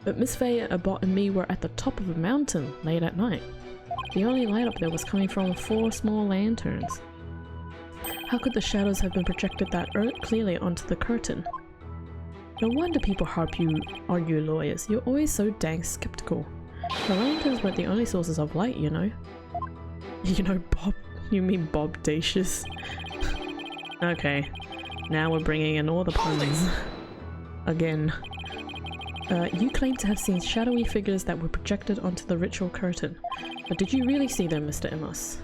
But Miss Faye, Abbott and me were at the top of a mountain late at night. The only light up there was coming from 4 small lanterns. How could the shadows have been projected that clearly onto the curtain? No wonder people argue lawyers. You're always so dang skeptical. The lanterns weren't the only sources of light, you know. You know, Bob. You mean Bob Dacious. Okay, now we're bringing in all the puns. Again. You claim to have seen shadowy figures that were projected onto the ritual curtain. But did you really see them, Mr. Emos?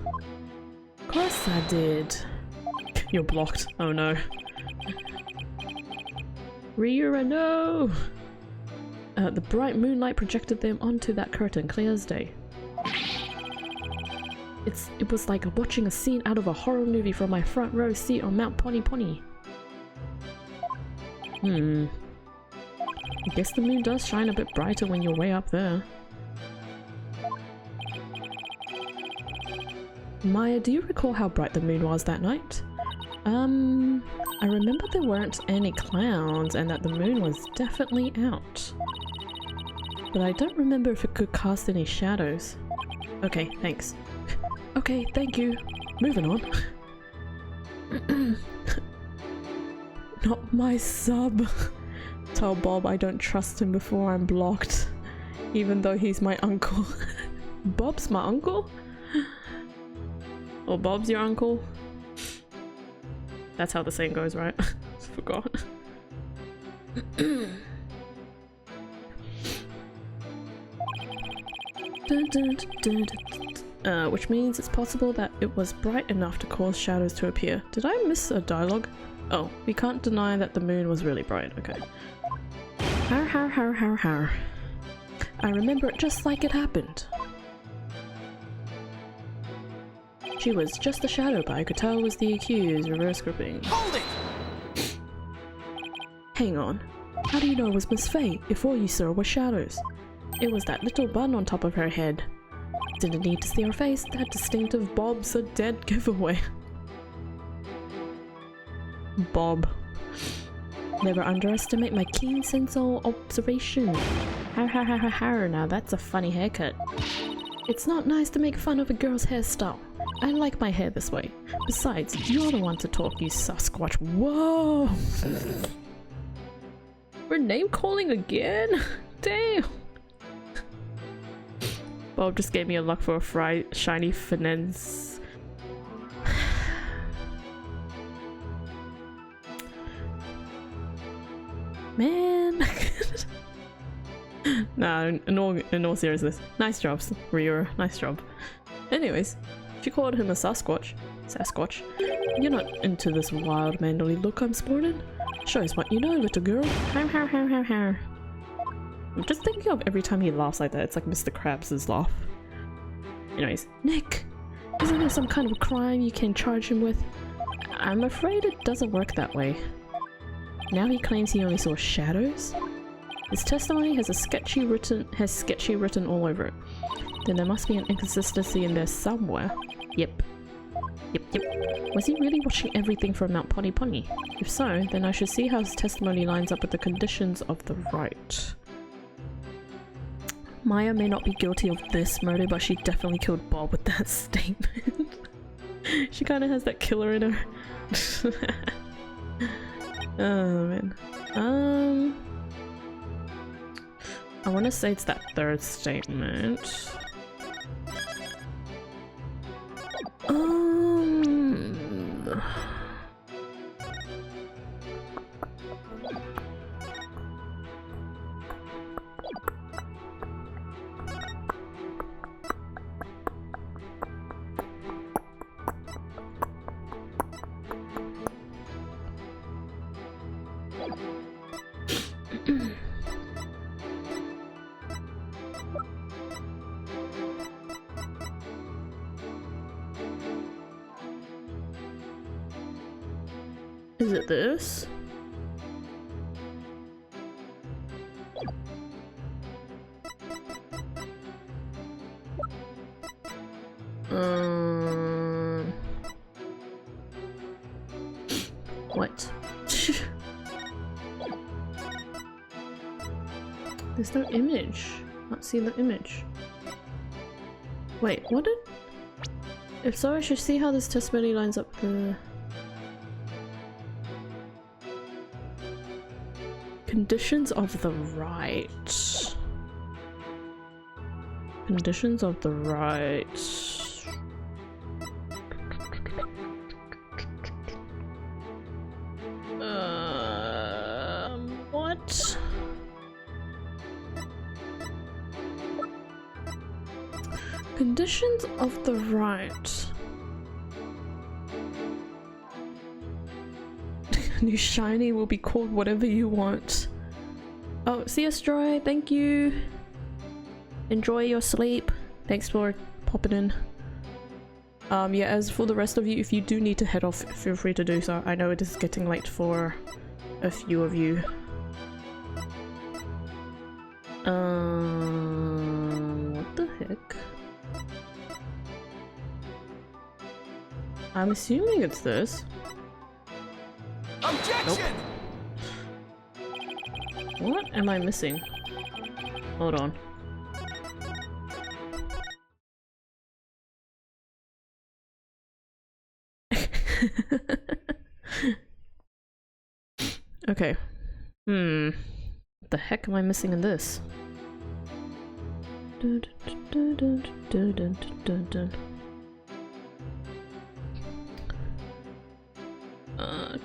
Of course I did. You're blocked. Oh no. Ryura, no! The bright moonlight projected them onto that curtain, clear as day. It was like watching a scene out of a horror movie from my front row seat on Mount Pony Pony. I guess the moon does shine a bit brighter when you're way up there. Maya, do you recall how bright the moon was that night? I remember there weren't any clouds and that the moon was definitely out. But I don't remember if it could cast any shadows. Okay, thanks. Okay, thank you. Moving on. Not my sub. Tell Bob I don't trust him before I'm blocked. Even though he's my uncle. Bob's my uncle? Or Bob's your uncle? That's how the saying goes, right? Forgot. Which means it's possible that it was bright enough to cause shadows to appear. Did I miss a dialogue? Oh, we can't deny that the moon was really bright. Okay. Har har har har har. I remember it just like it happened. She was just a shadow, but I could tell it was the accused. Reverse gripping. Hold it! Hang on. How do you know it was Miss Faye if all you saw were shadows? It was that little bun on top of her head. Didn't need to see her face. That distinctive Bob's a dead giveaway. Bob. Never underestimate my keen sense of observation. Har har har har har. Now that's a funny haircut. It's not nice to make fun of a girl's hairstyle. I like my hair this way. Besides, you're the one to talk, you Sasquatch. Whoa! We're name calling again? Damn! Bob just gave me a luck for a shiny finesse. Man! Nah, in all seriousness, nice jobs, Ryura. Nice job. Anyways, she called him a Sasquatch. You're not into this wild manly look I'm sporting? Shows what you know, little girl. Har har har har har. I'm just thinking of every time he laughs like that, it's like Mr. Krabs' laugh. Anyways, Nick! Isn't there some kind of crime you can charge him with? I'm afraid it doesn't work that way. Now he claims he only saw shadows? His testimony has sketchy written all over it. Then there must be an inconsistency in there somewhere. Yep. Was he really watching everything from Mount Pony Pony? If so, then I should see how his testimony lines up with the conditions of the rite. Maya may not be guilty of this murder, but she definitely killed Bob with that statement. She kind of has that killer in her. Oh man. I want to say it's that third statement. Is it this? What? There's no image. Can't see the image. Wait, what did? If so, I should see how this testimony lines up with the conditions of the rite. Conditions of the rite. Conditions of the Wright. New shiny will be called whatever you want. Oh, see us, Joy. Thank you. Enjoy your sleep. Thanks for popping in. Yeah, as for the rest of you, if you do need to head off, feel free to do so. I know it is getting late for a few of you. What the heck? I'm assuming it's this. Objection! Nope. What am I missing? Hold on. Okay. What the heck am I missing in this?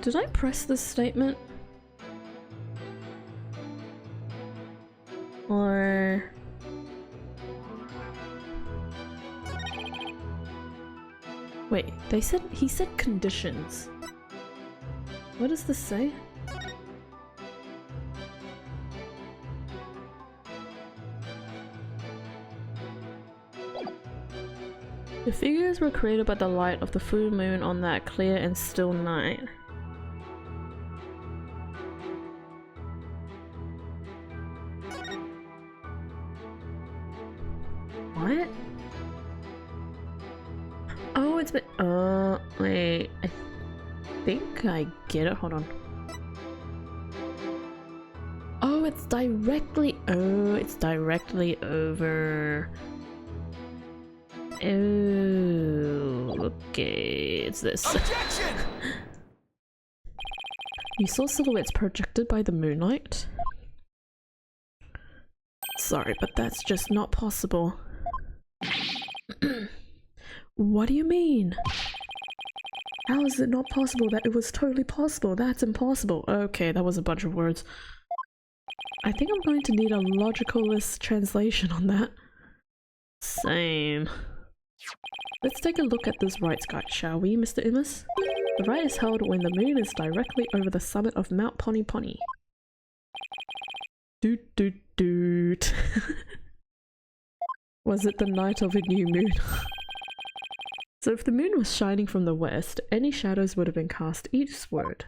Did I press this statement? Or... Wait, he said conditions. What does this say? The figures were created by the light of the full moon on that clear and still night. What? Oh, it's been— wait, I think I get it. Hold on. Oh, it's directly— oh, it's directly over— oh, okay, it's this. Objection! You saw silhouettes projected by the moonlight? Sorry, but that's just not possible. What do you mean? How is it not possible? That it was totally possible. That's impossible. Okay, that was a bunch of words. I think I'm going to need a logicalist translation on that. Same. Let's take a look at this Wright's guide, shall we, Mr. Immus? The Wright is held when the moon is directly over the summit of Mount Pony Pony. Doot doot doot. Was it the night of a new moon? So if the moon was shining from the west, any shadows would have been cast eastward.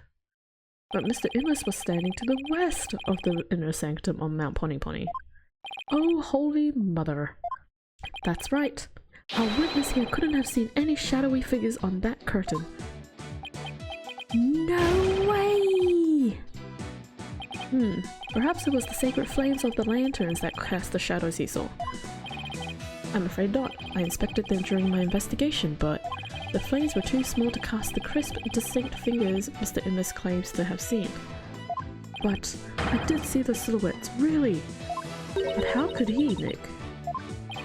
But Mr. Immus was standing to the west of the inner sanctum on Mount Pony Pony. Oh, holy mother. That's right. Our witness here couldn't have seen any shadowy figures on that curtain. No way! Perhaps it was the sacred flames of the lanterns that cast the shadows he saw. I'm afraid not. I inspected them during my investigation, but the flames were too small to cast the crisp, distinct figures Mr. Immus claims to have seen. But I did see the silhouettes, really! But how could he, Nick?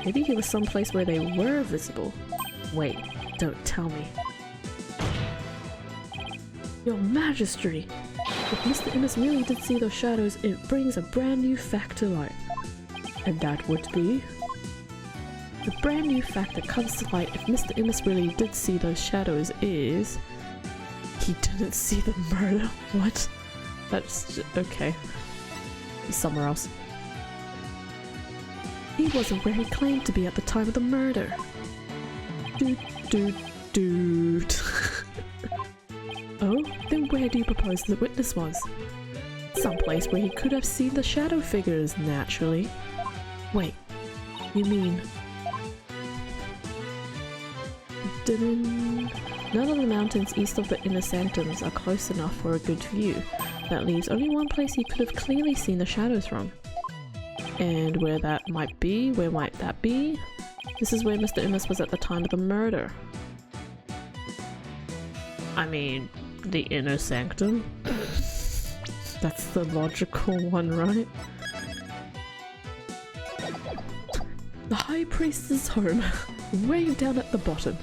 Maybe he was someplace where they were visible. Wait, don't tell me. Your Majesty! If Mr. Immus really did see those shadows, it brings a brand new fact to light. And that would be? The brand new fact that comes to light if Mr. Immus really did see those shadows is... he didn't see the murder. What? That's okay. He's somewhere else. He wasn't where he claimed to be at the time of the murder. Doot doot doot. Oh, then where do you propose the witness was? Someplace where he could have seen the shadow figures, naturally. Wait, you mean... None of the mountains east of the inner sanctums are close enough for a good view. That leaves only one place he could have clearly seen the shadows from. And where that might be? Where might that be? This is where Mr. Immus was at the time of the murder. I mean, the inner sanctum? That's the logical one, right? The High Priest's home, way down at the bottom.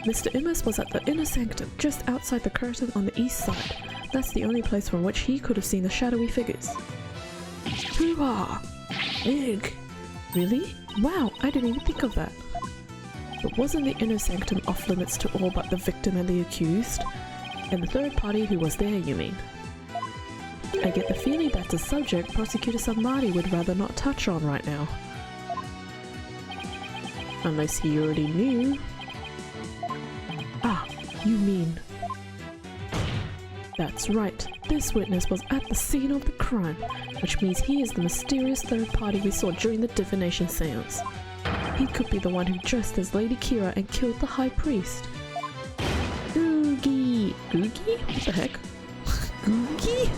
Mr. Immus was at the inner sanctum, just outside the curtain on the east side. That's the only place from which he could have seen the shadowy figures. Hoo-ha! Big. Really? Wow, I didn't even think of that. But wasn't the inner sanctum off limits to all but the victim and the accused? And the third party who was there, you mean? I get the feeling that's a subject Prosecutor Samari would rather not touch on right now. Unless he already knew. Ah, you mean... That's right, this witness was at the scene of the crime, which means he is the mysterious third party we saw during the divination seance. He could be the one who dressed as Lady Kira and killed the High Priest. Googie! Googie? What the heck? Googie?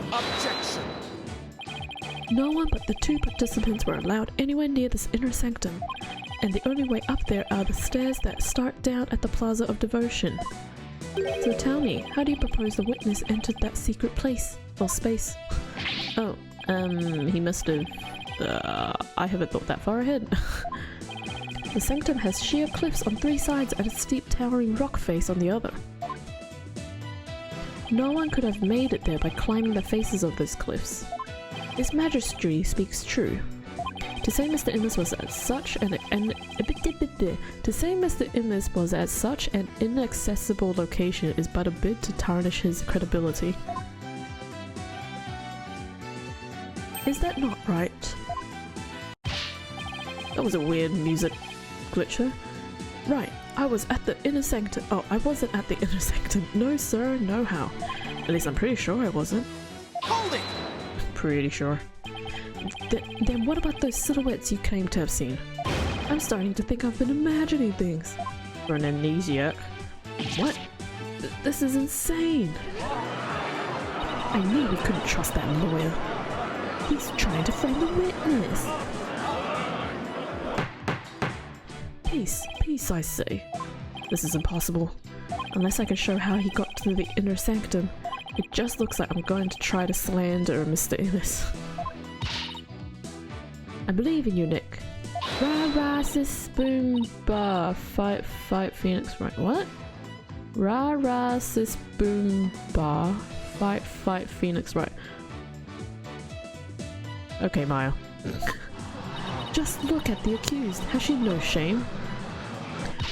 Objection! No one but the two participants were allowed anywhere near this inner sanctum, and the only way up there are the stairs that start down at the Plaza of Devotion. So tell me, how do you propose the witness entered that secret place, or space? Oh, he must have... I haven't thought that far ahead. The sanctum has sheer cliffs on 3 sides and a steep towering rock face on the other. No one could have made it there by climbing the faces of those cliffs. His Majesty speaks true. To say Mr. Immis was at such an inaccessible location is but a bid to tarnish his credibility. Is that not right? That was a weird music glitcher. Right, I was at the inner sanctum. Oh, I wasn't at the inner sanctum. No sir, no how. At least I'm pretty sure I wasn't. Hold it! Pretty sure. Then what about those silhouettes you claim to have seen? I'm starting to think I've been imagining things. For an amnesiac. What? This is insane. I knew we couldn't trust that lawyer. He's trying to frame the witness. Peace, peace, I say. This is impossible. Unless I can show how he got to the inner sanctum, it just looks like I'm going to try to slander Mr. Immis. I believe in you, Nick. Rah-rah, sis, boom, bar, fight, Phoenix, right, what? Rah-rah, sis, boom, bar, fight, Phoenix, right. Okay, Maya. Just look at the accused. Has she no shame?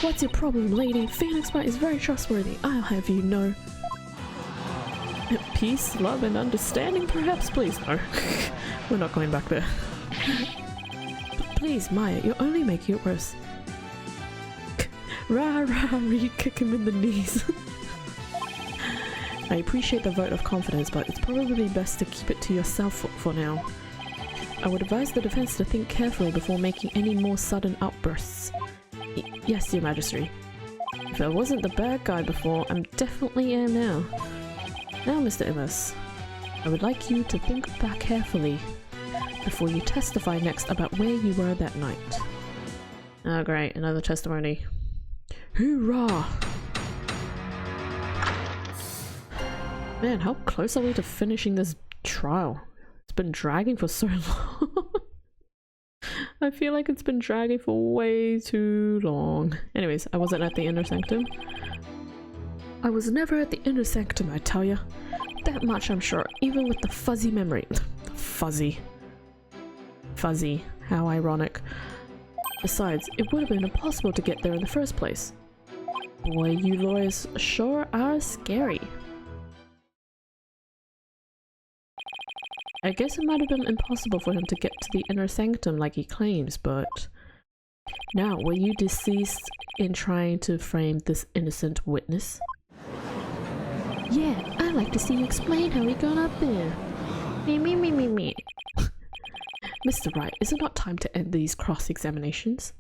What's your problem, lady? Phoenix Wright is very trustworthy. I'll have you know. Peace, love, and understanding, perhaps? Please, no. We're not going back there. Please, Maya, you're only making it worse. Rah rah, you kick him in the knees. I appreciate the vote of confidence, but it's probably best to keep it to yourself for now. I would advise the defense to think carefully before making any more sudden outbursts. Yes, Your Majesty. If I wasn't the bad guy before, I definitely am now. Now, Mr. Immis, I would like you to think back carefully before you testify next about where you were that night. Oh great, another testimony. Hoorah! Man, how close are we to finishing this trial? It's been dragging for so long. I feel like it's been dragging for way too long. Anyways, I wasn't at the inner sanctum. I was never at the inner sanctum, I tell ya. That much I'm sure, even with the fuzzy memory. Fuzzy. Fuzzy. How ironic. Besides, it would have been impossible to get there in the first place. Boy, you lawyers sure are scary. I guess it might have been impossible for him to get to the inner sanctum like he claims, but... Now, were you deceased in trying to frame this innocent witness? Yeah, I'd like to see you explain how he got up there. Me. Mr. Wright, is it not time to end these cross-examinations?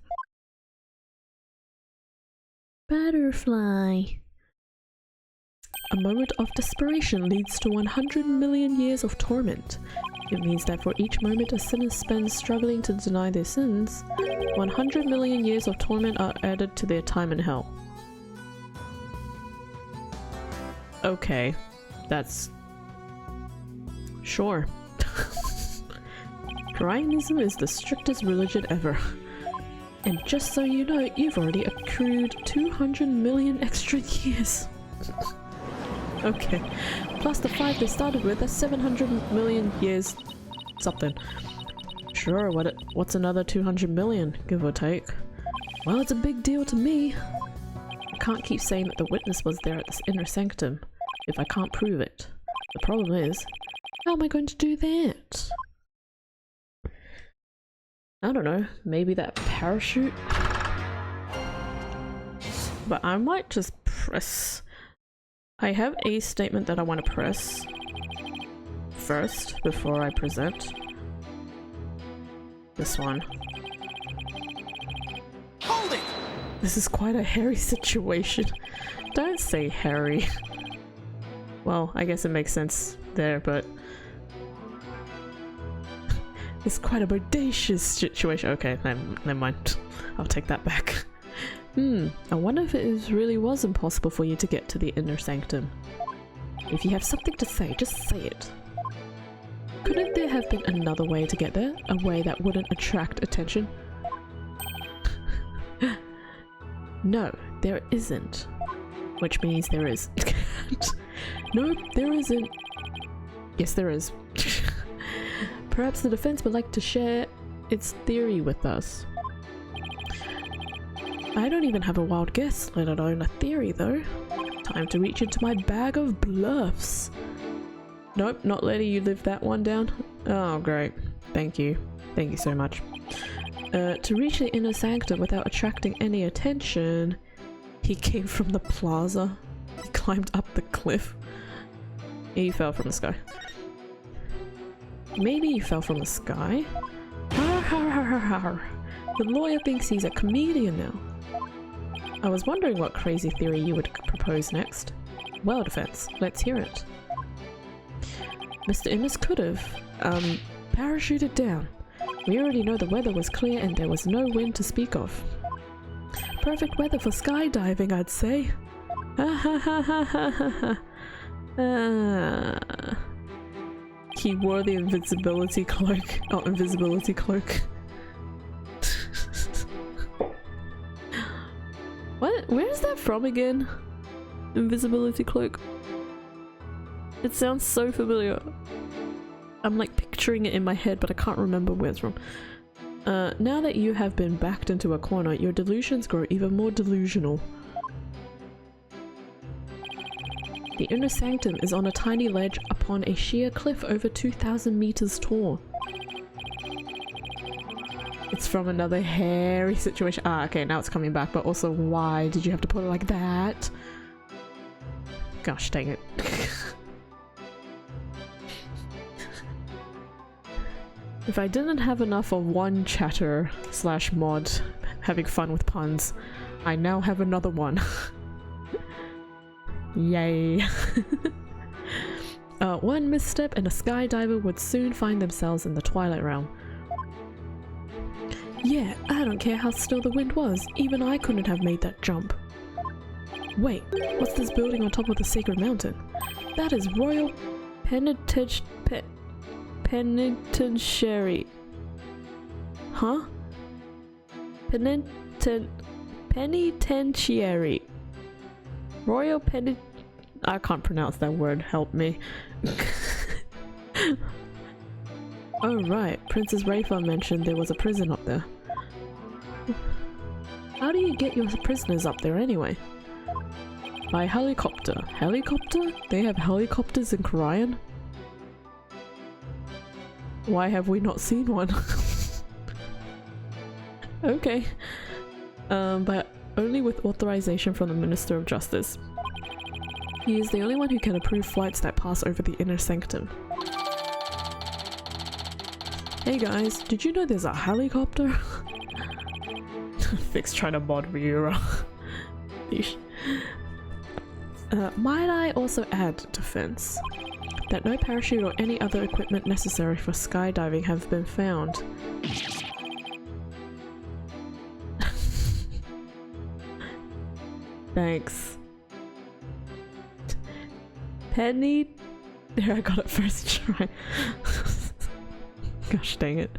Butterfly. A moment of desperation leads to 100 million years of torment. It means that for each moment a sinner spends struggling to deny their sins, 100 million years of torment are added to their time in hell. Okay, that's... sure. Brahmanism is the strictest religion ever. And just so you know, you've already accrued 200 million extra years. Okay, plus the 5 they started with, that's 700 million years something. Sure, what's another 200 million, give or take? Well, it's a big deal to me. I can't keep saying that the witness was there at this inner sanctum if I can't prove it. The problem is, how am I going to do that? I don't know, maybe that parachute? But I might just press... I have a statement that I want to press first before I present. This one. Hold it! This is quite a hairy situation. Don't say hairy. Well, I guess it makes sense there, but... it's quite a bodacious situation. Okay, never mind. I'll take that back. I wonder if it really was impossible for you to get to the inner sanctum. If you have something to say, just say it. Couldn't there have been another way to get there? A way that wouldn't attract attention? No, there isn't. Which means there is. No, there isn't. Yes, there is. Perhaps the defense would like to share its theory with us. I don't even have a wild guess, let alone a theory though. Time to reach into my bag of bluffs. Nope, not letting you live that one down. Oh, great. Thank you. Thank you so much. To reach the inner sanctum without attracting any attention, he came from the plaza. He climbed up the cliff. He fell from the sky. Maybe he fell from the sky? Har har har har har. The lawyer thinks he's a comedian now. I was wondering what crazy theory you would propose next. Well, defense, let's hear it. Mr. Immis could have, parachuted down. We already know the weather was clear and there was no wind to speak of. Perfect weather for skydiving, I'd say. Ha ha ha ha ha ha. He wore the invisibility cloak. Oh, invisibility cloak. What? Where is that from again? Invisibility cloak. It sounds so familiar. I'm like picturing it in my head, but I can't remember where it's from. Now that you have been backed into a corner, your delusions grow even more delusional. The inner sanctum is on a tiny ledge upon a sheer cliff over 2,000 meters tall. It's from another hairy situation. Ah, okay, now it's coming back, but also why did you have to put it like that? Gosh dang it. If I didn't have enough of one chatter slash mod having fun with puns, I now have another one. Yay. One misstep and a skydiver would soon find themselves in the Twilight Realm. Yeah, I don't care how still the wind was, even I couldn't have made that jump. Wait, what's this building on top of the Sacred Mountain? That is Royal Penitentiary. Huh? Penitentiary. Royal Penit... I can't pronounce that word, help me. Oh right, Princess Rayfa mentioned there was a prison up there. How do you get your prisoners up there anyway? By helicopter. Helicopter? They have helicopters in Korean? Why have we not seen one? Okay. But only with authorization from the Minister of Justice. He is the only one who can approve flights that pass over the inner sanctum. Hey guys, did you know there's a helicopter? Fix trying to mod Miura. Might I also add, defense, that no parachute or any other equipment necessary for skydiving have been found. Thanks. Penny... There, I got it first try. Gosh dang it.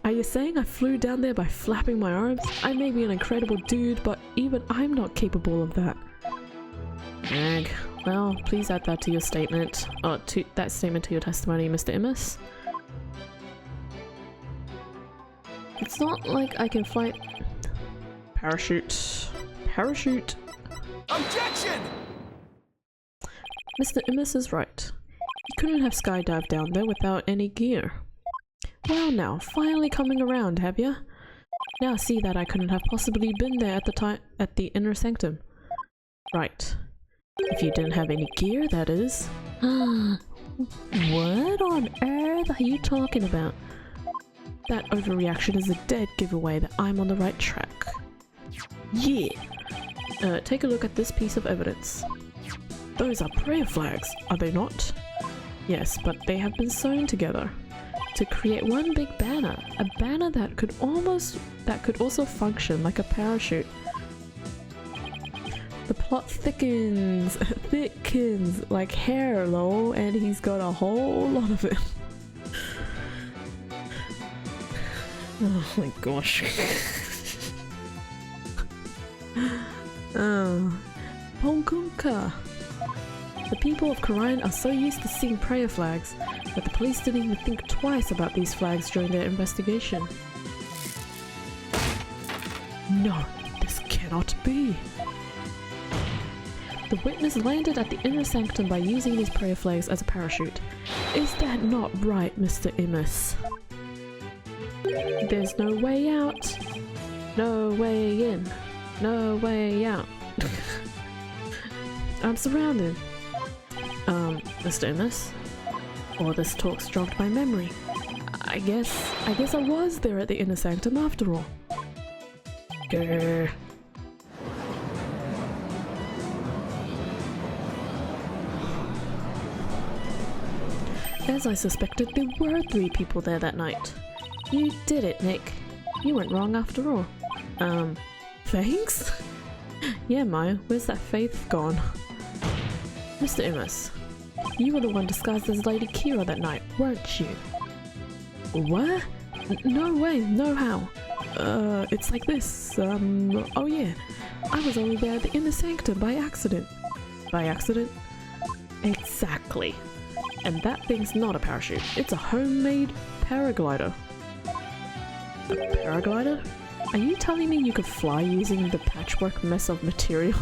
Are you saying I flew down there by flapping my arms? I may be an incredible dude, but even I'm not capable of that. Ag. Well, please add that to your statement. Oh, that statement to your testimony, Mr. Immis. It's not like I can fly. Parachute. Parachute. Objection! Mr. Immis is right. You couldn't have skydived down there without any gear. Well now, finally coming around, have ya? Now see that I couldn't have possibly been there at the time at the inner sanctum. Right. If you didn't have any gear, that is. What on earth are you talking about? That overreaction is a dead giveaway that I'm on the right track. Yeah! Take a look at this piece of evidence. Those are prayer flags, are they not? Yes, but they have been sewn together to create one big banner. A banner that could also function like a parachute. The plot thickens like hair, lol, and he's got a whole lot of it. Oh my gosh. Oh. Ponkunka. The people of Karain are so used to seeing prayer flags that the police didn't even think twice about these flags during their investigation. No, this cannot be. The witness landed at the inner sanctum by using these prayer flags as a parachute. Is that not right, Mr. Immis? There's no way out. No way in. No way out. I'm surrounded. Mr. Immis? Or this talk's jogged my memory. I guess I was there at the inner sanctum after all. Grr. As I suspected, there were 3 people there that night. You did it, Nick. You weren't wrong after all. Thanks? Yeah, Maya, where's that faith gone? Mr. Immis, you were the one disguised as Lady Kira that night, weren't you? What? No way, no how. It's like this, oh yeah. I was only there at the inner sanctum by accident. By accident? Exactly. And that thing's not a parachute, it's a homemade paraglider. A paraglider? Are you telling me you could fly using the patchwork mess of material?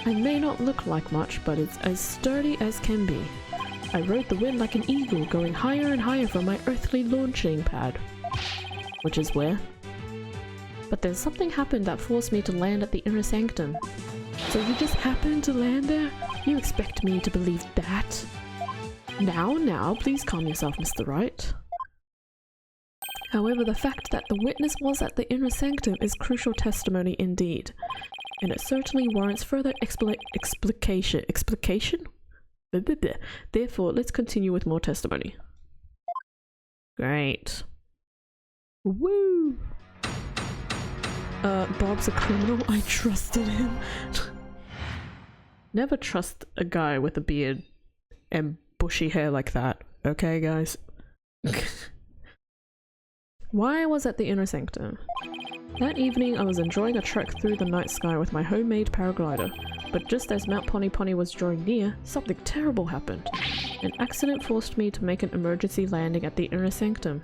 I may not look like much, but it's as sturdy as can be. I rode the wind like an eagle, going higher and higher from my earthly launching pad. Which is where? But then something happened that forced me to land at the inner sanctum. So you just happened to land there? You expect me to believe that? Now, please calm yourself, Mr. Wright. However, the fact that the witness was at the inner sanctum is crucial testimony indeed, and it certainly warrants further explication. Therefore, let's continue with more testimony. Great. Woo! Bob's a criminal. I trusted him. Never trust a guy with a beard and bushy hair like that, okay, guys? Why I was at the inner sanctum. That evening I was enjoying a trek through the night sky with my homemade paraglider, but just as Mount Pony Pony was drawing near, something terrible happened. An accident forced me to make an emergency landing at the inner sanctum.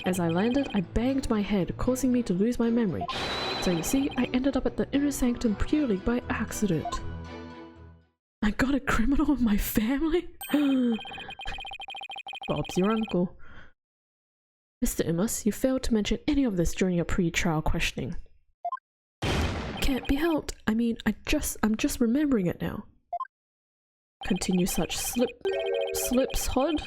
As I landed, I banged my head, causing me to lose my memory. So you see, I ended up at the inner sanctum purely by accident. I got a criminal in my family? Bob's your uncle. Mr. Immis, you failed to mention any of this during your pre-trial questioning. Can't be helped. I mean, I'm just remembering it now. Continue such slipshod?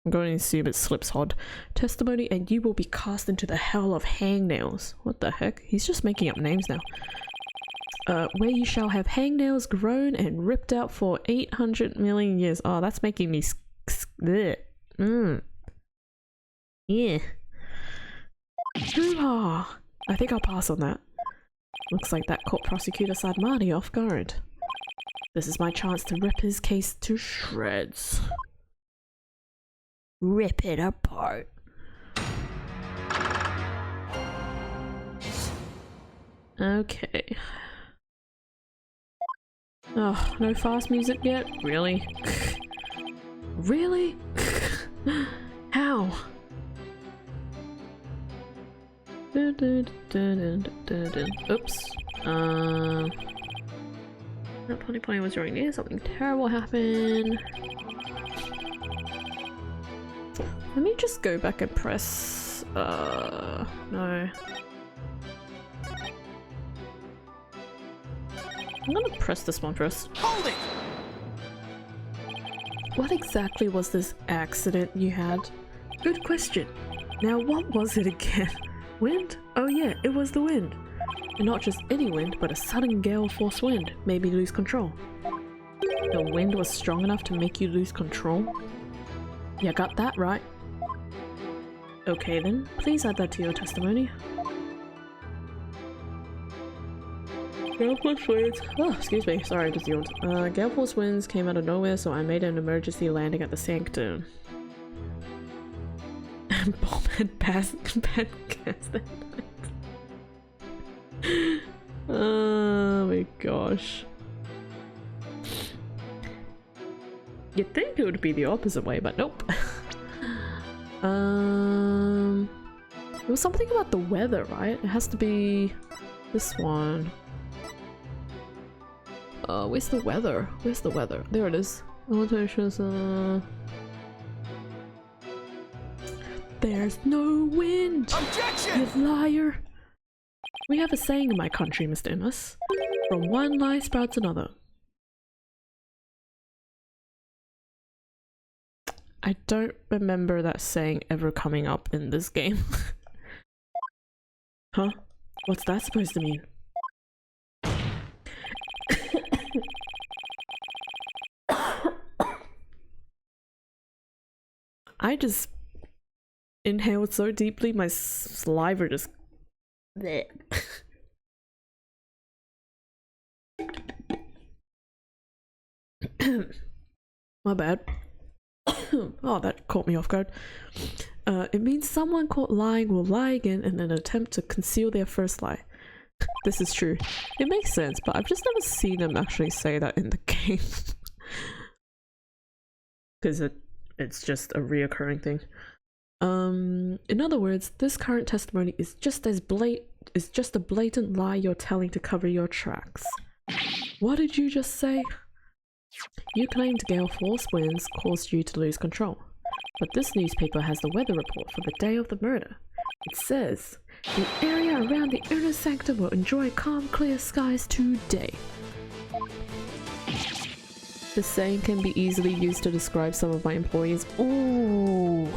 I'm going to assume it's slipshod testimony, and you will be cast into the hell of hangnails. What the heck? He's just making up names now. Where you shall have hangnails grown and ripped out for 800 million years. Oh, that's making me Yeah. Hoo-ha! I think I'll pass on that. Looks like that caught Prosecutor Sadmani off guard. This is my chance to rip his case to shreds. Rip it apart. Okay. Oh, no fast music yet? Really? Really? How? Oops. That pony pony was right near. Something terrible happened. Let me just go back and press. No. I'm gonna press this one first. Hold it! What exactly was this accident you had? Good question. Now what was it again? Wind? Oh yeah, it was the wind. And not just any wind, but a sudden gale force wind made me lose control. The wind was strong enough to make you lose control? You got that right. Okay then, please add that to your testimony. Gale force winds. Oh, excuse me. Sorry, I just yawned. Gale force winds came out of nowhere, so I made an emergency landing at the sanctum. And Bob had passed bad gas that night. Oh my gosh. You'd think it would be the opposite way, but nope. It was something about the weather, right? It has to be this one. Where's the weather? Where's the weather? There it is. There's no wind! Objection! You liar! We have a saying in my country, Mr. Innes. From one lie sprouts another. I don't remember that saying ever coming up in this game. Huh? What's that supposed to mean? I just inhaled so deeply, my saliva just... Bleh. My bad. Oh, that caught me off guard. It means someone caught lying will lie again in an attempt to conceal their first lie. This is true. It makes sense, but I've just never seen them actually say that in the game. Because it's just a reoccurring thing. In other words, this current testimony is just a blatant lie you're telling to cover your tracks. What did you just say? You claimed gale force winds caused you to lose control, but this newspaper has the weather report for the day of the murder. It says, the area around the inner sanctum will enjoy calm, clear skies today. The saying can be easily used to describe some of my employees. Ooh,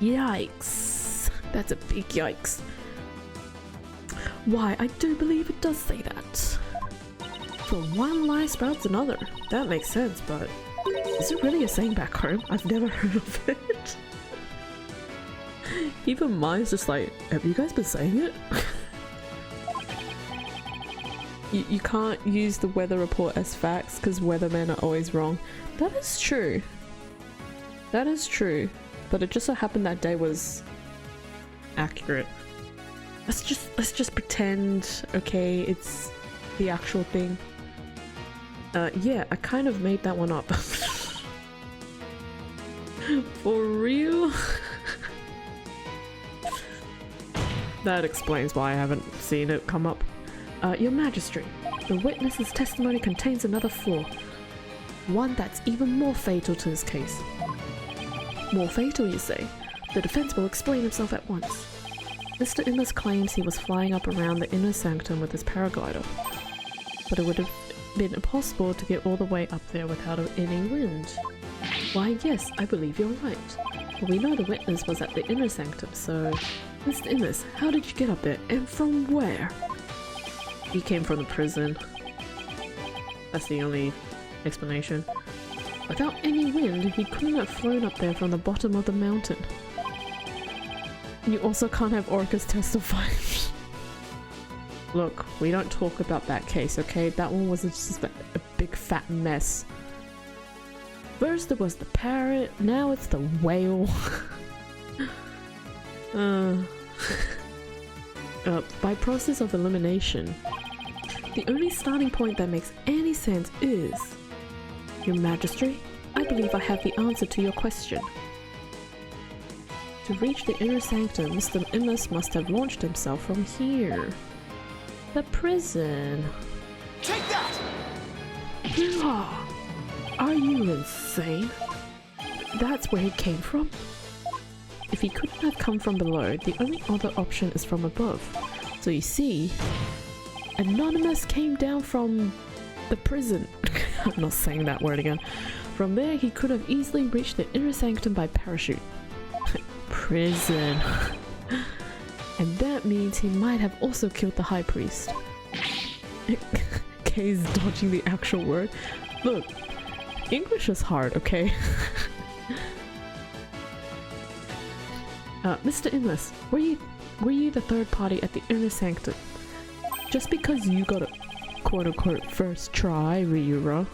yikes. That's a big yikes. Why, I do believe it does say that. From one lie sprouts another. That makes sense, but is it really a saying back home? I've never heard of it. Even mine's just like, have you guys been saying it? You can't use the weather report as facts because weathermen are always wrong. That is true. That is true. But it just so happened that day was accurate. Let's just pretend, okay, it's the actual thing. Yeah, I kind of made that one up. For real? That explains why I haven't seen it come up. Your Majesty, the witness's testimony contains another flaw. One that's even more fatal to his case. More fatal, you say? The defense will explain himself at once. Mr. Innes claims he was flying up around the inner sanctum with his paraglider, but it would have been impossible to get all the way up there without any wind. Why, yes, I believe you're right. But we know the witness was at the inner sanctum, so... Mr. Innes, how did you get up there, and from where? He came from the prison. That's the only explanation. Without any wind, he couldn't have flown up there from the bottom of the mountain. You also can't have orcas testify. Look, we don't talk about that case, okay? That one was just a big fat mess. First it was the parrot, now it's the whale. By process of elimination, the only starting point that makes any sense is... Your Majesty, I believe I have the answer to your question. To reach the inner sanctum, Mr. Immus must have launched himself from here. The prison. Take that! Are you insane? That's where he came from? If he couldn't have come from below, the only other option is from above. So you see, Anonymous came down from the prison. I'm not saying that word again. From there, he could have easily reached the inner sanctum by parachute. Prison. And that means he might have also killed the high priest. Kay's dodging the actual word. Look, English is hard, okay? Mr. Inless, were you the third party at the inner sanctum? Just because you got a quote-unquote first try, Ryura.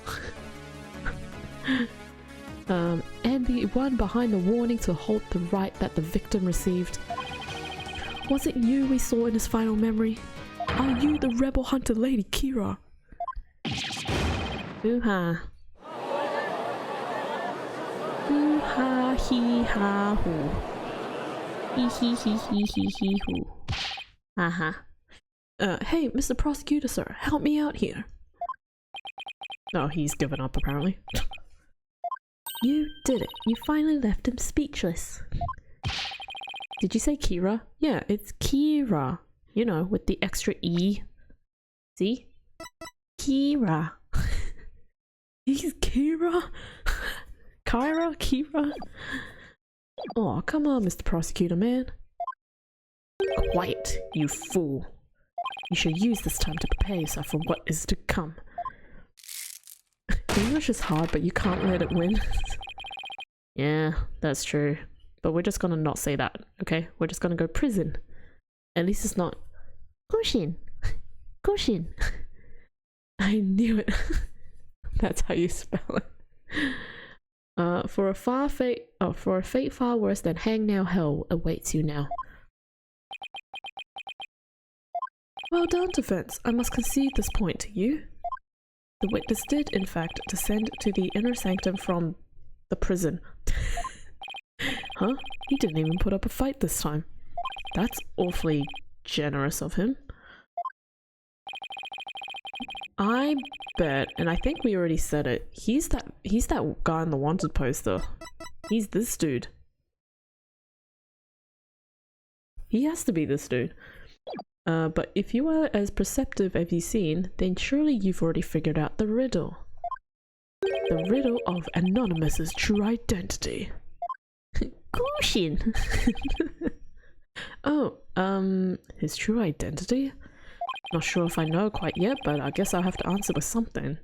And the one behind the warning to halt the right that the victim received. Was it you we saw in his final memory? Are you the rebel hunter lady Kira? Hoo-ha. Hoo-ha, hee-ha, hoo. Hee-hee-hee-hee-hee-hee-hoo. Uh-huh. Hey, Mr. Prosecutor, sir, help me out here. Oh, he's given up, apparently. You did it. You finally left him speechless. Did you say Kira? Yeah, it's Kira. You know, with the extra E. See? Kira. He's Kira? Kyra? Kira? Oh, come on, Mr. Prosecutor, man. Quiet, you fool. You should use this time to prepare yourself for what is to come. English is hard, but you can't let it win. Yeah, that's true. But we're just gonna not say that, okay? We're just gonna go prison. At least it's not Goshin. Goshin. I knew it. That's how you spell it. For a fate far worse than hangnail hell awaits you now. Well done, defense. I must concede this point to you. The witness did, in fact, descend to the inner sanctum from the prison. Huh? He didn't even put up a fight this time. That's awfully generous of him. I bet, and I think we already said it, he's that guy on the wanted poster. He's this dude. He has to be this dude. But if you are as perceptive as you've seen, then surely you've already figured out the riddle. The riddle of Anonymous's true identity. Goshin! Oh, his true identity? Not sure if I know quite yet, but I guess I'll have to answer with something.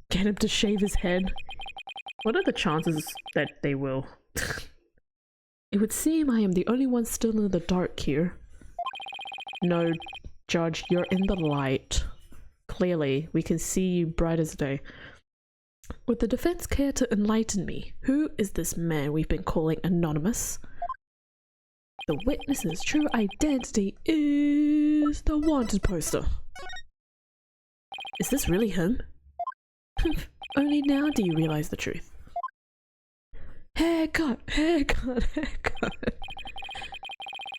Get him to shave his head. What are the chances that they will? It would seem I am the only one still in the dark here. No, Judge, you're in the light. Clearly, we can see you bright as day. Would the defense care to enlighten me? Who is this man we've been calling Anonymous? The witness's true identity is the wanted poster. Is this really him? Only now do you realize the truth. Haircut, haircut, haircut.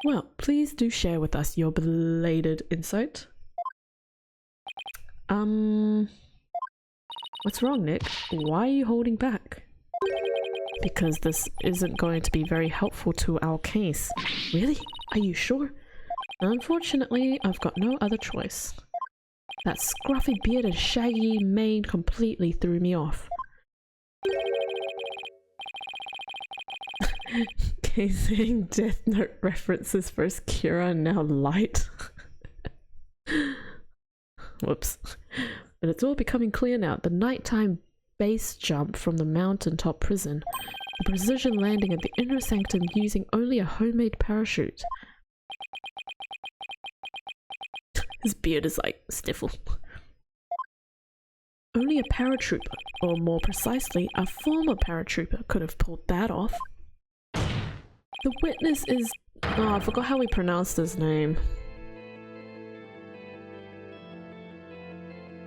Well, please do share with us your belated insight. What's wrong, Nick? Why are you holding back? Because this isn't going to be very helpful to our case. Really? Are you sure? Unfortunately, I've got no other choice. That scruffy beard and shaggy mane completely threw me off. Okay, saying Death Note references first Kira and now Light. Whoops. But it's all becoming clear now. The nighttime base jump from the mountaintop prison. The precision landing at the inner sanctum using only a homemade parachute. His beard is like sniffle. Only a paratrooper, or more precisely, a former paratrooper could have pulled that off. The witness is... Oh, I forgot how we pronounced his name.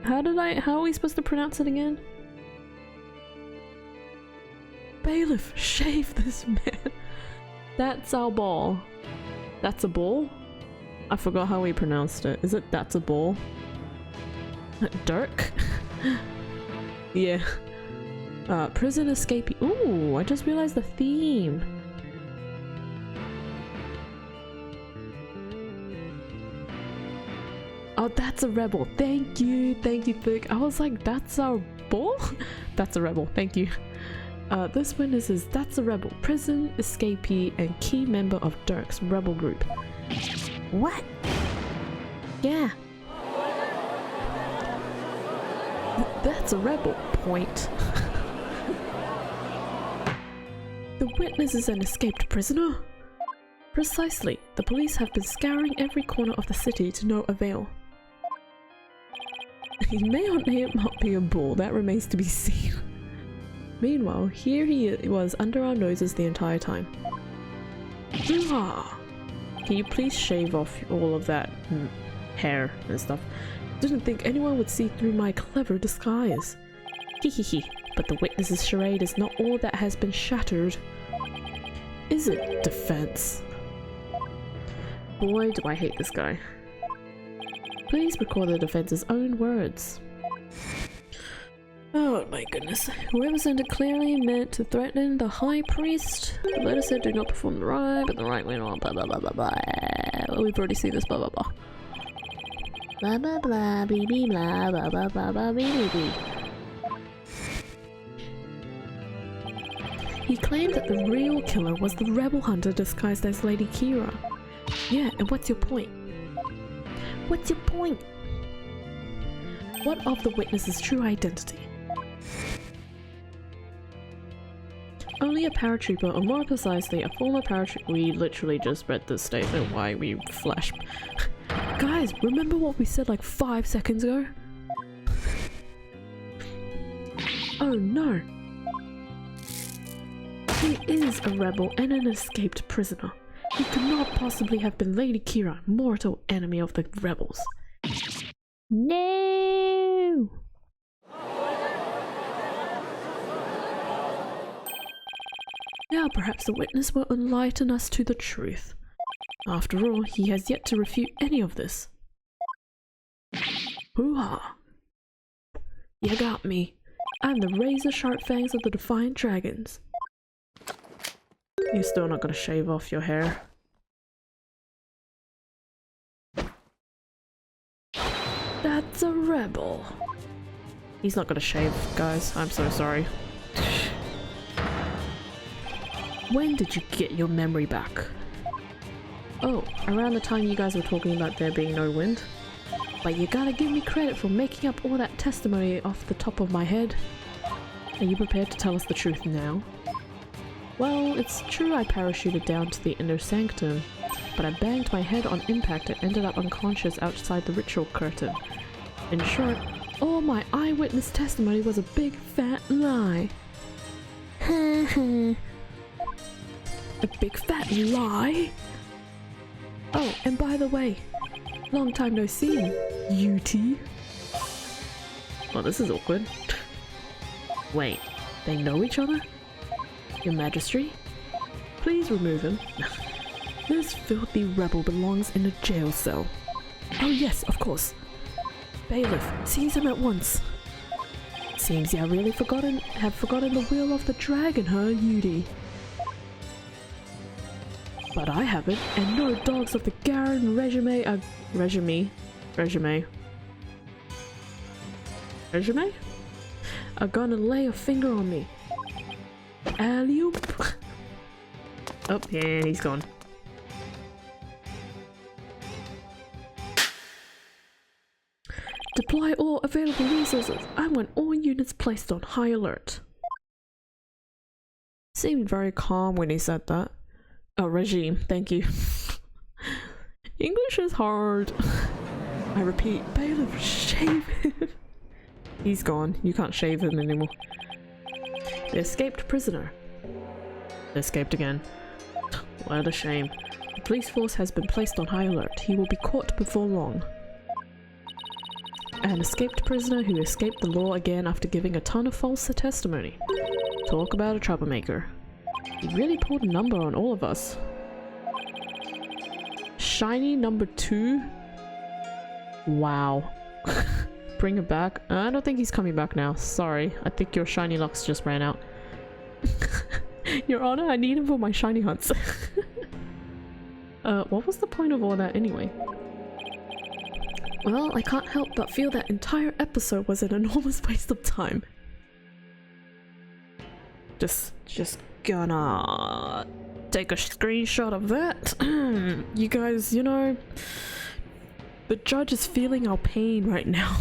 How are we supposed to pronounce it again? Bailiff, shave this man. That's our ball. That's a ball? I forgot how we pronounced it. Is it that's a ball? Dirk? Yeah. Prison escapee. Ooh, I just realized the theme. Oh, that's a rebel. Thank you, Thick. I was like, that's our ball? That's a rebel. Thank you. This witness is That's a Rebel, prison escapee and key member of Dirk's rebel group. What? Yeah. That's a rebel. Point. The witness is an escaped prisoner? Precisely. The police have been scouring every corner of the city to no avail. He may or may not be a bull, that remains to be seen. Meanwhile, here he was under our noses the entire time. Can you please shave off all of that hair and stuff? Didn't think anyone would see through my clever disguise. Hehehe, but the witness's charade is not all that has been shattered. Is it, defense? Boy, do I hate this guy. Please record the defense's own words. Oh my goodness. Whoever sent it clearly meant to threaten the high priest. The letter said do not perform the rite, but the rite went on blah blah blah blah blah. Well, we've already seen this blah blah blah. Blah blah blah bee bee blah blah blah blah blah bee bee bee. He claimed that the real killer was the rebel hunter disguised as Lady Kira. Yeah, and what's your point? What's your point? What of the witness's true identity? Only a paratrooper, or more precisely, a former paratrooper. We literally just read this statement. Why we flash. Guys, remember what we said like 5 seconds ago? Oh no. He is a rebel and an escaped prisoner. He could not possibly have been Lady Kira, mortal enemy of the rebels. No! Now perhaps the witness will enlighten us to the truth. After all, he has yet to refute any of this. Hoo-ha! You got me. I'm the razor-sharp fangs of the Defiant Dragons. You're still not gonna shave off your hair. That's a rebel. He's not gonna shave, guys. I'm so sorry. When did you get your memory back? Oh, around the time you guys were talking about there being no wind. But you gotta give me credit for making up all that testimony off the top of my head. Are you prepared to tell us the truth now? Well, it's true I parachuted down to the inner sanctum, but I banged my head on impact and ended up unconscious outside the ritual curtain. In short, all my eyewitness testimony was a big fat lie. A big fat lie? Oh, and by the way, long time no see, UT. Oh, this is awkward. Wait, they know each other? Your Majesty? Please remove him. This filthy rebel belongs in a jail cell. Oh yes, of course. Bailiff, seize him at once. Seems you really have forgotten the will of the dragon, huh, Yudi? But I haven't, and no dogs of the Garen regime are gonna lay a finger on me. Alley-oop. Oh, yeah, he's gone. Deploy all available resources. I want all units placed on high alert. Seemed very calm when he said that. Oh, regime, thank you. English is hard. I repeat, bailiff, shave him. He's gone. You can't shave him anymore. The escaped prisoner. Escaped again. What a shame. The police force has been placed on high alert. He will be caught before long. An escaped prisoner who escaped the law again after giving a ton of false testimony. Talk about a troublemaker. He really pulled a number on all of us. Shiny number 2? Wow. Bring it back. I don't think he's coming back now. Sorry. I think your shiny locks just ran out. Your Honor, I need him for my shiny hunts. What was the point of all that anyway? Well, I can't help but feel that entire episode was an enormous waste of time. Just gonna take a screenshot of that. You guys, you know, the judge is feeling our pain right now.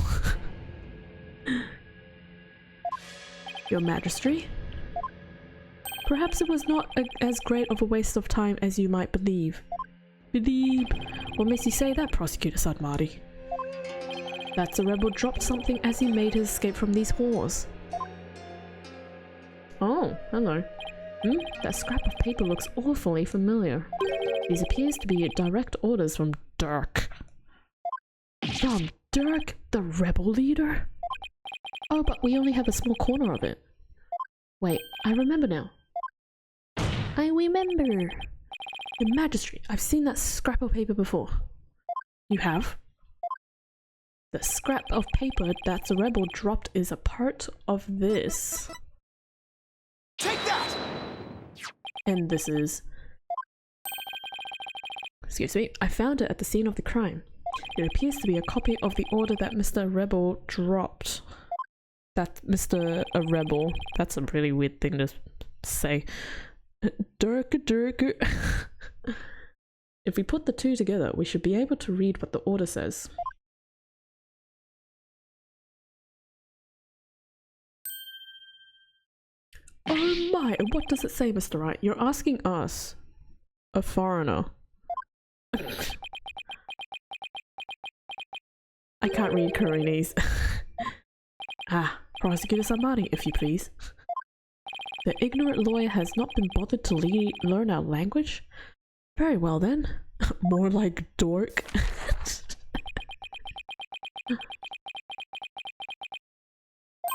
Your Majesty? Perhaps it was not as great of a waste of time as you might believe. Believe? What makes you say that, Prosecutor Sadmati? That's a rebel dropped something as he made his escape from these whores. Oh, hello. That scrap of paper looks awfully familiar. These appears to be direct orders from Dirk. From Dirk, the rebel leader? Oh, but we only have a small corner of it. Wait, I remember now. I remember. Your Majesty, I've seen that scrap of paper before. You have? The scrap of paper that the rebel dropped is a part of this. Take that! And this is... Excuse me, I found it at the scene of the crime. It appears to be a copy of the order that Mr. Rebel dropped. That Mr. Rebel, that's a really weird thing to say. Dirk. If we put the two together, we should be able to read what the order says. Oh my, what does it say, Mr. Wright? You're asking us, a foreigner. I can't read Koreanese. Prosecutor Samari, if you please. The ignorant lawyer has not been bothered to learn our language? Very well then. More like dork.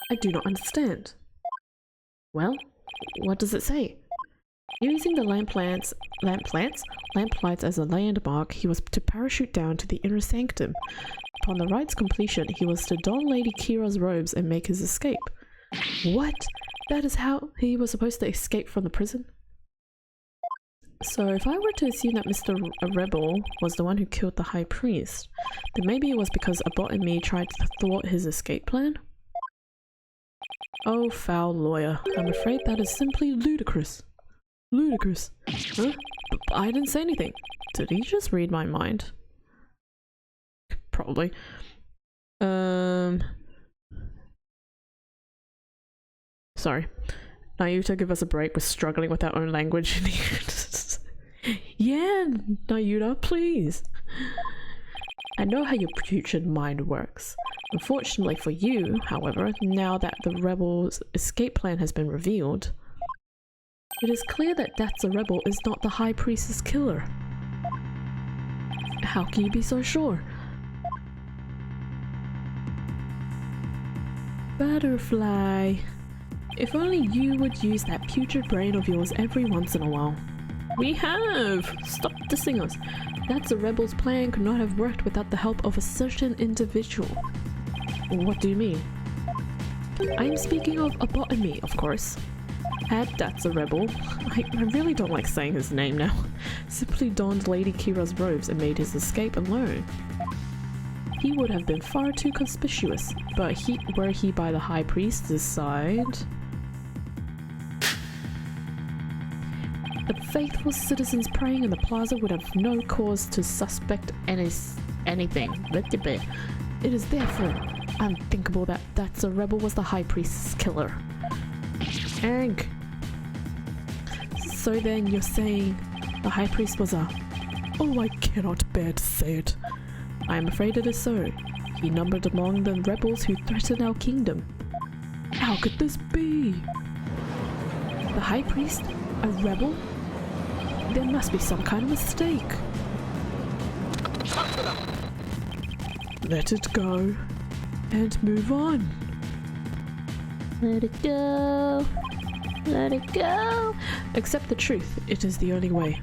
I do not understand. Well, what does it say? Using the lamplights as a landmark, he was to parachute down to the inner sanctum. Upon the rite's completion, he was to don Lady Kira's robes and make his escape. What? That is how he was supposed to escape from the prison? So if I were to assume that Mr. Rebel was the one who killed the High Priest, then maybe it was because Abbot and me tried to thwart his escape plan? Oh, foul lawyer. I'm afraid that is simply ludicrous. Ludicrous. Huh? But I didn't say anything. Did he just read my mind? Probably. Sorry. Nayuta, give us a break. We're struggling with our own language in here. Yeah, Nayuta, please. I know how your putrid mind works. Unfortunately for you, however, now that the rebel's escape plan has been revealed, it is clear that That's a Rebel is not the High Priest's killer. How can you be so sure? Butterfly. If only you would use that putrid brain of yours every once in a while. We have! Stop dissing us. That's a Rebel's plan could not have worked without the help of a certain individual. What do you mean? I am speaking of Abbot and me, of course. Had That's a Rebel, I really don't like saying his name now, simply donned Lady Kira's robes and made his escape alone. He would have been far too conspicuous, but were he by the High Priest's side... The faithful citizens praying in the plaza would have no cause to suspect anything. It is therefore unthinkable that That's a Rebel was the High Priest's killer. Egg. So then you're saying the High Priest was a... Oh, I cannot bear to say it. I am afraid it is so. He numbered among the rebels who threaten our kingdom. How could this be? The High Priest? A rebel? There must be some kind of mistake. Let it go and move on. Let it go Let it go. Accept the truth. It is the only way.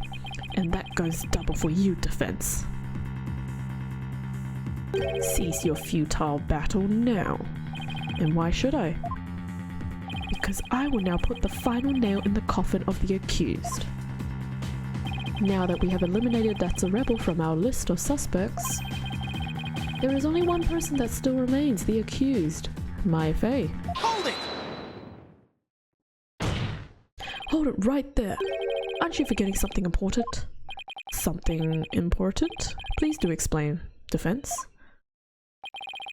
And that goes double for you, Defense. Cease your futile battle now. And why should I? Because I will now put the final nail in the coffin of the accused. Now that we have eliminated That's a Rebel from our list of suspects, there is only one person that still remains, the accused, Maya Fey. Hold it! Hold it right there. Aren't you forgetting something important? Something important? Please do explain, Defense.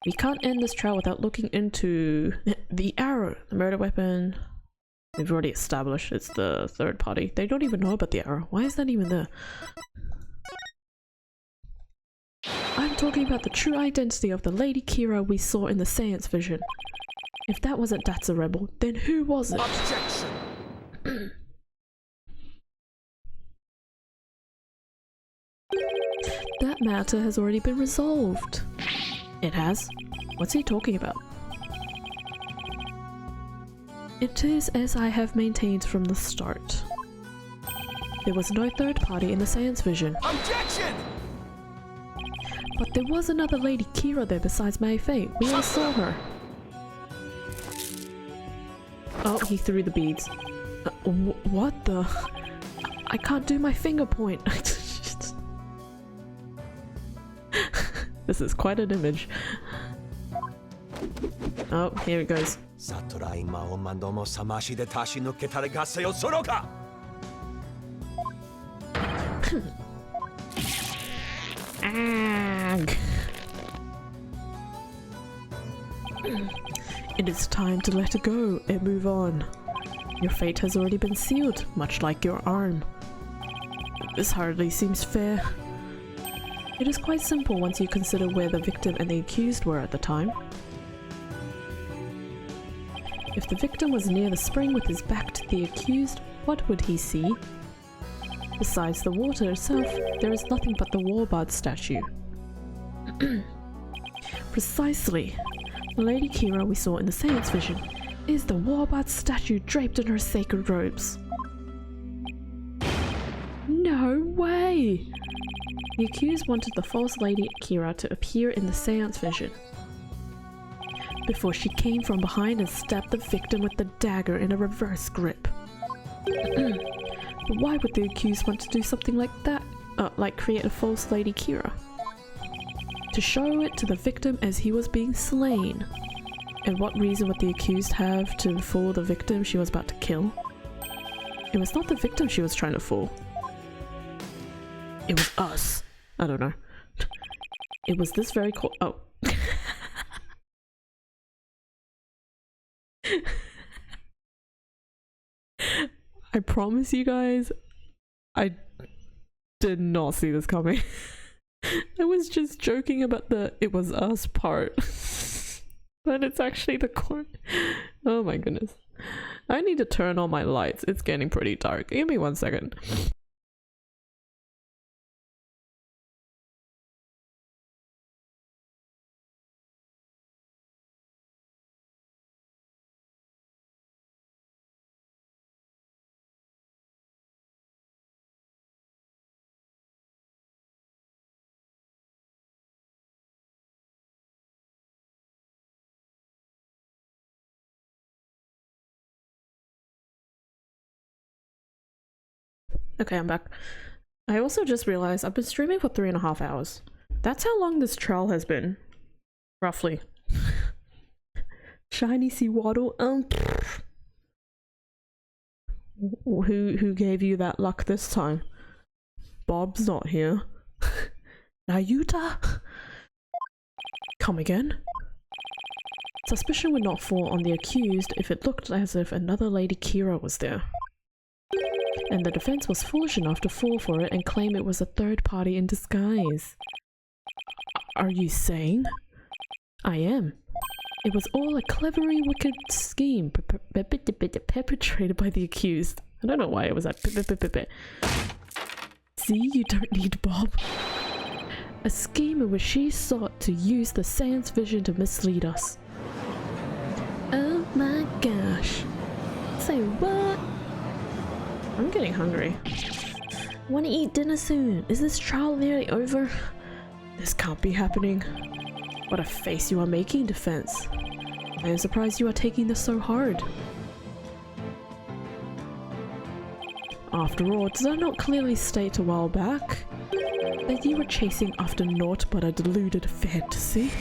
We can't end this trial without looking into the arrow, the murder weapon. We've already established it's the third party. They don't even know about the arrow. Why is that even there? I'm talking about the true identity of the Lady Kira we saw in the seance vision. If that wasn't That's a Rebel, then who was it? Objection! That matter has already been resolved. It has? What's he talking about? It is as I have maintained from the start. There was no third party in the seance vision. Objection! But there was another Lady Kira there besides Mei Fei. We all saw her. Oh, he threw the beads. What the? I can't do my finger point. This is quite an image. Oh, here it goes. Ag. It is time to let it go and move on. Your fate has already been sealed, much like your arm. This hardly seems fair. It is quite simple once you consider where the victim and the accused were at the time. If the victim was near the spring with his back to the accused, what would he see? Besides the water itself, there is nothing but the Warbard statue. Precisely. The Lady Kira we saw in the seance vision is the Warbard statue draped in her sacred robes. No way! The accused wanted the false Lady Kira to appear in the seance vision before she came from behind and stabbed the victim with the dagger in a reverse grip. But why would the accused want to do something like that? Like create a false Lady Kira? To show it to the victim as he was being slain. And what reason would the accused have to fool the victim she was about to kill? It was not the victim she was trying to fool. It was us. I don't know. It was this very oh. I promise you guys, I did not see this coming. I was just joking about the "it was us" part. But it's actually the court. Oh my goodness. I need to turn on my lights. It's getting pretty dark. Give me 1 second. Okay, I'm back. I also just realized I've been streaming for 3.5 hours. That's how long this trial has been. Roughly. Shiny Sea Waddle. Who gave you that luck this time? Bob's not here. Nayuta? Come again? Suspicion would not fall on the accused if it looked as if another Lady Kira was there. And the defense was foolish enough to fall for it and claim it was a third party in disguise. Are you saying? I am. It was all a cleverly wicked scheme perpetrated by the accused. I don't know why it was like See, you don't need Bob. A scheme in which she sought to use the seance vision to mislead us. Oh my gosh. Say what? I'm getting hungry. Want to eat dinner soon? Is this trial nearly over? This can't be happening. What a face you are making, defense. I am surprised you are taking this so hard. After all, did I not clearly state a while back that you were chasing after naught but a deluded fantasy?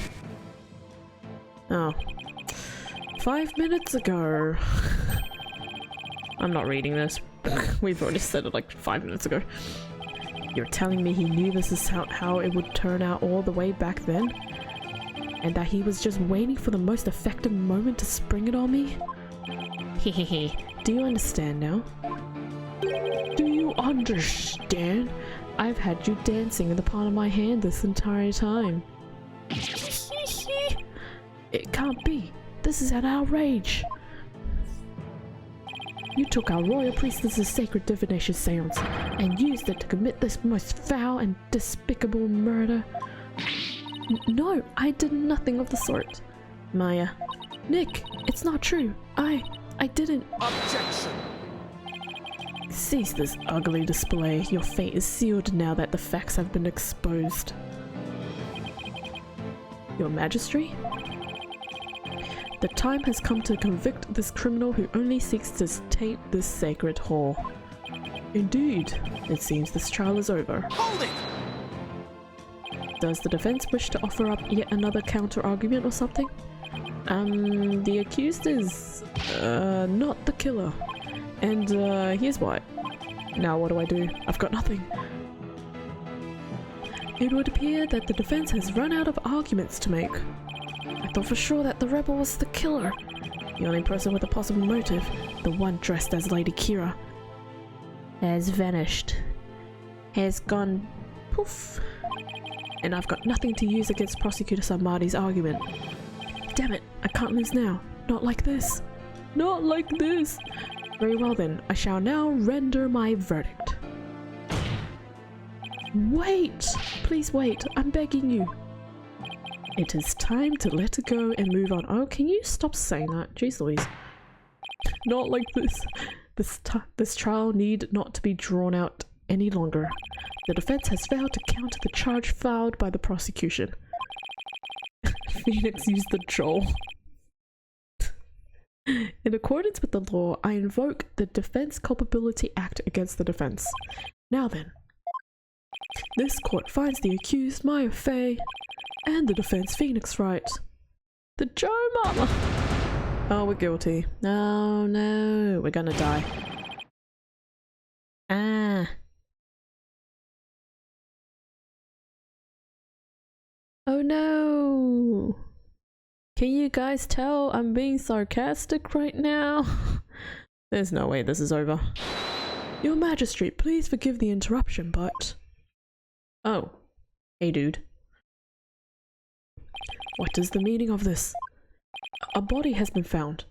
Oh. 5 minutes ago. I'm not reading this. We've already said it like 5 minutes ago. You're telling me he knew this is how it would turn out all the way back then? And that he was just waiting for the most effective moment to spring it on me? Hehehe. Do you understand now? Do you understand? I've had you dancing in the palm of my hand this entire time. It can't be. This is an outrage. You took our royal priestess's sacred divination seance and used it to commit this most foul and despicable murder. No, I did nothing of the sort. Maya. Nick, it's not true. I didn't. Objection! Cease this ugly display. Your fate is sealed now that the facts have been exposed. Your Majesty? The time has come to convict this criminal who only seeks to taint this sacred hall. Indeed, it seems this trial is over. Hold it! Does the defense wish to offer up yet another counter-argument or something? The accused is, not the killer. And, here's why. Now what do? I've got nothing. It would appear that the defense has run out of arguments to make. I thought for sure that the rebel was the killer. The only person with a possible motive, the one dressed as Lady Kira, has vanished. Has gone poof. And I've got nothing to use against Prosecutor Samadi's argument. Damn it, I can't lose now. Not like this. Not like this. Very well then, I shall now render my verdict. Wait! Please wait, I'm begging you. It is time to let it go and move on. Oh, can you stop saying that? Jeez Louise. Not like this. This trial need not to be drawn out any longer. The defense has failed to counter the charge filed by the prosecution. Phoenix used the Joel. In accordance with the law, I invoke the Defense Culpability Act against the defense. Now then, this court finds the accused Maya Fey and the defense Phoenix Wright. The Joe Mama! Oh, we're guilty. Oh no, we're gonna die. Ah. Oh no! Can you guys tell I'm being sarcastic right now? There's no way this is over. Your Majesty, please forgive the interruption, but... Oh. Hey dude. What is the meaning of this? A body has been found.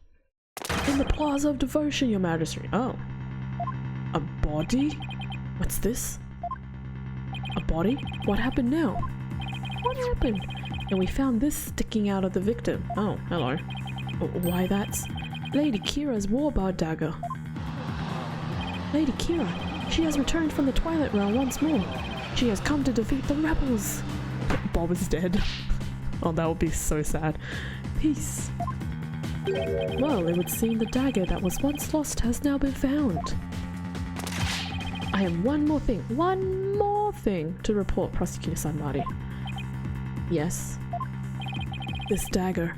In the Plaza of Devotion, Your Majesty. Oh. A body? What's this? A body? What happened now? What happened? And we found this sticking out of the victim. Oh, hello. Why that's... Lady Kira's warbar dagger. Lady Kira. She has returned from the Twilight Realm once more. She has come to defeat the rebels. Bob is dead. Oh, that would be so sad. Peace. Well, it would seem the dagger that was once lost has now been found. I have one more thing to report, Prosecutor Samadi. Yes. This dagger.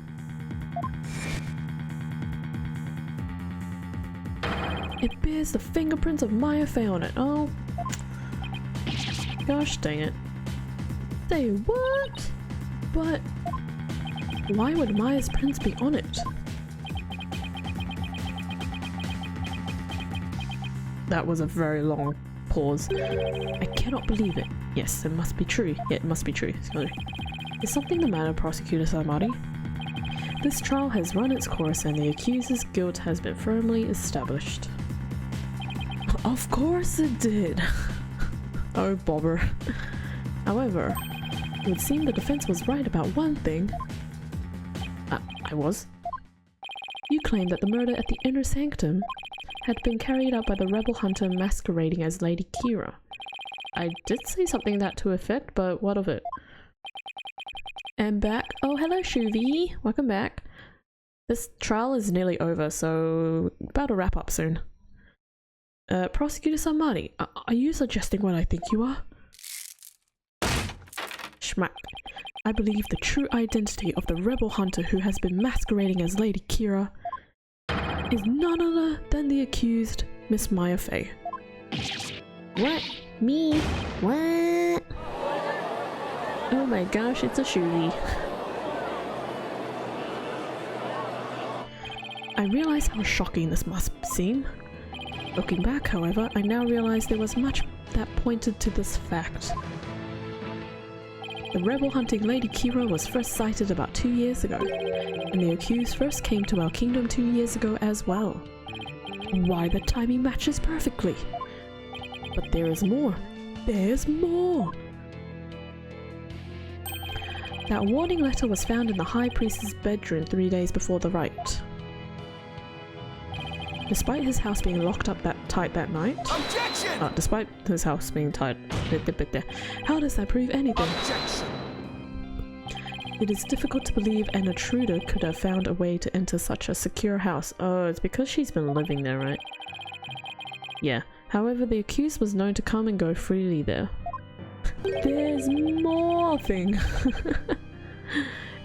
It bears the fingerprints of Maya Fey on it. Oh. Gosh dang it. Say what? But why would Maya's prints be on it? That was a very long pause. I cannot believe it. Yes, it must be true. Yeah, it must be true. Sorry. Is something the matter, Prosecutor Samadi? This trial has run its course and the accuser's guilt has been firmly established. Of course it did! Oh, bobber. However, it would seem the defense was right about one thing. I was? You claim that the murder at the Inner Sanctum had been carried out by the rebel hunter masquerading as Lady Kira. I did say something that to effect, but what of it? And back. Oh, hello, Shuvi. Welcome back. This trial is nearly over, so about to wrap up soon. Prosecutor Samari, are you suggesting what I think you are? Schmack. I believe the true identity of the rebel hunter who has been masquerading as Lady Kira is none other than the accused, Miss Maya Fey. What? Me? What? Oh my gosh, it's a Shuvi. I realize how shocking this must seem. Looking back, however, I now realize there was much that pointed to this fact. The rebel hunting Lady Kira was first sighted about 2 years ago, and the accused first came to our kingdom 2 years ago as well. Why, the timing matches perfectly. But there is more. There's more! That warning letter was found in the High Priest's bedroom 3 days before the rite. Despite his house being locked up tight that night... Objection! Despite his house being tight... How does that prove anything? Objection! It is difficult to believe an intruder could have found a way to enter such a secure house. Oh, it's because she's been living there, right? Yeah. However, the accused was known to come and go freely there. There's more thing!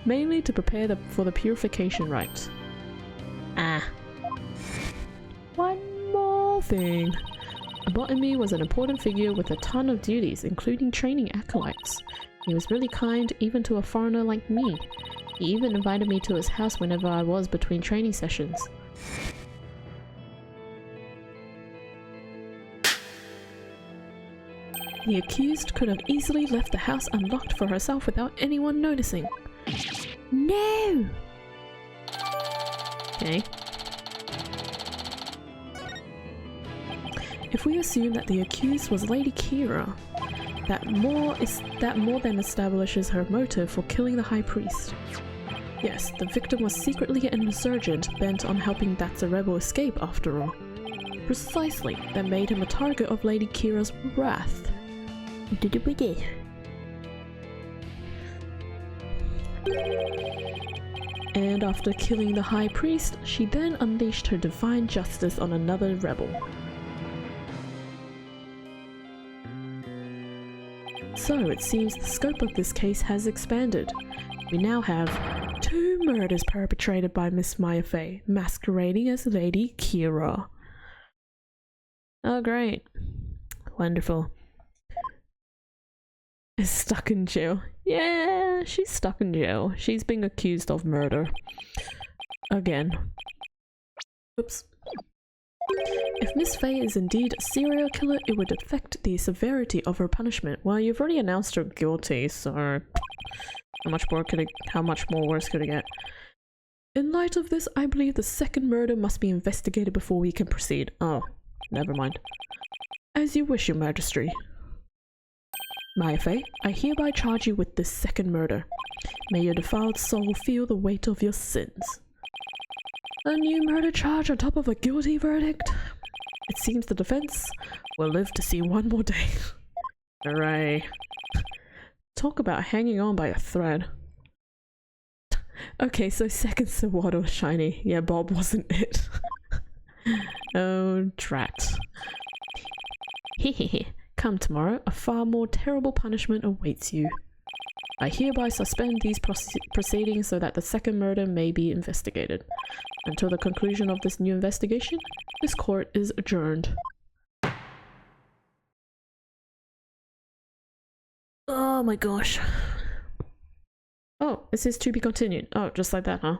Mainly to prepare for the purification rite. Ah. One more thing. Abotami was an important figure with a ton of duties, including training acolytes. He was really kind, even to a foreigner like me. He even invited me to his house whenever I was between training sessions. The accused could have easily left the house unlocked for herself without anyone noticing. No! Okay. If we assume that the accused was Lady Kira, that more than establishes her motive for killing the High Priest. Yes, the victim was secretly an insurgent bent on helping That's a Rebel escape after all. Precisely, that made him a target of Lady Kira's wrath. And after killing the High Priest, she then unleashed her divine justice on another rebel. So it seems the scope of this case has expanded. We now have 2 murders perpetrated by Miss Maya Fey, masquerading as Lady Kira. Oh great. Wonderful. Is stuck in jail. Yeah, she's stuck in jail. She's being accused of murder. Again. Oops. If Miss Fey is indeed a serial killer, it would affect the severity of her punishment. Well, you've already announced her guilty, so how much more worse could it get? In light of this, I believe the second murder must be investigated before we can proceed. Oh, never mind. As you wish, Your Majesty. Maya Fey, I hereby charge you with this second murder. May your defiled soul feel the weight of your sins. A new murder charge on top of a guilty verdict? It seems the defense will live to see one more day. Hooray. Talk about hanging on by a thread. Okay, so second Sawado shiny. Yeah, Bob wasn't it. Oh, drat. Hehehe. Come tomorrow, a far more terrible punishment awaits you. I hereby suspend these proceedings so that the second murder may be investigated. Until the conclusion of this new investigation, this court is adjourned. Oh my gosh. Oh, it says to be continued. Oh, just like that, huh?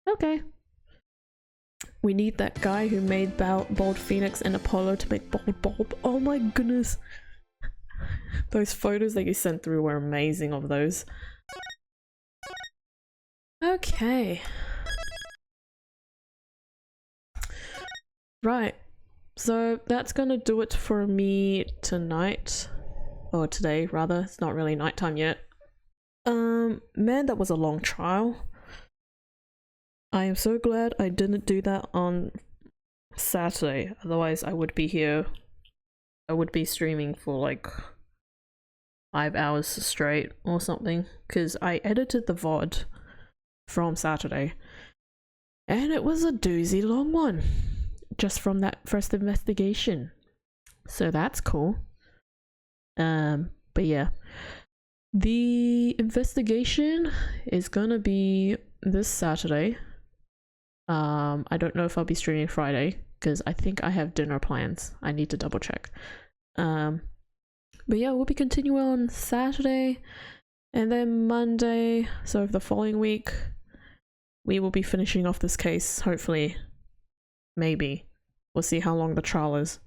Okay. We need that guy who made Bald Phoenix and Apollo to make Bald Bulb. Oh my goodness. Those photos that you sent through were amazing of those. Okay. Right. So that's gonna do it for me tonight. Or today, rather. It's not really nighttime yet. Man, that was a long trial. I am so glad I didn't do that on Saturday. Otherwise, I would be here. I would be streaming for like 5 hours straight or something. Because I edited the VOD from Saturday. And it was a doozy long one. Just from that first investigation. So that's cool. But yeah. The investigation is gonna be this Saturday. I don't know if I'll be streaming Friday because I think I have dinner plans. I need to double check. But yeah, we'll be continuing on Saturday and then Monday. So the following week, we will be finishing off this case. Hopefully, maybe we'll see how long the trial is.